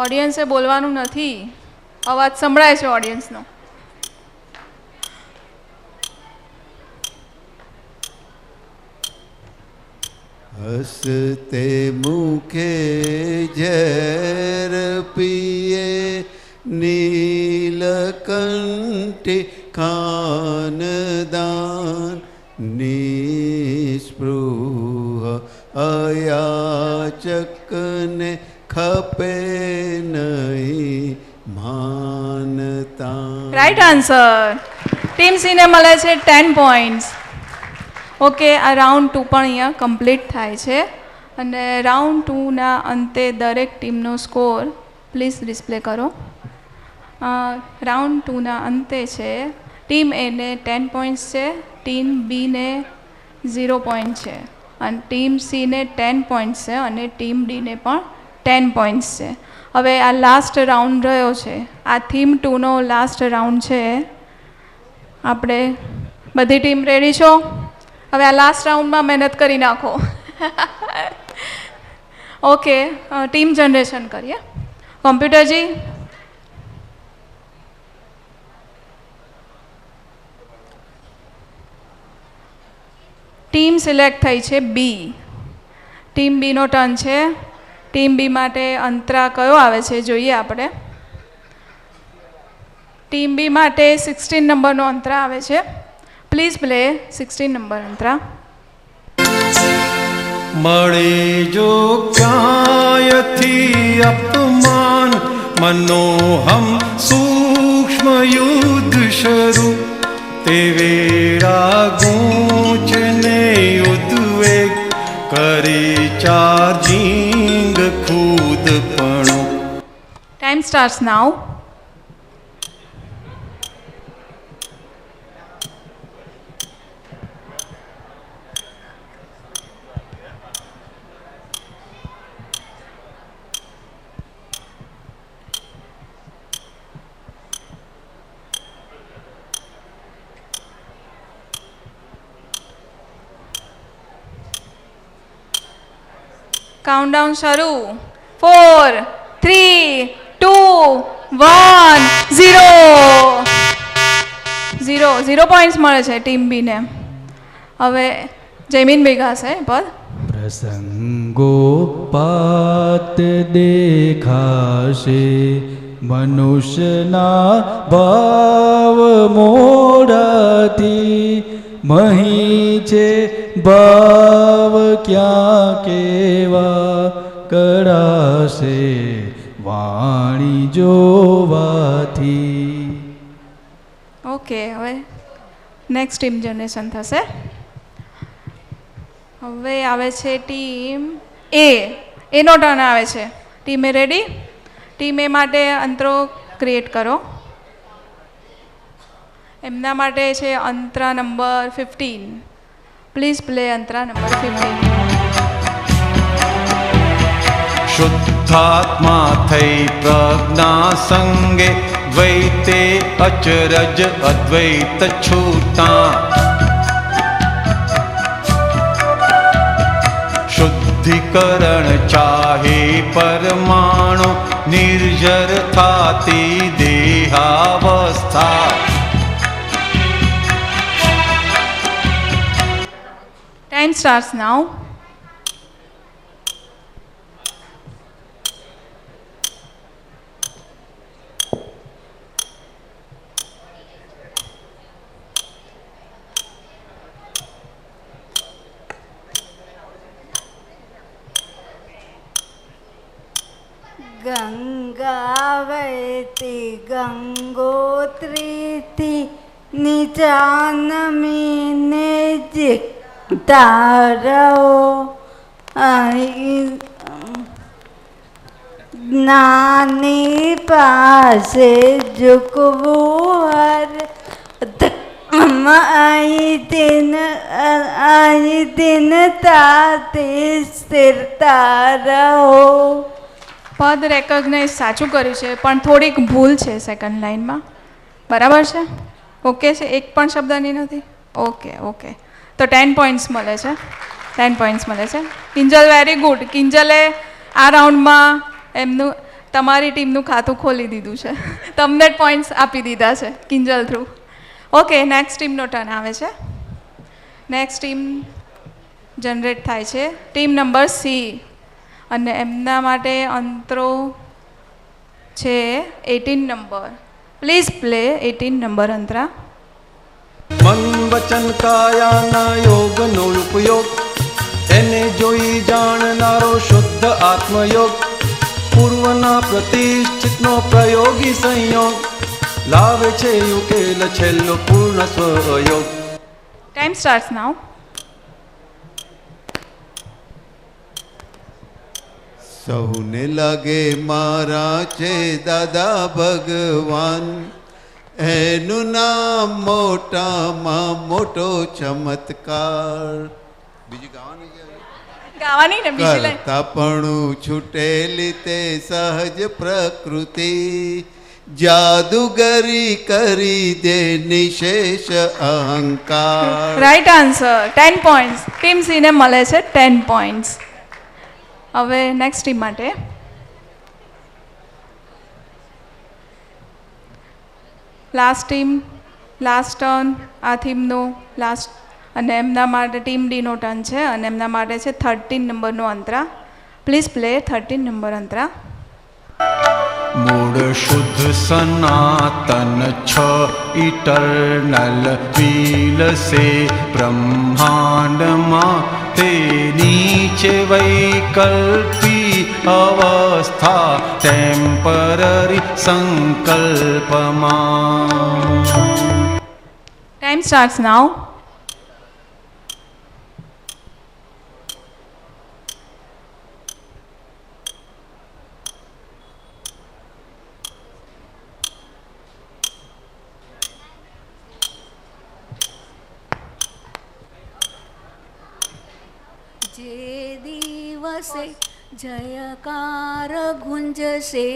ઓડિયન્સે બોલવાનું નથી. અવાજ સંભળાય છે ઓડિયન્સનો. હસતે મુખે ઝેર પીએ, નીલકંઠે ખાનદાન, નિસ્પૃહ અયાચકને ખપે નહીં માનતા. Right answer. ટીમ સીને મળે છે 10 પોઈન્ટ્સ. ઓકે, આ રાઉન્ડ 2 પણ અહીંયા કમ્પ્લીટ થાય છે. અને રાઉન્ડ 2ના અંતે દરેક ટીમનો સ્કોર પ્લીઝ ડિસ્પ્લે કરો. રાઉન્ડ 2ના અંતે છે ટીમ એને 10 પોઈન્ટ્સ છે, ટીમ બીને 0 પોઈન્ટ છે, અને ટીમ સીને 10 પોઈન્ટ્સ છે, અને ટીમ ડીને પણ 10 પોઈન્ટ્સ છે. હવે આ લાસ્ટ રાઉન્ડ રહ્યો છે. આ થીમ 2નો લાસ્ટ રાઉન્ડ છે. આપણે બધી ટીમ રેડી છો? હવે આ લાસ્ટ રાઉન્ડમાં મહેનત કરી નાખો. ઓકે, ટીમ જનરેશન કરીએ. કોમ્પ્યુટરજી, ટીમ સિલેક્ટ થઈ છે બી. ટીમ બીનો ટર્ન છે. ટીમ બી માટે અંતરા કયો આવે છે જોઈએ આપણે. ટીમ બી માટે 16 નંબરનો અંતરા આવે છે. પ્લીઝ પ્લે 16 નંબર અંતરા. મળે જો ક્યાંયથી અપમાન, મનોહમ સૂક્ષ્મ યુદ્ધ શરૂ, તે વેળા ગૂંચને ઉદ્વેગ, કરી ચાર્જિંગ ખુદ પણો. Time starts now. કાઉન્ટડાઉન શરૂ. 4, 3, 2, 1, 0 પોઈન્ટ્સ મળે છે ટીમ બીને. હવે જયમીન ભેગા છે પર. પ્રસંગોપાત દેખાશે મનુષ્યના ભાવ મોડાથી, મહી છે ભાવ ક્યાં કેવા કરાશે વાણી જોવાથી. ઓકે, હવે નેક્સ્ટ ટીમ જનરેશન થશે. હવે આવે છે ટીમ એ. એનો ટર્ન આવે છે. Team A ready? Team A માટે અંતરો ક્રિએટ કરો. એમના માટે છે અંતરા નંબર 15. પ્લીઝ પ્લે અંતરા નંબર 15. શુદ્ધાત્મા થઈ પ્રજ્ઞા સંગે, દ્વૈતે અચરજ અદ્વૈત છૂટા, શુદ્ધિકરણ ચાહે પરમાણુ, નિર્જર થાતી દેહાવસ્થા. ટાઈમ સ્ટાર્ટ્સ નાઉ. ગંગાવતી ગંગોત્રીથી નિચાનમીને જીતારો, જ્ઞાની પાસે ઝુકવું હર, આઈ દિન તાતે સ્થિરતા રહો. પદ રેકોગ્નાઇઝ સાચું કર્યું છે, પણ થોડીક ભૂલ છે સેકન્ડ લાઇનમાં. બરાબર છે? ઓકે છે? એક પણ શબ્દની નથી? ઓકે ઓકે, તો 10 પોઈન્ટ્સ મળે છે. 10 પોઈન્ટ્સ મળે છે. Kinjal very good. કિંજલે આ રાઉન્ડમાં એમનું તમારી ટીમનું ખાતું ખોલી દીધું છે. તમને જ પોઈન્ટ્સ આપી દીધા છે કિંજલ થ્રુ. ઓકે, નેક્સ્ટ ટીમનો ટર્ન આવે છે. નેક્સ્ટ ટીમ જનરેટ થાય છે. Team number C. અને એમના માટે અંતરો છે 18 નંબર. પ્લીઝ પ્લે 18 નંબર અંતરા. મન વચન કાયાના યોગનો ઉપયોગ, એને જોઈ જાણનારો શુદ્ધ આત્મયોગ, પૂર્વના પ્રતિષ્ઠિતનો પ્રયોગી સંયોગ, લાવે છે ઉકેલ છેલ્લો પૂર્ણ સ્વયોગ. ટાઈમ સ્ટાર્ટ્સ નાઉ. સૌને લાગે મારા છે દાદા ભગવાન, એનું નામ મોટામાં મોટો ચમત્કાર. બીજું ગાવાની ને બીજી લાઈન. કરતાપણું છૂટેલી તે સહજ પ્રકૃતિ, જાદુગરી કરી દે નિશેષ અહંકાર. Right answer. 10 points. Team C ને મળે છે 10 પોઈન્ટ્સ. હવે નેક્સ્ટ ટીમ માટે લાસ્ટ ટીમ, લાસ્ટ ટર્ન આ થીમનું લાસ્ટ, અને એમના માટે ટીમ ડીનો ટર્ન છે અને એમના માટે છે 13 નંબરનો અંતરા. પ્લીઝ પ્લે 13 નંબર અંતરા. મૂળ શુદ્ધ સનાતન છ ઇટરનલ વીલ સે બ્રહ્માંડમાં તે નીચે વૈકલ્પી અવસ્થા ટેમ્પરરી સંકલ્પમાં. ટાઈમ સ્ટાર્ટ્સ નાઉ. જે દિવસે જયકાર ગુંજશે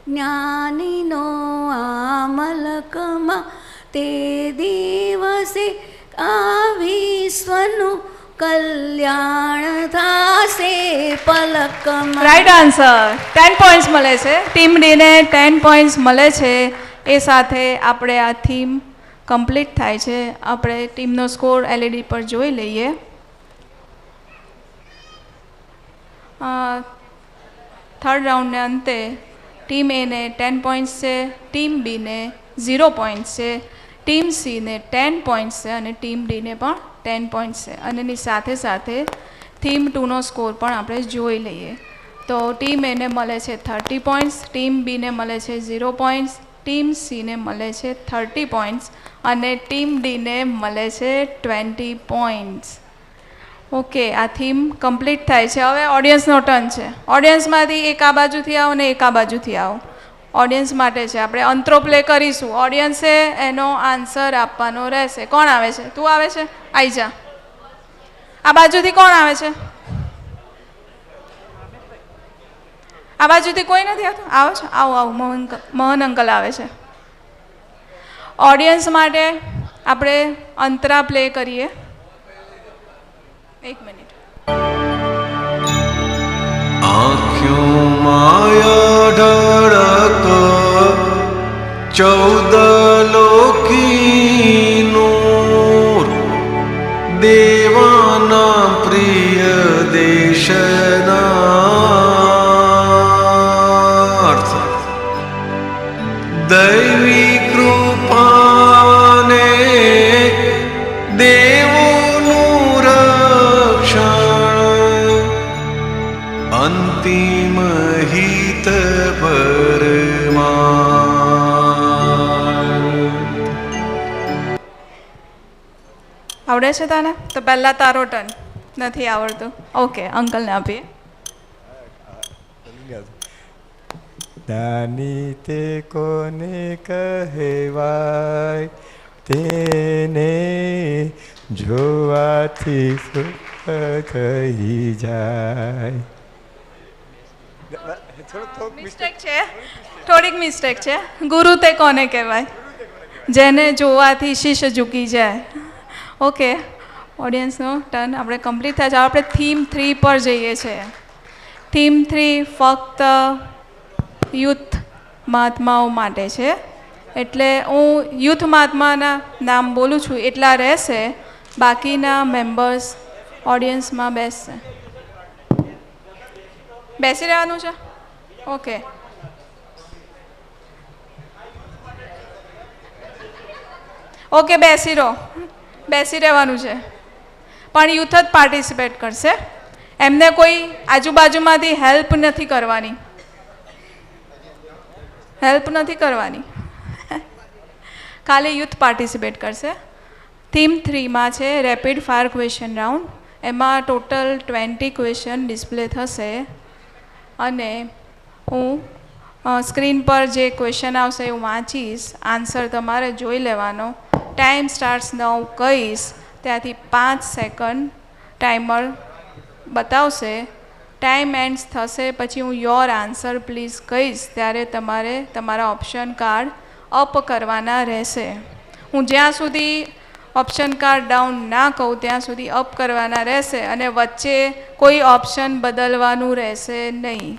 જ્ઞાનીનો આ મલકમાં, તે દિવસે આ વિશ્વનું કલ્યાણ થશે પલકમાં. Right answer. 10 પોઈન્ટ્સ મળે છે ટીમ ડીને. 10 પોઈન્ટ્સ મળે છે. એ સાથે આપણે આ થીમ કમ્પ્લીટ થાય છે. આપણે ટીમનો સ્કોર LED પર જોઈ લઈએ. થર્ડ રાઉન્ડને અંતે ટીમ એને 10 પોઈન્ટ્સ છે, ટીમ બીને 0 પોઈન્ટ્સ છે, ટીમ સીને 10 પોઈન્ટ્સ છે અને ટીમ ડીને પણ 10 પોઈન્ટ્સ છે. અને એની સાથે સાથે થીમ 2નો સ્કોર પણ આપણે જોઈ લઈએ. તો ટીમ એને મળે છે 30 પોઈન્ટ્સ, ટીમ બીને મળે છે 0 પોઈન્ટ્સ, ટીમ સીને મળે છે 30 પોઈન્ટ્સ અને ટીમ ડીને મળે છે 20 પોઈન્ટ્સ. ઓકે, આ થીમ કમ્પ્લીટ થાય છે. હવે ઓડિયન્સનો ટર્ન છે. ઓડિયન્સમાંથી એક આ બાજુથી આવો ને એક આ બાજુથી આવો. ઓડિયન્સ માટે છે. આપણે અંતરો પ્લે કરીશું. ઓડિયન્સે એનો આન્સર આપવાનો રહેશે. કોણ આવે છે? તું આવે છે? આવી જા. આ બાજુથી કોણ આવે છે? આ બાજુથી કોઈ નથી આવતું? આવો છો? આવો આવો. મોહન અંકલ આવે છે. ઓડિયન્સ માટે આપણે અંતરા પ્લે કરીએ. એક મિનિટ. આંખ્યું માયા ઢળક 14 લોકી નૂર, દેવાના પ્રિય દેશનાર્થ, દૈવી કૃપાને દેવોનું રક્ષણ, અંતિમ હિત આવડે છે તને? તો પહેલા તારો ટર્ન. નથી આવડતું? ઓકે, અંકલને આપીએ. જ્ઞાની તે કોને કહેવાય, તેને જોવાથી સુખ થઈ જાય. મિસ્ટેક છે, થોડીક મિસ્ટેક છે. ગુરુ તે કોને કહેવાય? જેને જોવાથી શીશ ઝૂકી જાય. ઓકે, ઓડિયન્સનો ટર્ન આપણે કમ્પ્લીટ થાય છે. આપણે થીમ 3 પર જઈએ છીએ. થીમ 3 ફક્ત યુથ મહાત્માઓ માટે છે. એટલે હું યુથ મહાત્માના નામ બોલું છું એટલા રહેશે. બાકીના મેમ્બર્સ ઓડિયન્સમાં બેસશે. બેસી રહેવાનું છે? ઓકે. ઓકે, બેસી રહો. બેસી રહેવાનું છે. પણ યુથ જ પાર્ટિસિપેટ કરશે. એમને કોઈ આજુબાજુમાંથી હેલ્પ નથી કરવાની. હેલ્પ નથી કરવાની. ખાલી યુથ પાર્ટિસિપેટ કરશે. થીમ 3માં છે રેપિડ ફાયર ક્વેશ્ચન રાઉન્ડ. એમાં ટોટલ 20 ક્વેશ્ચન ડિસ્પ્લે થશે અને હું સ્ક્રીન પર જે ક્વેશ્ચન આવશે એ હું વાંચીશ. આન્સર તમારે જોઈ લેવાનો. ટાઈમ સ્ટાર્ટ્સ 9 કહીશ ત્યાંથી 5 સેકન્ડ ટાઈમર બતાવશે. ટાઈમ એન્ડ્સ થશે પછી હું યોર આન્સર પ્લીઝ કહીશ ત્યારે તમારે તમારા ઓપ્શન કાર્ડ અપ કરવાના રહેશે. હું જ્યાં સુધી ઓપ્શન કાર્ડ ડાઉન ના કહું ત્યાં સુધી અપ કરવાના રહેશે અને વચ્ચે કોઈ ઓપ્શન બદલવાનું રહેશે નહીં.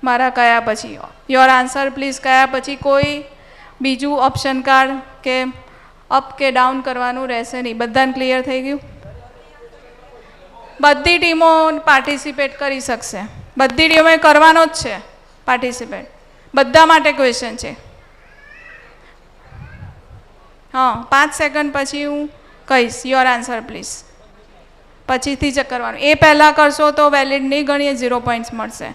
મારા કયા પછી યોર આન્સર પ્લીઝ કયા પછી કોઈ બીજું ઓપ્શન કાર્ડ કે અપ કે ડાઉન કરવાનું રહેશે નહીં. બધાને ક્લિયર થઈ ગયું? બધી ટીમો પાર્ટિસિપેટ કરી શકશે. બધી ટીમોએ કરવાનો જ છે પાર્ટિસિપેટ. બધા માટે ક્વેશ્ચન છે. હા, 5 સેકન્ડ પછી હું કહીશ યોર આન્સર પ્લીઝ, પછીથી જ કરવાનું. એ પહેલાં કરશો તો વેલિડ નહીં ગણીએ, 0 પોઈન્ટ્સ મળશે.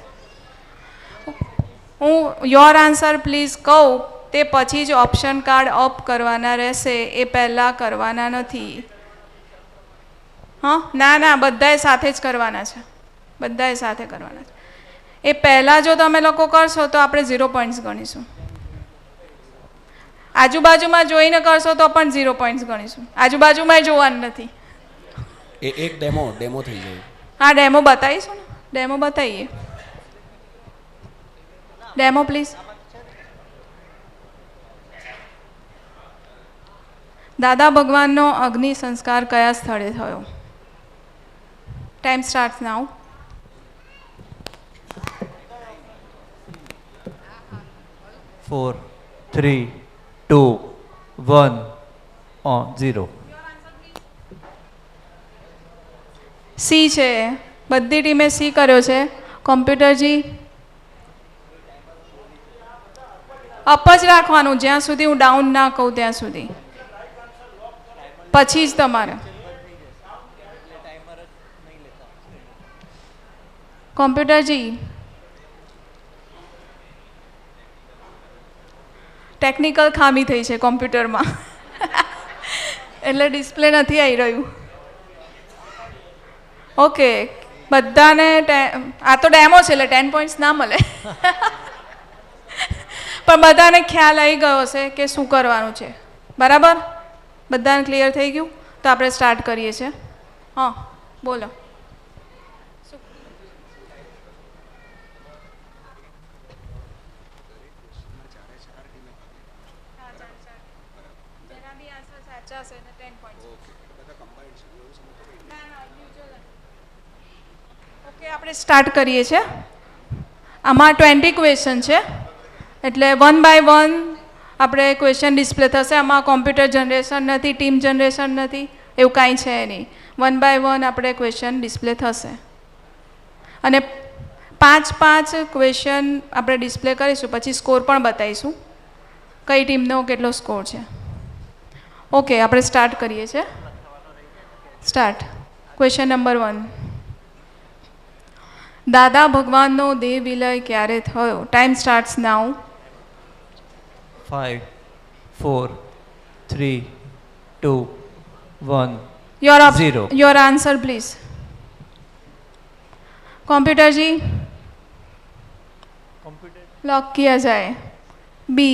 હું યોર આન્સર પ્લીઝ કહું તે પછી જ ઓપ્શન કાર્ડ અપ કરવાના રહેશે, એ પહેલાં કરવાના નથી. હા, ના ના, બધાએ સાથે જ કરવાના છે. બધાએ સાથે કરવાના છે. એ પહેલાં જો તમે લોકો કરશો તો આપણે 0 પોઈન્ટ્સ ગણીશું. આજુબાજુમાં જોઈને કરશો તો પણ 0 પોઈન્ટ્સ ગણીશું. આજુબાજુમાં જોવાનું નથી. એક ડેમો થઈ જાય. હા, ડેમો બતાવીશું ને. ડેમો બતાવીએ. Demo please. દાદા ભગવાનનો અગ્નિ સંસ્કાર કયા સ્થળે થયો? ટાઈમ સ્ટાર્ટ નાઉ. ફોર 3 2 1 0. સી છે. બધી ટીમે સી કર્યો છે. કોમ્પ્યુટરજી અપ જ રાખવાનું જ્યાં સુધી હું ડાઉન ના કહું ત્યાં સુધી, પછી જ તમારે. કોમ્પ્યુટરજી ટેકનિકલ ખામી થઈ છે કોમ્પ્યુટરમાં એટલે ડિસ્પ્લે નથી આવી રહ્યું. ઓકે, બધાને આ તો ડેમો છે એટલે 10 પોઈન્ટ્સ ના મળે પણ બધાને ખ્યાલ આવી ગયો હશે કે શું કરવાનું છે. બરાબર? બધાને ક્લિયર થઈ ગયું? તો આપણે સ્ટાર્ટ કરીએ છીએ. હા, બોલો. ઓકે, આપણે સ્ટાર્ટ કરીએ છીએ. આમાં 20 ક્વેશ્ચન છે એટલે 1 બાય 1 આપણે ક્વેશ્ચન ડિસ્પ્લે થશે. આમાં કોમ્પ્યુટર જનરેશન નથી, ટીમ જનરેશન નથી, એવું કાંઈ છે નહીં. 1 બાય 1 આપણે ક્વેશ્ચન ડિસ્પ્લે થશે અને 5 ક્વેશ્ચન આપણે ડિસ્પ્લે કરીશું. પછી સ્કોર પણ બતાવીશું કઈ ટીમનો કેટલો સ્કોર છે. ઓકે, આપણે સ્ટાર્ટ કરીએ છીએ. સ્ટાર્ટ. Question number 1. દાદા ભગવાનનો દેહ વિલય ક્યારે થયો? Time starts now. 5 4 3 2 1 0. Your answer please. Computer ji lock किया जाए. B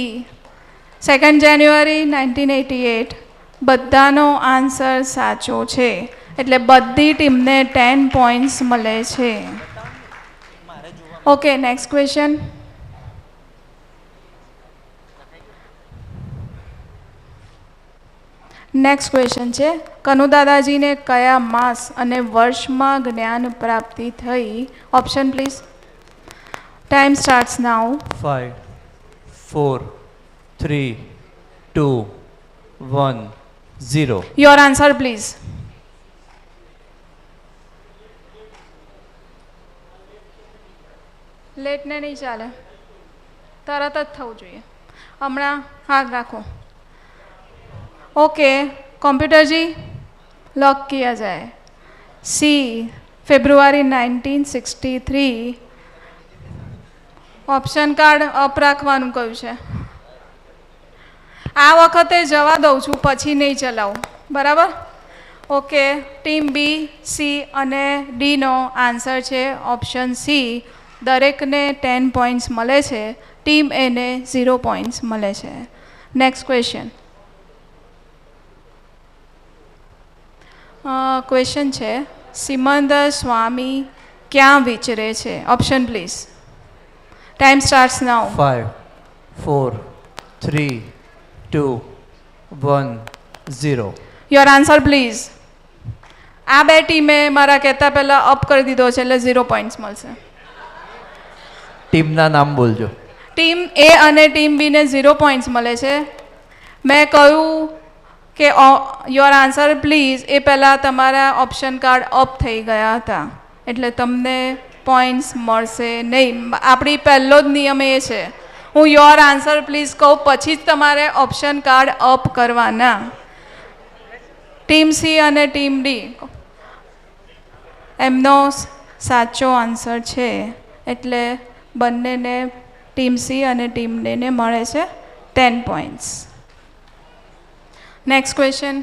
2 January 1988. બધાનો આન્સર સાચો છે એટલે બધી ટીમને 10 પોઈન્ટ્સ મળે છે. Okay, next question. Next question છે કનુ દાદાજીને કયા માસ અને વર્ષમાં જ્ઞાન પ્રાપ્તિ થઈ? Option please. Time starts now. 5 4 3 2 1 0. Your answer please. લેટને નહીં ચાલે, તરત જ થવું જોઈએ. હમણાં હાથ રાખો. ओके, कंप्यूटर जी लॉक किया जाए. सी फेब्रुआरी 1963. ऑप्शन कार्ड अप રાખવાનું કહ્યું છે. આ વખતે જવા દઉં છું, પછી નહીં ચલાવું. બરાબર? ઓકે, ટીમ બી, સી અને ડીનો આન્સર છે ઓપ્શન સી. દરેકને 10 પોઈન્ટ્સ મળે છે. ટીમ એને 0 પોઈન્ટ્સ મળે છે. Next question. ક્વેશ્ચન છે સિમંદર સ્વામી ક્યાં વિચરે છે? Option please. Time starts now. 5 4 3 2 1 0. Your answer please. આ બે ટીમે મારા કહેતા પહેલાં અપ કરી દીધો છે એટલે 0 પોઈન્ટ્સ મળશે. ટીમના નામ બોલજો. ટીમ એ અને ટીમ બીને 0 પોઈન્ટ્સ મળે છે. મેં કહ્યું કે યોર આન્સર પ્લીઝ એ પહેલાં તમારા ઓપ્શન કાર્ડ અપ થઈ ગયા હતા એટલે તમને પોઈન્ટ્સ મળશે નહીં. આપણી પહેલો જ નિયમ એ છે, હું યોર આન્સર પ્લીઝ કહું પછી જ તમારે ઓપ્શન કાર્ડ અપ કરવાના. ટીમ સી અને ટીમ ડી એમનો સાચો આન્સર છે એટલે બંનેને ટીમ સી અને ટીમ ડીને મળે છે 10 પોઈન્ટ્સ. Next question.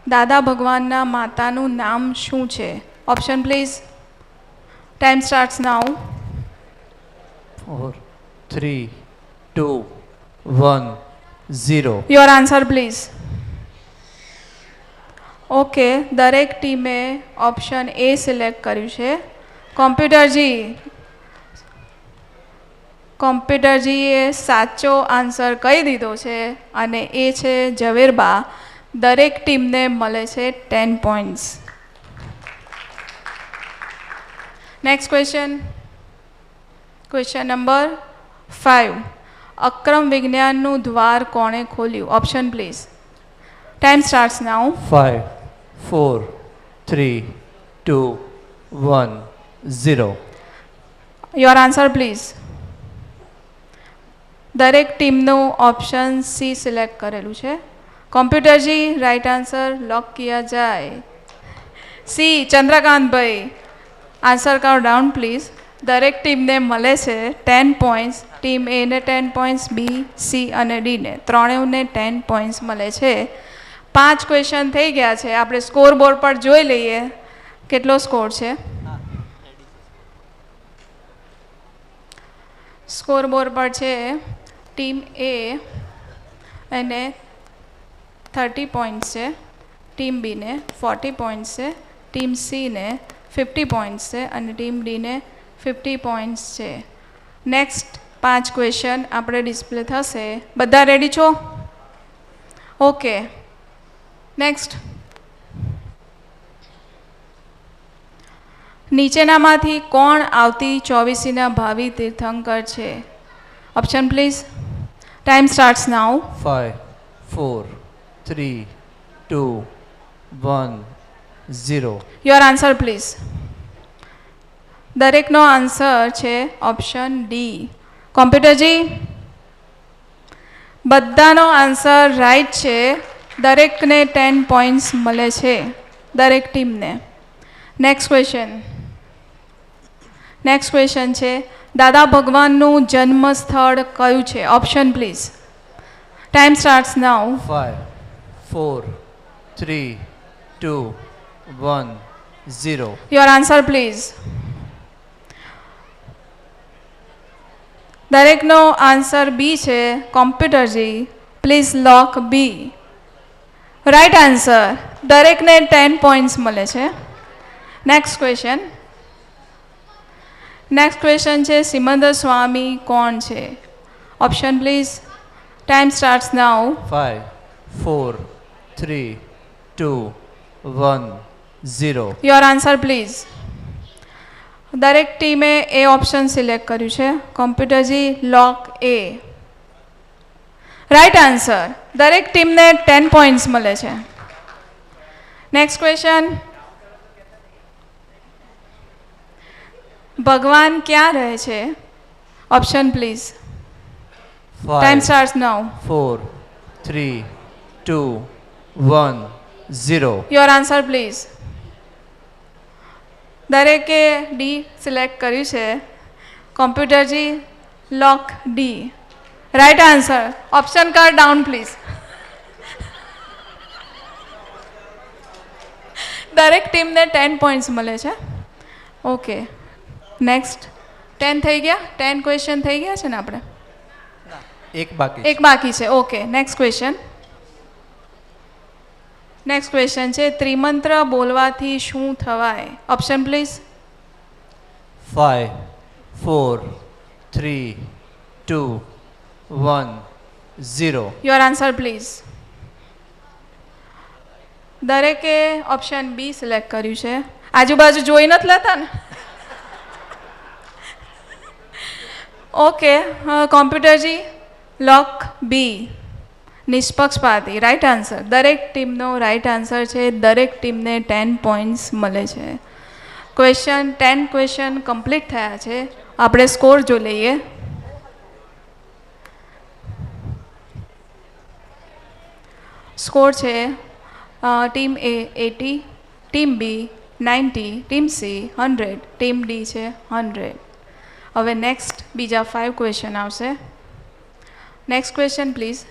દાદા ભગવાનના માતાનું નામ શું છે? Option please. Time starts now. 4, 3, 2, 1, 0. Your answer please. Okay, દરેક ટીમે ઓપ્શન એ સિલેક્ટ કર્યું છે. કોમ્પ્યુટરજીએ સાચો આન્સર કહી દીધો છે અને એ છે ઝવેરબા. દરેક ટીમને મળે છે 10 points. Next question. Question number 5. અક્રમ વિજ્ઞાનનું દ્વાર કોણે ખોલ્યું? Option please. Time starts now. 5, 4, 3, 2, 1, 0. Your answer please. દરેક ટીમનું ઓપ્શન સી સિલેક્ટ કરેલું છે. कॉम्प्यूटर जी राइट आंसर लॉक किया जाए. सी चंद्रकांत भाई आंसर काउंट डाउन प्लीज. दरेक टीम ने मळे छे 10 पॉइंट्स. टीम ए ने 10 पॉइंट्स, बी सी और डी ने त्रणेवने 10 पॉइंट्स मळे छे. 5 क्वेश्चन थई गया छे. आपणे स्कोर बोर्ड पर जोई लईए केटलो स्कोर छे. स्कोर बोर्ड पर छे टीम ए ने 30 पॉइंट्स है, टीम बी ने 40 पॉइंट्स है, टीम सी ने 50 पॉइंट्स है और टीम डी ने 50 पॉइंट्स है. नेक्स्ट 5 क्वेश्चन आपणे डिस्प्ले थशे. बधा रेडी छो? ओके. नेक्स्ट नीचेनामांथी कोण आवती चौवीसीना भावी तीर्थंकर छे? Option please. Time starts now. 5, 4, 3, 2, 1, 0. Your answer please. दरेकनो आंसर छे ऑप्शन डी. कॉम्प्यूटर जी बधानो आंसर राइट छे. दरेक ने 10 पॉइंट्स मळे छे दरेक टीम ने. Next question. नेक्स्ट क्वेश्चन छे दादा भगवाननु जन्म स्थळ कयुं छे? Option please. Time starts now. 5, 4, 3, 2, 1, 0. Your answer please. दरेकनो आंसर बी छे. कॉम्प्यूटर जी please lock B. Right answer. दरेक ने 10 पॉइंट्स मळे छे. Next question. नेक्स्ट क्वेश्चन छे सिमंदर स्वामी कोण छे? Option please. Time starts now. 5, 4, 3, 2, 1, 0. Your answer please. दरेक टीमे ए ऑप्शन सिलेक्ट कर्यु छे. कॉम्प्यूटर जी लॉक ए. Right answer. दरेक टीम ने 10 पॉइंट्स मळे छे. Next question. भगवान क्या रहे छे? Option please. 5, time starts now. 4, 3, 2, 1, 0. Your answer please. दरेके डी सिलेक्ट कर्यु छे. कॉम्प्यूटर जी lock D. Right answer. Option card down please. दरेक टीम ने 10 पॉइंट्स मळे छे. ओके. नेक्स्ट 10 थई गया. 10 क्वेश्चन थई गया छे ने आपणे? एक बाकी. एक बाकी छे. Okay. Next question. Next question छे त्रिमंत्र बोलवाथी शुं थवाय? Option please. 5, 4, 3, 2 1 0 your answer please. દરેકે ઓપ્શન બી સિલેક્ટ કર્યું છે. આજુબાજુ જોઈ નથી લેતા ને? ઓકે, કોમ્પ્યુટરજી લોક બી નિષ્પક્ષપાતી રાઈટ આન્સર. દરેક ટીમનો રાઈટ આન્સર છે. દરેક ટીમને 10 પોઈન્ટ્સ મળે છે. 10 ક્વેશ્ચન કમ્પ્લીટ થયા છે. આપણે સ્કોર જોઈ લઈએ. સ્કોર છે ટીમ એ 80, ટીમ બી 90, ટીમ સી 100, ટીમ ડી છે 100. હવે નેક્સ્ટ બીજા 5 ક્વેશ્ચન આવશે. Next question please.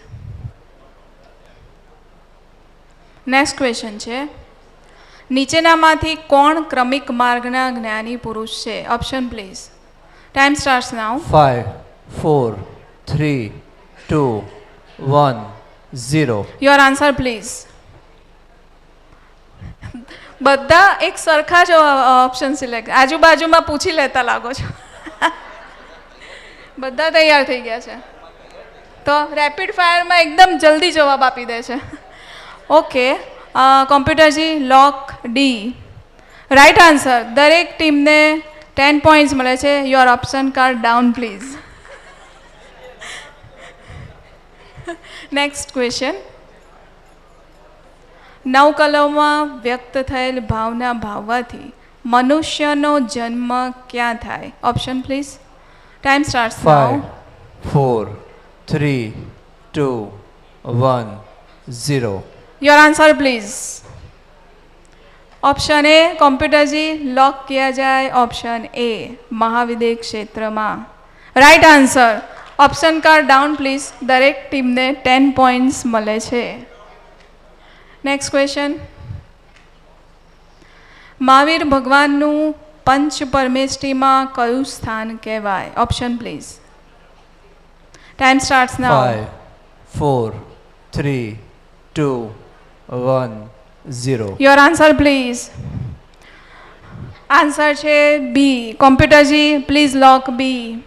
Next question છે નીચેનામાંથી કોણ ક્રમિક માર્ગના જ્ઞાની પુરુષ છે? Option please. Time starts now. 5 4 3 2 1 0 your answer please. બધા એક સરખા જ ઓપ્શન સિલેક્ટ. આજુબાજુમાં પૂછી લેતા લાગો છો. બધા તૈયાર થઈ ગયા છે તો રેપિડ ફાયરમાં એકદમ જલ્દી જવાબ આપી દે છે. ઓકે, કોમ્પ્યુટરજી લોક ડી રાઈટ આન્સર. દરેક ટીમને 10 પોઈન્ટ્સ મળે છે. Your option card down please. Next question. નવકલમમાં વ્યક્ત થયેલ ભાવના ભાવવાથી મનુષ્યનો જન્મ ક્યાં થાય? Option please. Time starts now. 5 4 3 2 1 0 your answer please. Option A computer जी लॉक किया जाए. ऑप्शन ए महाविद्य क्षेत्र में right answer. Option card down please. दरेक टीम ने 10 पॉइंट्स મળે છે. Next question. महावीर भगवानનું पंच परमेष्टि में કયું સ્થાન કહેવાય? Option please. Time starts now. 5 4 3 2 1 0 your answer please. Answer છે બી. કોમ્પ્યુટરજી પ્લીઝ લોક બી.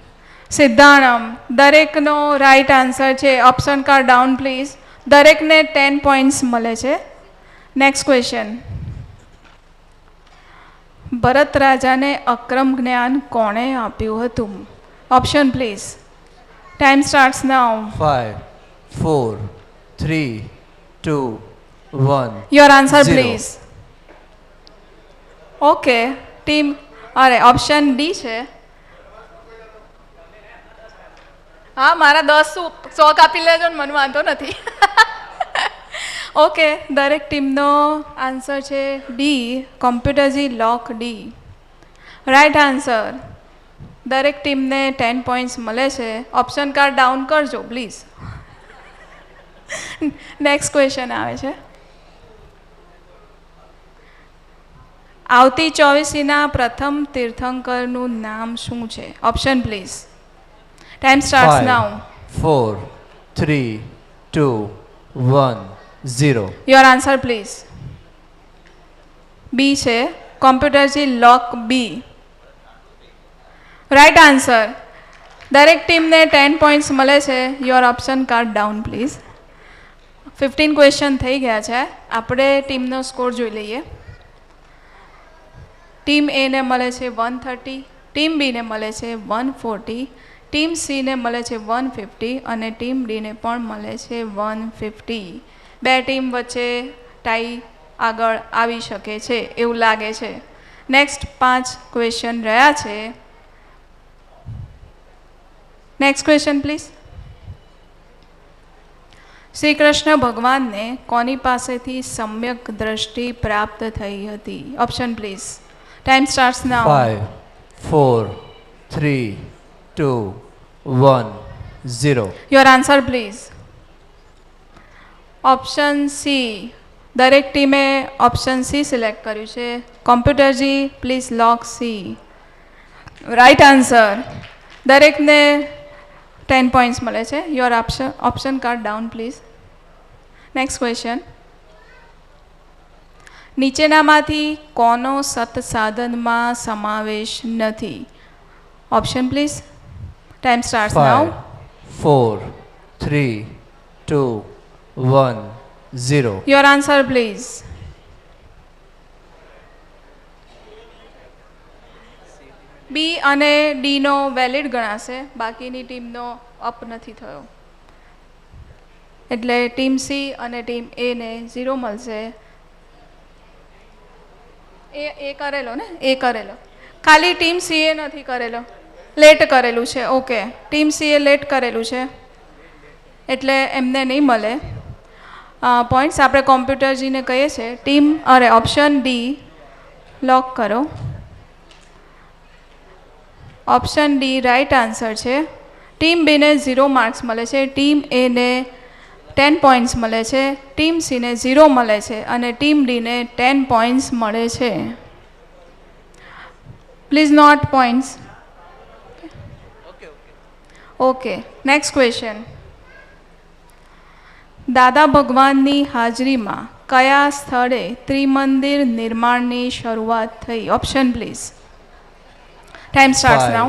સિદ્ધાણમ દરેકનો રાઈટ આન્સર છે. Option card down please. દરેકને 10 પોઈન્ટ્સ મળે છે. Next question. ભરત રાજાને અક્રમ જ્ઞાન કોણે આપ્યું હતું? Option please. Time starts now. 5 4 3 2 1 your answer please. Okay, team अरे ऑप्शन डी છે. હા, મારા 10 કાપી લેજો ને, મને વાંધો નથી. ઓકે, દરેક ટીમનો આન્સર છે ડી. કોમ્પ્યુટરજી લોક ડી રાઈટ આન્સર. દરેક ટીમને 10 પોઈન્ટ્સ મળે છે. ઓપ્શન કાર્ડ ડાઉન કરજો પ્લીઝ. નેક્સ્ટ ક્વેશ્ચન આવે છે. આવતી ચોવીસીના પ્રથમ તીર્થંકરનું નામ શું છે? Option please. Time starts now. 4 3 2 1 0 your answer please. B છે. કોમ્પ્યુટરજી લોક બી રાઈટ આન્સર. દરેક ટીમને 10 પોઈન્ટ્સ મળે છે. Your option card down please. 15 question થઈ ગયા છે. આપણે ટીમનો સ્કોર જોઈ લઈએ. ટીમ એને મળે છે 130, ટીમ બીને મળે છે 140, ટીમ સીને મળે છે 150 અને ટીમ ડીને પણ મળે છે 150. બે ટીમ વચ્ચે ટાઈ આગળ આવી શકે છે એવું લાગે છે. નેક્સ્ટ 5 ક્વેશ્ચન રહ્યા છે. Next question please. Shri Krishna ભગવાનને કોની પાસેથી સમ્યક દ્રષ્ટિ પ્રાપ્ત થઈ હતી? Option please. Time starts now. 5 4 3 2 1 0 your answer please. Option C. દરેક ટીમે ઓપ્શન સી સિલેક્ટ કર્યું છે. કોમ્પ્યુટરજી please lock C right answer. દરેકને 10 પોઈન્ટ્સ મળે છે. Your option card down please. Next question. નીચેનામાંથી કોનો સત સાધનમાં સમાવેશ નથી? Option please. Time starts now. 4, 3, 2, 1, 0. Your answer please. B અને ડીનો વેલિડ ગણાશે, બાકીની ટીમનો અપ નથી થયો, એટલે ટીમ સી અને ટીમ એને 0 મળશે. એ કરેલો ને, એ કરેલો, ખાલી ટીમ સીએ નથી કરેલો, લેટ કરેલું છે. ઓકે, ટીમ સીએ લેટ કરેલું છે એટલે એમને નહીં મળે પોઈન્ટ્સ. આપણે કોમ્પ્યુટરજીને કહીએ છીએ ટીમ, અરે ઓપ્શન ડી લોક કરો. ઓપ્શન ડી રાઈટ આન્સર છે. ટીમ બીને 0 માર્ક્સ મળે છે, ટીમ એને 10 પોઈન્ટ્સ મળે છે, ટીમ સીને 0 મળે છે અને ટીમ ડીને 10 પોઈન્ટ્સ મળે છે. Please note points. Okay, next question. Dada ભગવાનની હાજરીમાં કયા સ્થળે ત્રિમંદિર નિર્માણની શરૂઆત થઈ? Option please. Time starts now.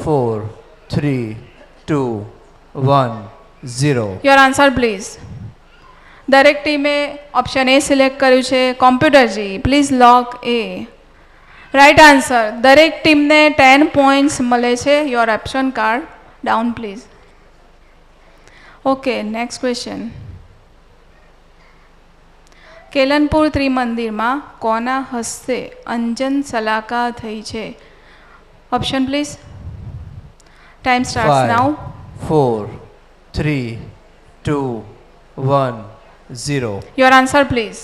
4, 3, 2, 1, 0. Your answer please. દરેક ટીમે ઓપ્શન એ સિલેક્ટ કર્યું છે. કોમ્પ્યુટરજી please lock A. Right answer. દરેક ટીમને 10 પોઈન્ટ્સ મળે છે. Your option card down please. Okay, next question. Kelanpur ત્રિમંદિરમાં કોના હસ્તે અંજન સલાકા થઈ છે? Option please. Time starts now. 4, 3, 2, 1, 0. Your answer please.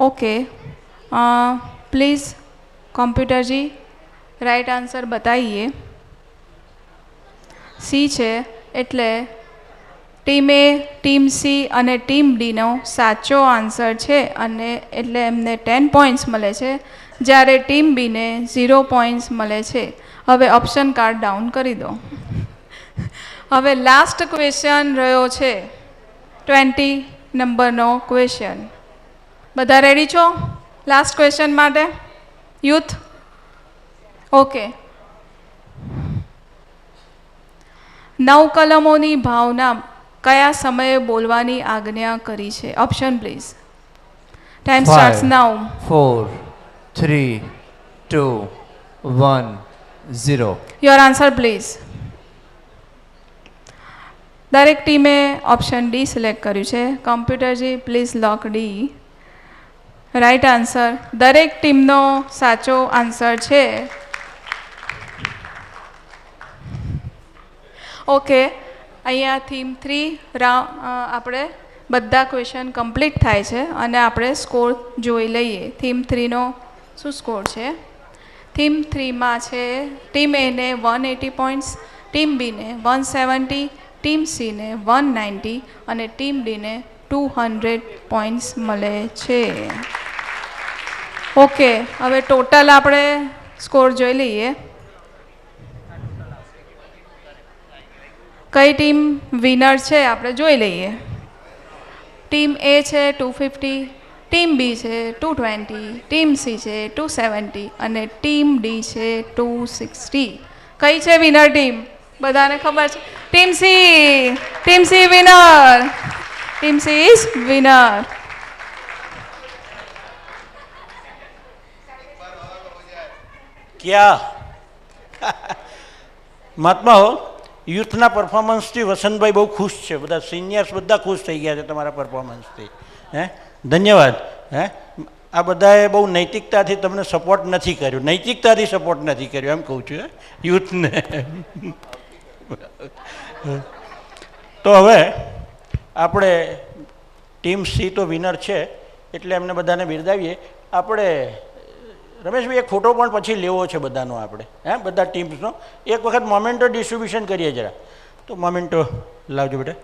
Okay, please કોમ્પ્યુટરજી રાઈટ આન્સર બતાવીએ. સી છે, એટલે ટીમ એ, ટીમ સી અને ટીમ ડીનો સાચો આન્સર છે અને એટલે એમને 10 પોઈન્ટ્સ મળે છે, જ્યારે ટીમ બીને 0 પોઈન્ટ્સ મળે છે. હવે ઓપ્શન કાર્ડ ડાઉન કરી દો. હવે લાસ્ટ ક્વેશ્ચન રહ્યો છે 20 નંબરનો ક્વેશ્ચન. બધા રેડી છો લાસ્ટ ક્વેશ્ચન માટે? યુથ? ઓકે. 9 કલમોની ભાવના કયા સમયે બોલવાની આજ્ઞા કરી છે? Option please. Time starts now. 4, 3, 2, 1, 0. Your answer please. દરેક ટીમે ઓપ્શન ડી સિલેક્ટ કર્યું છે. કોમ્પ્યુટરજી please lock D. Right answer. દરેક ટીમનો સાચો આન્સર છે. ઓકે, અહીંયા થીમ 3 આપણે બધા ક્વેશ્ચન કમ્પ્લીટ થાય છે અને આપણે સ્કોર જોઈ લઈએ. થીમ 3નો શું સ્કોર છે? થીમ 3માં છે ટીમ એને 180 પોઈન્ટ્સ, ટીમ બીને 170, ટીમ સીને 190 અને ટીમ ડીને 200 પોઈન્ટ્સ મળે છે. ઓકે, હવે ટોટલ આપણે સ્કોર જોઈ લઈએ. કઈ ટીમ વિનર છે આપણે જોઈ લઈએ. ટીમ એ છે 250, ટીમ બી છે 220, ટીમ સી છે 270 અને ટીમ ડી છે 260. કઈ છે વિનર ટીમ? બધાને ખબર છે? Team C. Team C winner. Team she is winner. ક્યાં મહાત્મા હો, યુથના પરફોર્મન્સથી વસંતભાઈ બહુ ખુશ છે. બધા સિનિયર્સ બધા ખુશ થઈ ગયા છે તમારા પરફોર્મન્સથી. ધન્યવાદ. આ બધાએ બહુ નૈતિકતાથી તમને સપોર્ટ નથી કર્યો, નૈતિકતાથી સપોર્ટ નથી કર્યો એમ કહું છું યુથને. તો હવે આપણે ટીમ સી તો વિનર છે એટલે એમને બધાને બિરદાવીએ. આપણે રમેશભાઈ એક ફોટો પણ પછી લેવો છે બધાનો આપણે, બધા ટીમ્સનો. એક વખત મોમેન્ટો ડિસ્ટ્રીબ્યુશન કરીએ જરા. તો મોમેન્ટો લાવજો બેટા.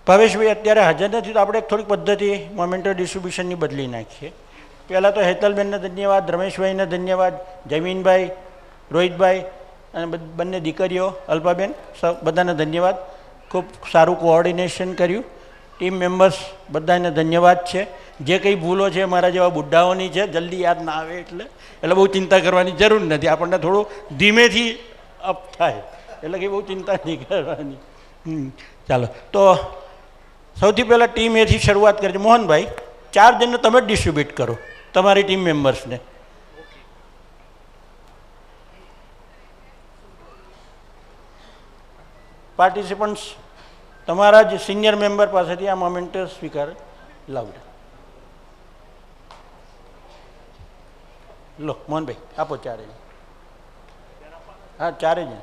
ભાવેશભાઈ અત્યારે હાજર નથી તો આપણે થોડીક પદ્ધતિ મોમેન્ટો ડિસ્ટ્રીબ્યુશનની બદલી નાખીએ. પહેલાં તો હેતલબેનને ધન્યવાદ, રમેશભાઈને ધન્યવાદ, જમીનભાઈ, રોહિતભાઈ અને બંને દીકરીઓ અલ્પાબેન, બધાને ધન્યવાદ. ખૂબ સારું કોઓર્ડિનેશન કર્યું. ટીમ મેમ્બર્સ બધાને ધન્યવાદ છે. જે કંઈ ભૂલો છે મારા જેવા બુઢ્ઢાઓની છે, જલ્દી યાદ ના આવે એટલે બહુ ચિંતા કરવાની જરૂર નથી. આપણને થોડું ધીમેથી અપ થાય. એટલે કે બહુ ચિંતા નહીં કરવાની. ચાલો તો સૌથી પહેલાં ટીમ એથી શરૂઆત કરજો. મોહનભાઈ, 4 જણને તમે જ ડિસ્ટ્રીબ્યુટ કરો તમારી ટીમ મેમ્બર્સને. પાર્ટિસિપન્ટ્સ તમારા જ સિનિયર મેમ્બર પાસેથી આ મોમેન્ટ સ્વીકાર લાવજો. લો મોહનભાઈ આપો 4 જણ. હા 4 જણ.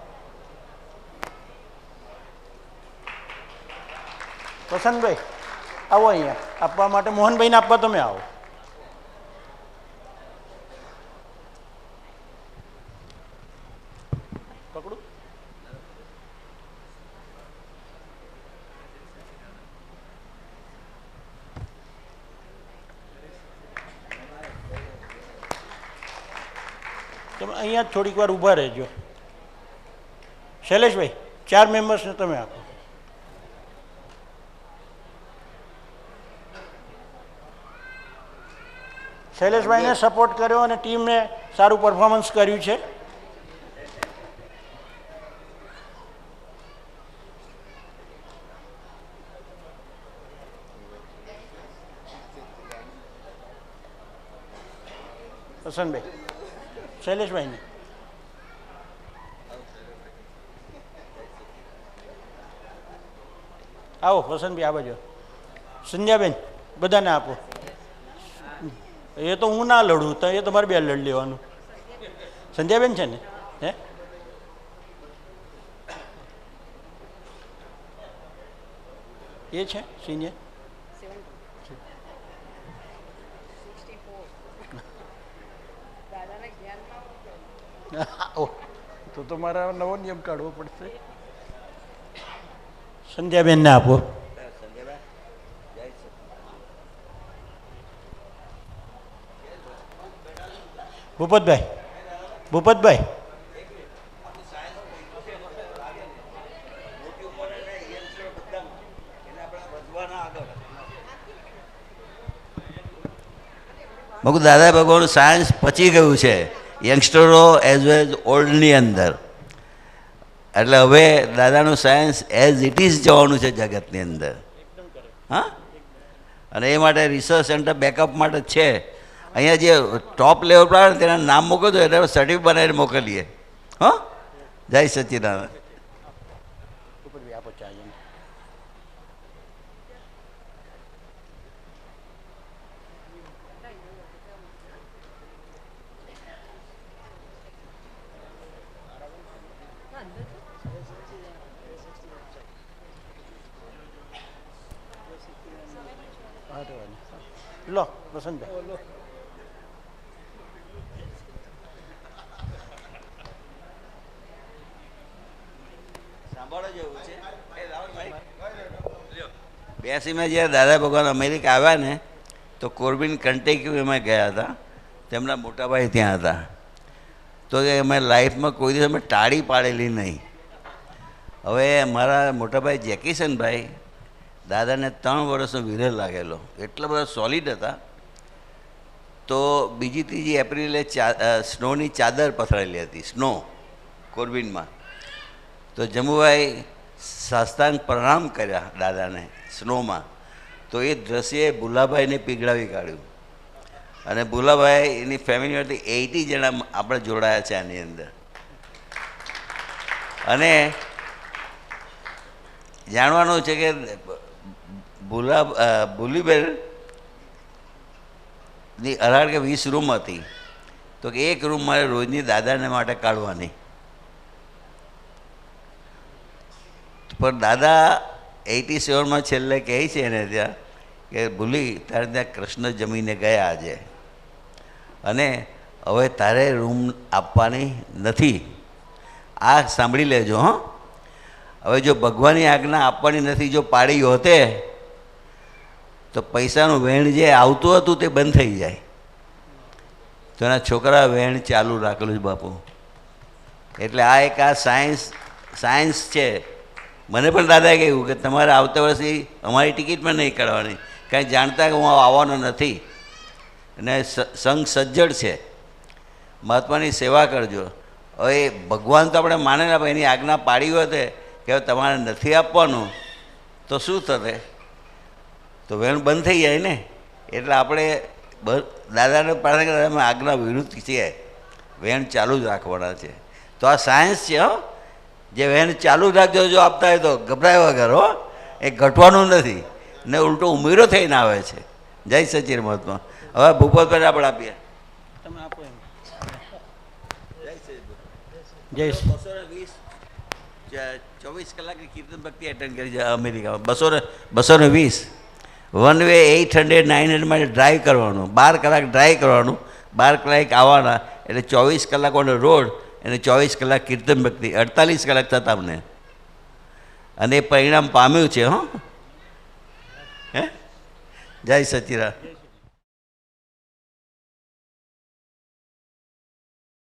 વસંતભાઈ આવો અહીંયા આપવા માટે. મોહનભાઈને આપવા તમે આવો. પકડું. તમે અહીંયા થોડીક વાર ઊભા રહેજો. શૈલેષભાઈ 4 મેમ્બર્સને તમે આપો. શૈલેષભાઈને સપોર્ટ કર્યો અને ટીમને સારું પરફોર્મન્સ કર્યું છે. વસંતભાઈ શૈલેષભાઈને આવો. વસંતભાઈ આ બાજુ. સંધ્યાબેન બધાને આપો. એ તો હું ના લડું તો એ તમારે 2 લડી લેવાનું. સંધ્યાબેન છે ને? હે એ છે સિનિયર. તો તમારા નવો નિયમ કાઢવો પડશે. સંધ્યાબેનને આપો. ભૂપતભાઈ મગુ દાદા ભગવાનનું સાયન્સ પચી ગયું છે યંગસ્ટરો એઝ વેલ ઓલ્ડની અંદર. એટલે હવે દાદાનું સાયન્સ એઝ ઇટ ઇઝ જવાનું છે જગતની અંદર. હા, અને એ માટે રિસર્ચ સેન્ટર બેકઅપ માટે છે. અહીંયા જે ટોપ લેવલ પર આવે તેના નામ મોકલજો એટલે સર્ટિફિકેટ બનાવીને મોકલીએ. હા, જય સચ્ચિદાનંદ. લો વસંતભાઈ. બેસીમાં જ્યારે દાદા ભગવાન અમેરિકા આવ્યા ને તો કોર્બિન કંટેક્યુમાં ગયા હતા. તેમના મોટાભાઈ ત્યાં હતા. તો એ અમે લાઈફમાં કોઈ દિવસ અમે ટાળી પાડેલી નહીં. હવે મારા મોટાભાઈ જેકીસનભાઈ દાદાને 3 વર્ષનો વિરહ લાગેલો. એટલા બધા સોલિડ હતા. તો બીજી 3 એપ્રિલે સ્નોની ચાદર પથરાયેલી હતી. સ્નો કોર્બિનમાં. તો જમુભાઈ સાષ્ટાંગ પ્રણામ કર્યા દાદાને સ્નોમાં. તો એ દ્રશ્યે ભુલાભાઈને પીગળાવી કાઢ્યું. અને ભુલાભાઈ એની ફેમિલીમાંથી 80 જણા આપણે જોડાયા છે આની અંદર. અને જાણવાનું છે કે ભૂલીબેનની 18 કે 20 રૂમ હતી. તો કે એક રૂમ મારે રોજની દાદાને માટે કાઢવાની. પણ દાદા 87માં છેલ્લે કહે છે એને ત્યાં કે ભૂલી તારે ત્યાં કૃષ્ણ જમીને ગયા આજે, અને હવે તારે રૂમ આપવાની નથી. આ સાંભળી લેજો. હં, હવે જો ભગવાનની આજ્ઞા આપવાની નથી જો પાડી હોતે તો પૈસાનું વેણ જે આવતું હતું તે બંધ થઈ જાય. તો એના છોકરા વેણ ચાલુ રાખેલું છે બાપુ. એટલે આ એક આ સાયન્સ છે. મને પણ દાદાએ કહ્યું કે તમારે આવતા વર્ષે અમારી ટિકિટમાં નહીં કાઢવાની, કાંઈ જાણતા કે હું આવવાનો નથી. અને સંઘ સજ્જડ છે, મહાત્માની સેવા કરજો. હવે ભગવાન તો આપણે માને ને એની આજ્ઞા પાડી હોય કે હવે તમારે નથી આપવાનું તો શું થશે? તો વેણ બંધ થઈ જાય ને. એટલે આપણે દાદાને પ્રાર્થના કરીએ અમે આજ્ઞા વિરુદ્ધ છીએ, વેણ ચાલુ જ રાખવાના છે. તો આ સાયન્સ છે. હો, જે વેણ ચાલુ જ રાખજો, જો આપતા હોય તો ગભરાય વગર. હો, એ ઘટવાનું નથી ને ઉલટો ઉમેરો થઈને આવે છે. જય સચિન મહાત્મા. હવે ભૂપતભાઈ આપણે આપીએ. તમે આપો એમ. જય 24 કલાકની કીર્તન ભક્તિ એટેન્ડ કરી છે અમેરિકામાં. 220 વન વે 800-900 માટે ડ્રાઈવ કરવાનું, 12 કલાક ડ્રાઈવ કરવાનું, 12 કલાક આવવાના, એટલે 24 કલાકોનો રોડ અને 24 કલાક કીર્તન ભક્તિ, 48 કલાક થતા અમને. અને એ પરિણામ પામ્યું છે. હો, હે, જય સચિરામ.